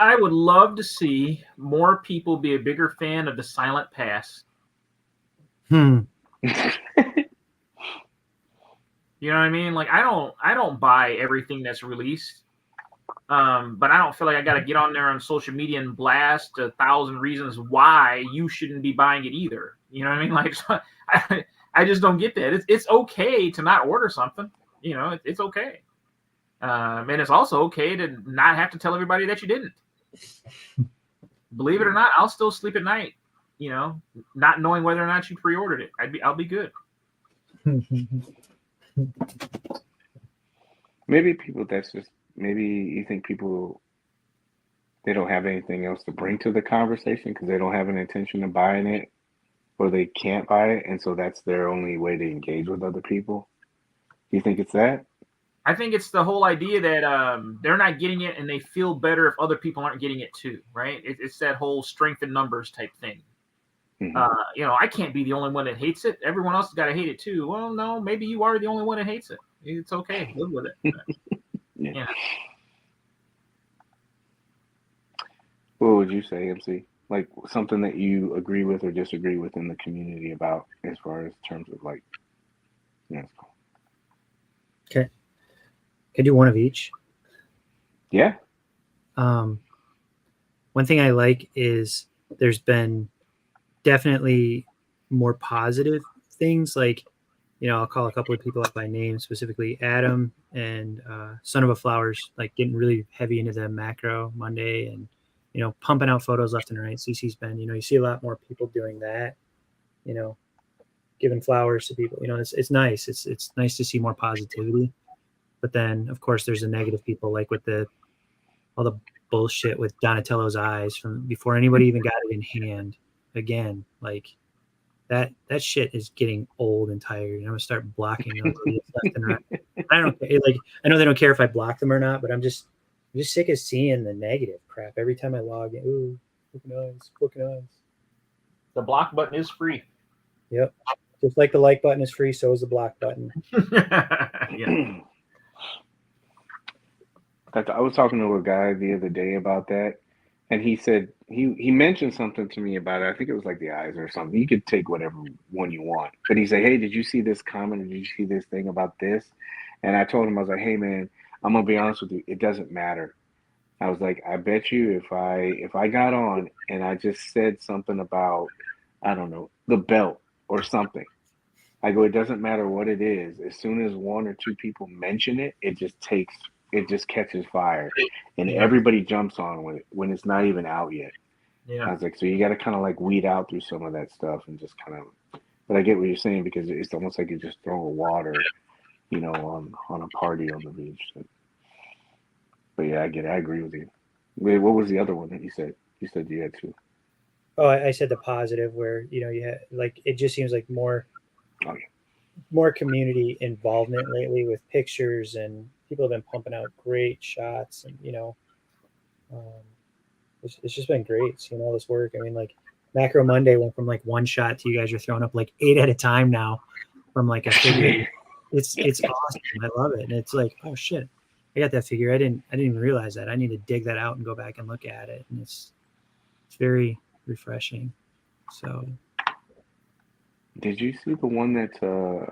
I would love to see more people be a bigger fan of the Silent Pass. Hmm. You know what I mean? Like I don't buy everything that's released. But I don't feel like I got to get on there on social media and blast 1,000 reasons why you shouldn't be buying it either. You know what I mean? Like, so I just don't get that. It's okay to not order something. You know, it's okay. And it's also okay to not have to tell everybody that you didn't. Believe it or not, I'll still sleep at night. You know, not knowing whether or not you pre-ordered it. I'll be good. Maybe people, that's just, maybe you think people, they don't have anything else to bring to the conversation because they don't have an intention of buying it, or they can't buy it, and so that's their only way to engage with other people. Do you think it's that? I think it's the whole idea that they're not getting it and they feel better if other people aren't getting it too, right? It's that whole strength in numbers type thing. Mm-hmm. You know, I can't be the only one that hates it. Everyone else has got to hate it too. Well, no, maybe you are the only one that hates it. It's okay. Live with it. Yeah. Yeah. What would you say, MC? Like something that you agree with or disagree with in the community about, as far as terms of like, you know. Okay. Can I do one of each? Yeah. One thing I like is there's been definitely more positive things. Like, you know, I'll call a couple of people up by name, specifically Adam and Son of a Flowers, like getting really heavy into the macro Monday and, you know, pumping out photos left and right. CC's been, you know, you see a lot more people doing that, you know, giving flowers to people. You know, it's nice. It's nice to see more positivity. But then, of course, there's the negative people, like with all the bullshit with Donatello's eyes from before anybody even got it in hand. Again, like that shit is getting old and tired. I'm gonna start blocking those left and right. I don't like. I know they don't care if I block them or not, but I'm just sick of seeing the negative crap every time I log in. Ooh, looking eyes. The block button is free. Yep. Just like the like button is free, so is the block button. Yeah. I was talking to a guy the other day about that, and he said he mentioned something to me about it. I think it was like the eyes or something. You could take whatever one you want, but he said, "Hey, did you see this comment? Or did you see this thing about this?" And I told him, I was like, "Hey, man, I'm gonna be honest with you. It doesn't matter." I was like, "I bet you if I got on and I just said something about, I don't know, the belt or something." I go, it doesn't matter what it is. As soon as one or two people mention it, it just catches fire, and everybody jumps on with it when it's not even out yet. Yeah. I was like, so you got to kind of like weed out through some of that stuff and just kind of. But I get what you're saying, because it's almost like you're just throwing water, you know, on a party on the beach. But yeah, I get it. I agree with you. Wait, what was the other one that you said? You said you had two. Oh, I said the positive, where, you know, you had, like, it just seems like more community involvement lately with pictures, and people have been pumping out great shots, and, you know, it's just been great seeing all this work. I mean, like Macro Monday went from like one shot to you guys are throwing up like 8 at a time now from like a figure. It's awesome. I love it. And it's like, oh shit, I got that figure. I didn't even realize that. I need to dig that out and go back and look at it. And it's very refreshing. So did you see the one that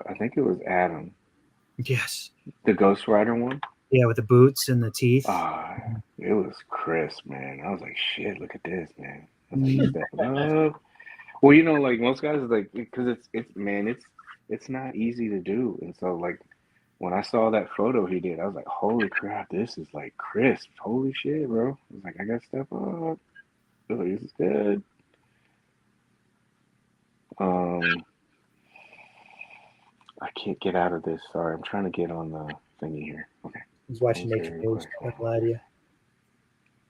I think it was Adam? Yes. The Ghost Rider one? Yeah, with the boots and the teeth. It was crisp, man. I was like, shit, look at this, man. I was like, he's stepping up. Well, you know, like most guys, like, because it's not easy to do, and so like when I saw that photo he did, I was like, holy crap, this is like crisp. Holy shit, bro. I was like, I gotta step up. Oh, this is good. I can't get out of this. Sorry, I'm trying to get on the thingy here. Okay. He's watching Okay, Naked real News. quick. Not lie to you.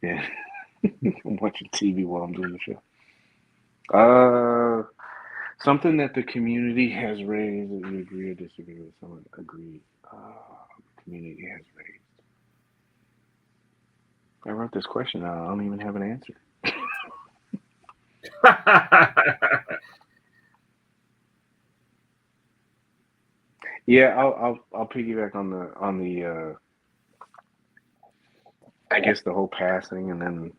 Yeah. I'm watching TV while I'm doing the show. Something that the community has raised. Do you agree or disagree with someone? Agreed. The community has raised. I wrote this question out. I don't even have an answer. Yeah, I'll piggyback on the I guess the whole passing and then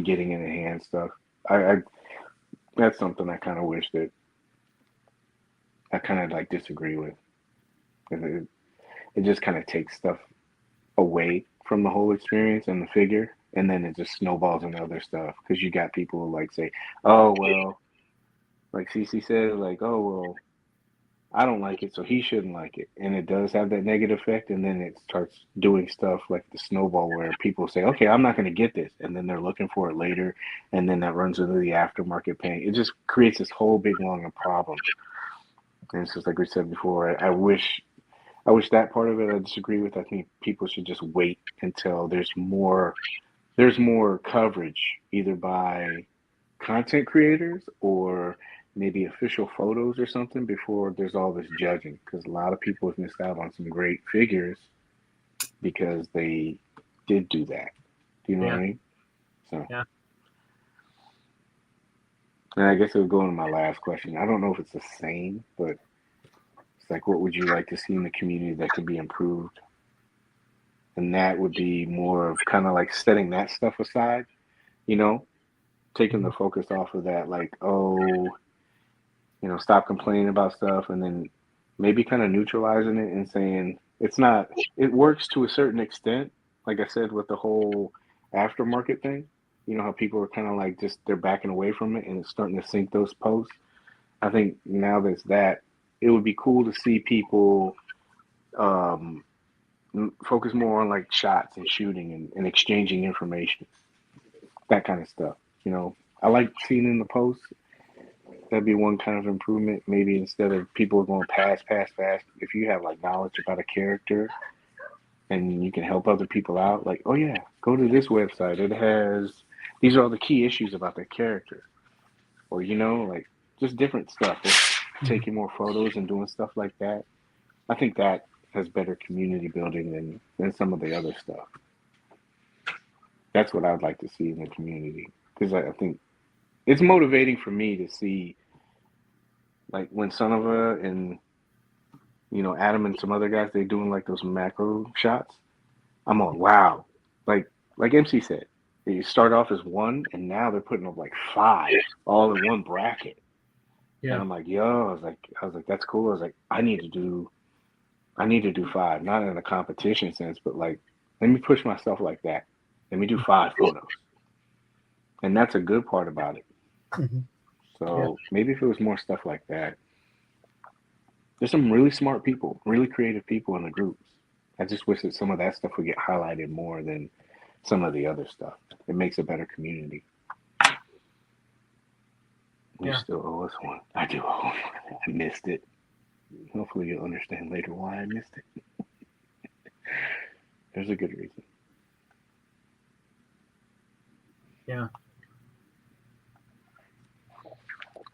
getting in the hand stuff. I that's something I kind of wish that I kind of like disagree with. It just kind of takes stuff away from the whole experience and the figure, and then it just snowballs into other stuff because you got people who like say, "Oh well," like CC said, like, "Oh well, I don't like it, so he shouldn't like it," and it does have that negative effect, and then it starts doing stuff like the snowball where people say, "Okay, I'm not going to get this," and then they're looking for it later, and then that runs into the aftermarket pain. It just creates this whole big long of problems. And it's just like we said before. I wish that part of it I disagree with. I think people should just wait until there's more coverage, either by content creators or maybe official photos or something, before there's all this judging. Because a lot of people have missed out on some great figures because they did do that. Do you know what I mean? So Yeah. And I guess it would go into my last question. I don't know if it's the same, but it's like, what would you like to see in the community that could be improved? And that would be more of kind of like setting that stuff aside, you know, taking the focus off of that, like, oh, you know, stop complaining about stuff, and then maybe kind of neutralizing it and saying it's not, it works to a certain extent. Like I said, with the whole aftermarket thing, you know, how people are kind of like just, they're backing away from it and it's starting to sink those posts. I think now there's that, it would be cool to see people focus more on like shots and shooting and exchanging information, that kind of stuff. You know, I like seeing in the posts. That'd be one kind of improvement. Maybe instead of people going fast, if you have like knowledge about a character and you can help other people out, like, oh yeah, go to this website. It has, these are all the key issues about that character. Or, you know, like just different stuff. Just taking more photos and doing stuff like that. I think that has better community building than some of the other stuff. That's what I'd like to see in the community. Because I think it's motivating for me to see, like, when Sonova and, you know, Adam and some other guys, they're doing like those macro shots. I'm on, wow. Like MC said, you start off as one and now they're putting up like 5 all in one bracket. Yeah. And I'm like, yo, I was like, that's cool. I was like, I need to do 5, not in a competition sense, but like, let me push myself like that. Let me do 5 photos. And that's a good part about it. Mm-hmm. So maybe if it was more stuff like that. There's some really smart people, really creative people in the groups. I just wish that some of that stuff would get highlighted more than some of the other stuff. It makes a better community. You still owe us one. I do owe one. I missed it. Hopefully you'll understand later why I missed it. There's a good reason. Yeah.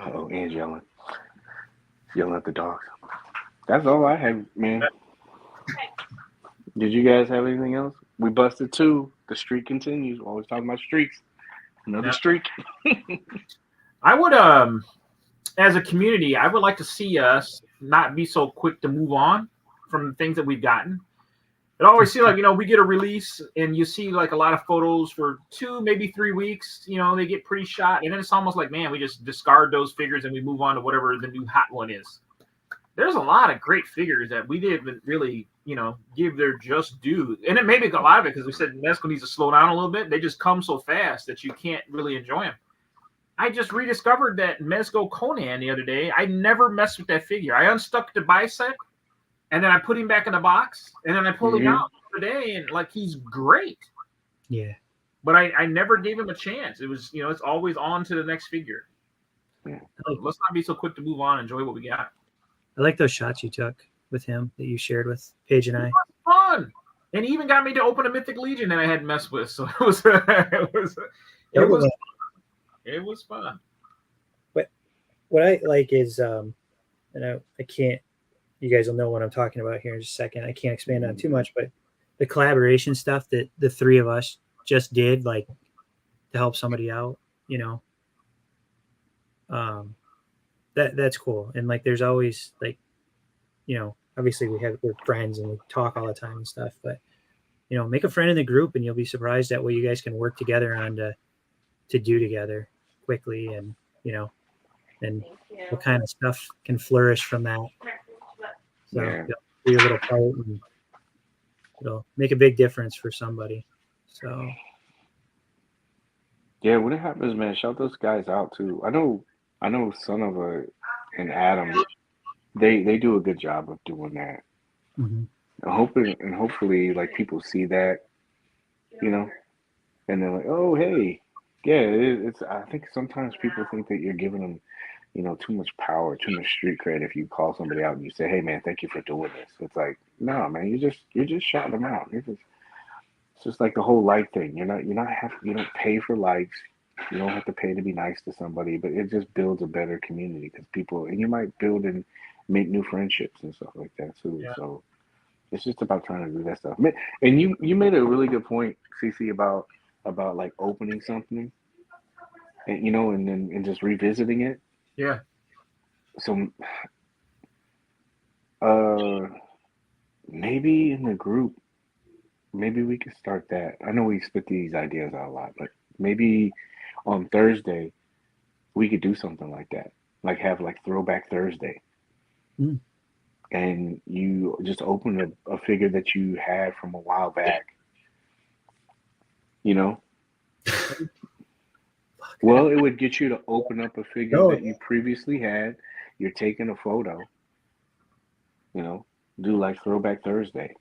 Uh-oh, and yelling at the dogs. That's all I have, man. Did you guys have anything else? We busted 2. The streak continues. We're always talking about streaks. Another streak. I would, as a community, I would like to see us not be so quick to move on from things that we've gotten. It always seems like, you know, we get a release and you see like a lot of photos for 2, maybe 3 weeks, you know, they get pretty shot. And then it's almost like, man, we just discard those figures and we move on to whatever the new hot one is. There's a lot of great figures that we didn't really, you know, give their just due. And it may be a lot of it because we said Mezco needs to slow down a little bit. They just come so fast that you can't really enjoy them. I just rediscovered that Mezco Conan the other day. I never messed with that figure. I unstuck the bicep and then I put him back in the box, and then I pulled him Mhm. out today, and like he's great. Yeah. But I never gave him a chance. It was, it's always on to the next figure. Yeah. Let's not be so quick to move on. Enjoy what we got. I like those shots you took with him that you shared with Paige and I. Fun. And he even got me to open a Mythic Legion that I hadn't messed with. So it was fun. What I like is, and I can't, you guys will know what I'm talking about here in just a second. I can't expand on too much, but the collaboration stuff that the three of us just did, like to help somebody out, that's cool. And like, there's always like, obviously we're friends and we talk all the time and stuff, but make a friend in the group and you'll be surprised at what you guys can work together on to do together quickly. And, and what kind of stuff can flourish from that. So do your little part and it'll make a big difference for somebody. So Yeah, when it happens, man, shout those guys out too. I know Son of a and Adam, they do a good job of doing that. mhm. And hopefully like people see that, and they're like, oh hey, yeah, it's. I think sometimes people think that you're giving them, too much power, too much street cred if you call somebody out and you say, hey man, thank you for doing this. It's like, no man, you're just shouting them out. It's just like the whole like thing. You don't pay for likes. You don't have to pay to be nice to somebody, but it just builds a better community because people, and you might build and make new friendships and stuff like that too. Yeah. So it's just about trying to do that stuff. And you made a really good point, CC, about like opening something, and and just revisiting it. Yeah. So, maybe in the group, maybe we could start that. I know we spit these ideas out a lot, but maybe on Thursday we could do something like that. Like have like Throwback Thursday. Mm. And you just open a figure that you had from a while back. Well, it would get you to open up a figure that you previously had. You're taking a photo. Do like Throwback Thursday.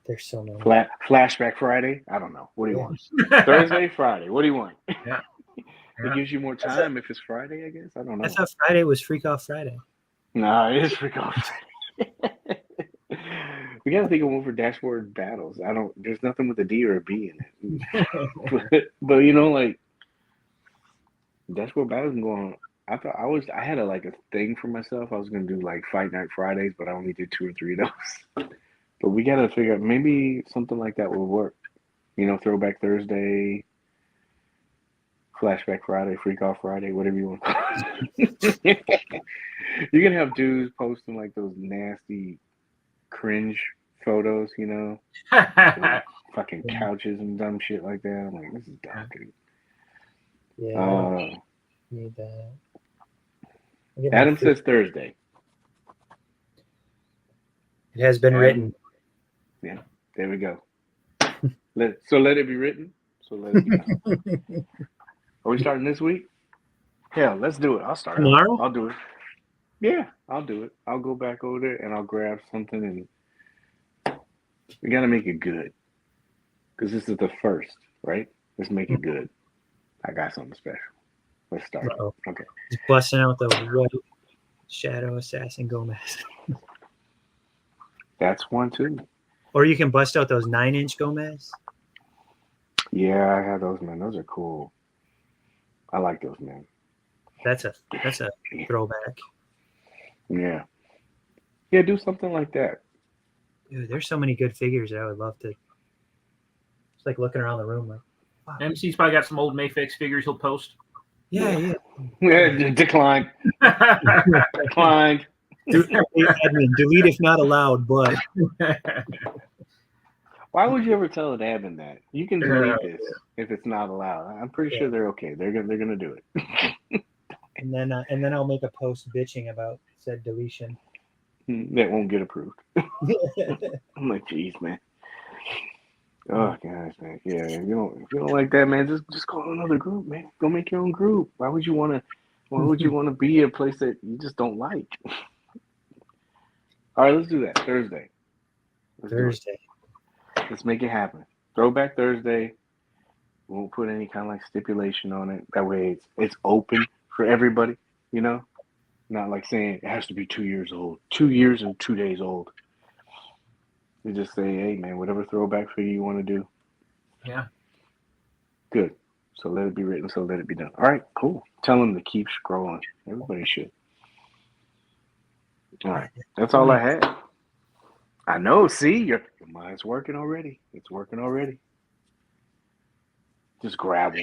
There's so many. Flashback Friday? I don't know. What do you want? Thursday, Friday. What do you want? Yeah. It gives you more time if it's Friday, I guess. I don't know. I thought Friday was Freak Off Friday. Nah, it is Freak Off Friday. We gotta think of one for Dashboard Battles. There's nothing with a D or a B in it. but like Dashboard Battles can go on. I had a thing for myself. I was gonna do like Fight Night Fridays, but I only did 2 or 3 of those. But we gotta figure out maybe something like that would work. Throwback Thursday, Flashback Friday, Freak Off Friday, whatever you want to call it. You're gonna have dudes posting like those nasty cringe photos, fucking couches and dumb shit like that. I'm like, this is dumb, dude. Yeah. Need that. Adam says Thursday. It has been written. Yeah, there we go. Let it be written. So let it be done. Are we starting this week? Yeah, let's do it. I'll start. Tomorrow? I'll do it. Yeah, I'll do it. I'll go back over there and I'll grab something, and we gotta make it good. Because this is the first, right? Let's make it good. I got something special. Let's start. Uh-oh. Okay. Just busting out the white Shadow Assassin Gomez. That's one too. Or you can bust out those 9-inch Gomez. Yeah, I have those, man. Those are cool. I like those, man. That's a throwback. Yeah. Yeah, do something like that. Dude, there's so many good figures that I would love to. It's like looking around the room like, wow. MC's probably got some old Mayfix figures he'll post. Yeah. Decline. Declined. Admin, delete if not allowed, but Why would you ever tell an admin that? You can delete this if it's not allowed. I'm pretty sure they're okay. They're gonna do it. and then I'll make a post bitching about said deletion. That won't get approved. I'm like, geez, man. Oh gosh, man. Yeah, if you don't like that, man, just go to another group, man. Go make your own group. Why would you want to be a place that you just don't like? All right, let's do that Thursday. Let's do it. Thursday. Let's make it happen. Throwback Thursday. We won't put any kind of like stipulation on it. That way it's open for everybody, you know? Not like saying it has to be 2 years old. 2 years and 2 days old. You just say, hey man, whatever throwback figure you want to do. Yeah. Good. So let it be written, so let it be done. All right, cool. Tell them to keep scrolling. Everybody should. All right. That's all I had. I know. See, your mind's working already. It's working already. Just grab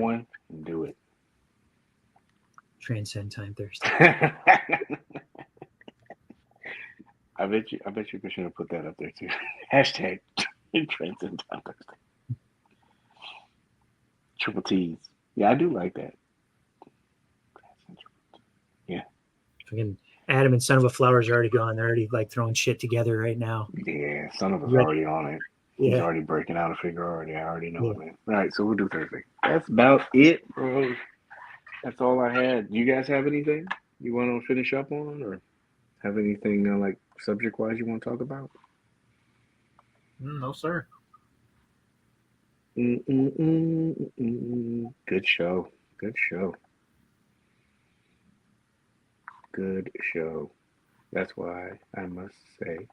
one, and do it. Transcend Time Thursday. I bet you should have put that up there too. Hashtag Transcend Time Thursday. Triple T's. Yeah, I do like that. Yeah. Fucking Adam and Son of a Flower's already gone. They're already like throwing shit together right now. Yeah, Son of us already on it. Yeah. He's already breaking out a figure already. I already know Yeah. it, man. All right, so we'll do Thursday. That's about it, bro. That's all I had. Do you guys have anything you want to finish up on, or have anything like subject-wise you want to talk about? No, sir. Good show. Good show. Good show. That's why I must say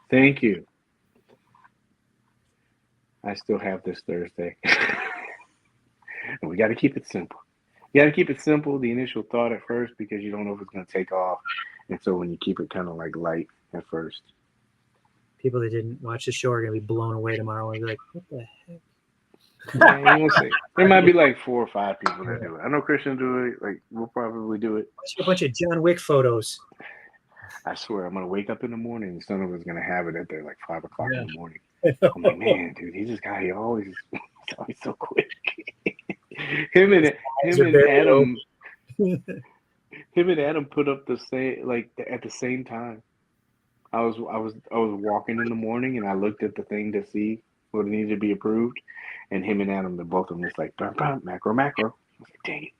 thank you. I still have this Thursday. And we got to keep it simple. You got to keep it simple, the initial thought at first, because you don't know if it's going to take off. And so when you keep it kind of like light at first. People that didn't watch the show are going to be blown away tomorrow and be like, what the heck? Yeah, we'll see. There might be like 4 or 5 people that do it. I know Christian do it. Like, we'll probably do it. A bunch of John Wick photos. I swear, I'm going to wake up in the morning and some of us going to have it at there like 5 o'clock in the morning. I'm I'm like, man, dude, he's this guy. He's always so quick. him and Adam put up the same, like at the same time. I was walking in the morning and I looked at the thing to see what needed to be approved, and him and Adam, the both of them, just like macro. I was like, dang it.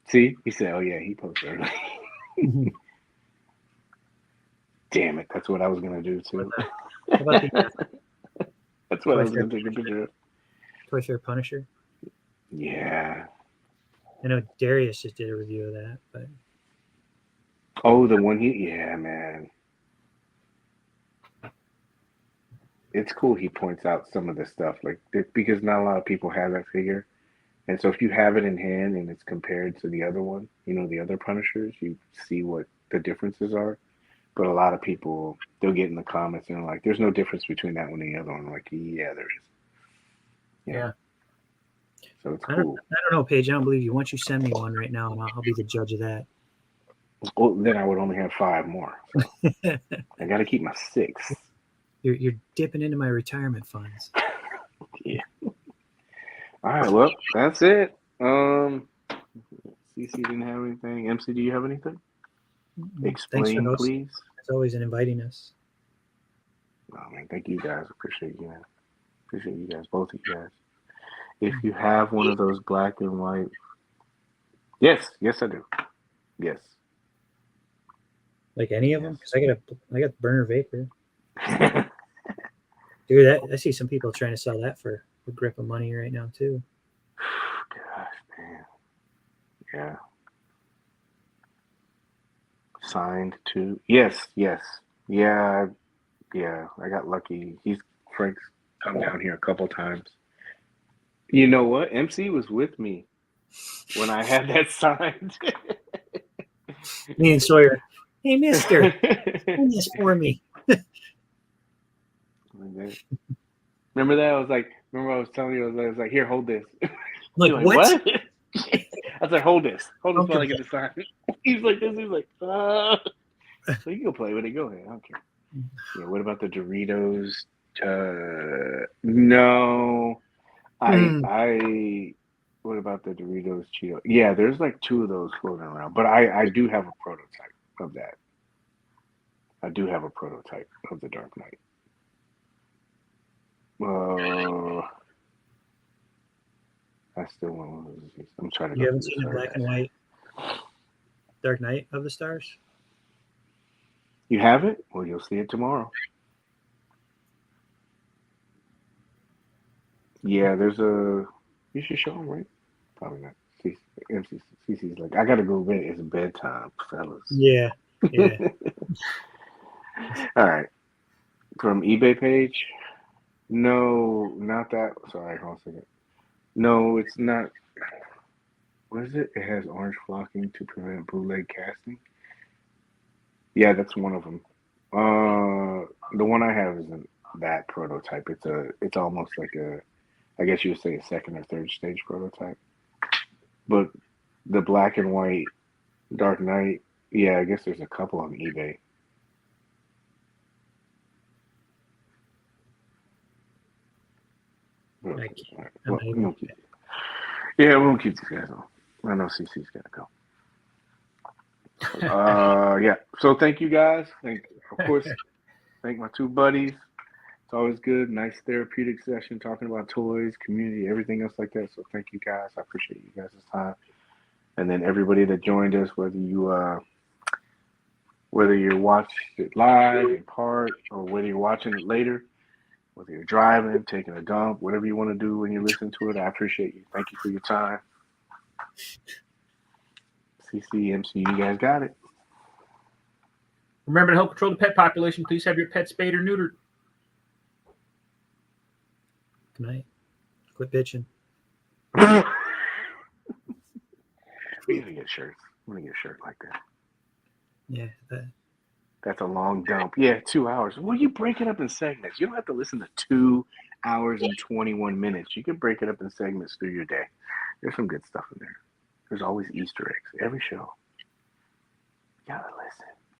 See, he said, oh yeah, he posted early. Damn it, that's what I was gonna do too. How about That's what I was gonna take a picture of. Toy Fair Punisher? Yeah. I know Darius just did a review of that, but Oh, the one yeah, man. It's cool he points out some of the stuff, like, because not a lot of people have that figure. And so if you have it in hand and it's compared to the other one, the other Punishers, you see what the differences are. But a lot of people, they'll get in the comments and they're like, there's no difference between that one and the other one. I'm like, yeah, there is. Yeah. So it's I cool. don't know, Paige. I don't believe you. Once you send me one right now, and I'll be the judge of that. Well, then I would only have 5 more. So I got to keep my 6. You're dipping into my retirement funds. Yeah. All right. Well, that's it. CC didn't have anything. MC, do you have anything? Explain, please. As always, in inviting us. Oh man, thank you guys. Appreciate you. Appreciate you guys, both of you guys. If you have one of those black and white, yes, I do. Yes. Like any of them? Because I got Burner Vapor. Dude, I see some people trying to sell that for a grip of money right now too. Gosh, man. Yeah. Signed to yes. Yeah. I got lucky. Frank's come down here a couple times. You know what? MC was with me when I had that signed. Me and Sawyer. Hey, mister, sign this for me. Remember that? I was telling you, I was like, here, hold this. I'm like, what? I was like, hold this while I get the sign. He's like this. He's like, So you can play with it. Go ahead. I don't care. Yeah. What about the Doritos? No. What about the Doritos Cheeto? Yeah, there's like 2 of those floating around. But I do have a prototype of that. I do have a prototype of the Dark Knight. I still want one of those. I'm trying to. You haven't seen the black and white Dark Knight of the Stars? You have it? Well, you'll see it tomorrow. Yeah, there's a. You should show them, right? Probably not. CC's like, I gotta go to bed. It's bedtime, fellas. Yeah. Yeah. All right. From eBay page? No, not that. Sorry, hold on a second. No, it's not. What is it? It has orange flocking to prevent bootleg casting. Yeah, that's one of them. The one I have isn't that prototype. It's almost like a, I guess you would say a second or third stage prototype. But the black and white Dark Knight, yeah, I guess there's a couple on eBay. I can't. Well, we won't keep, yeah, we won't keep these guys on. I know CC's gotta go. Yeah. So thank you guys. Of course, thank my two buddies. It's always good. Nice therapeutic session talking about toys, community, everything else like that. So thank you guys. I appreciate you guys' time. And then everybody that joined us, whether you watched it live in part or whether you're watching it later, whether you're driving, taking a dump, whatever you want to do when you listen to it, I appreciate you. Thank you for your time. CC, MC, you guys got it. Remember to help control the pet population. Please have your pet spayed or neutered. Good night. Quit bitching. We need to get shirts. I'm gonna get a shirt like that. Yeah. That's a long dump. Yeah, 2 hours. Well, you break it up in segments. You don't have to listen to 2 hours and 21 minutes. You can break it up in segments through your day. There's some good stuff in there. There's always Easter eggs. Every show. You gotta listen.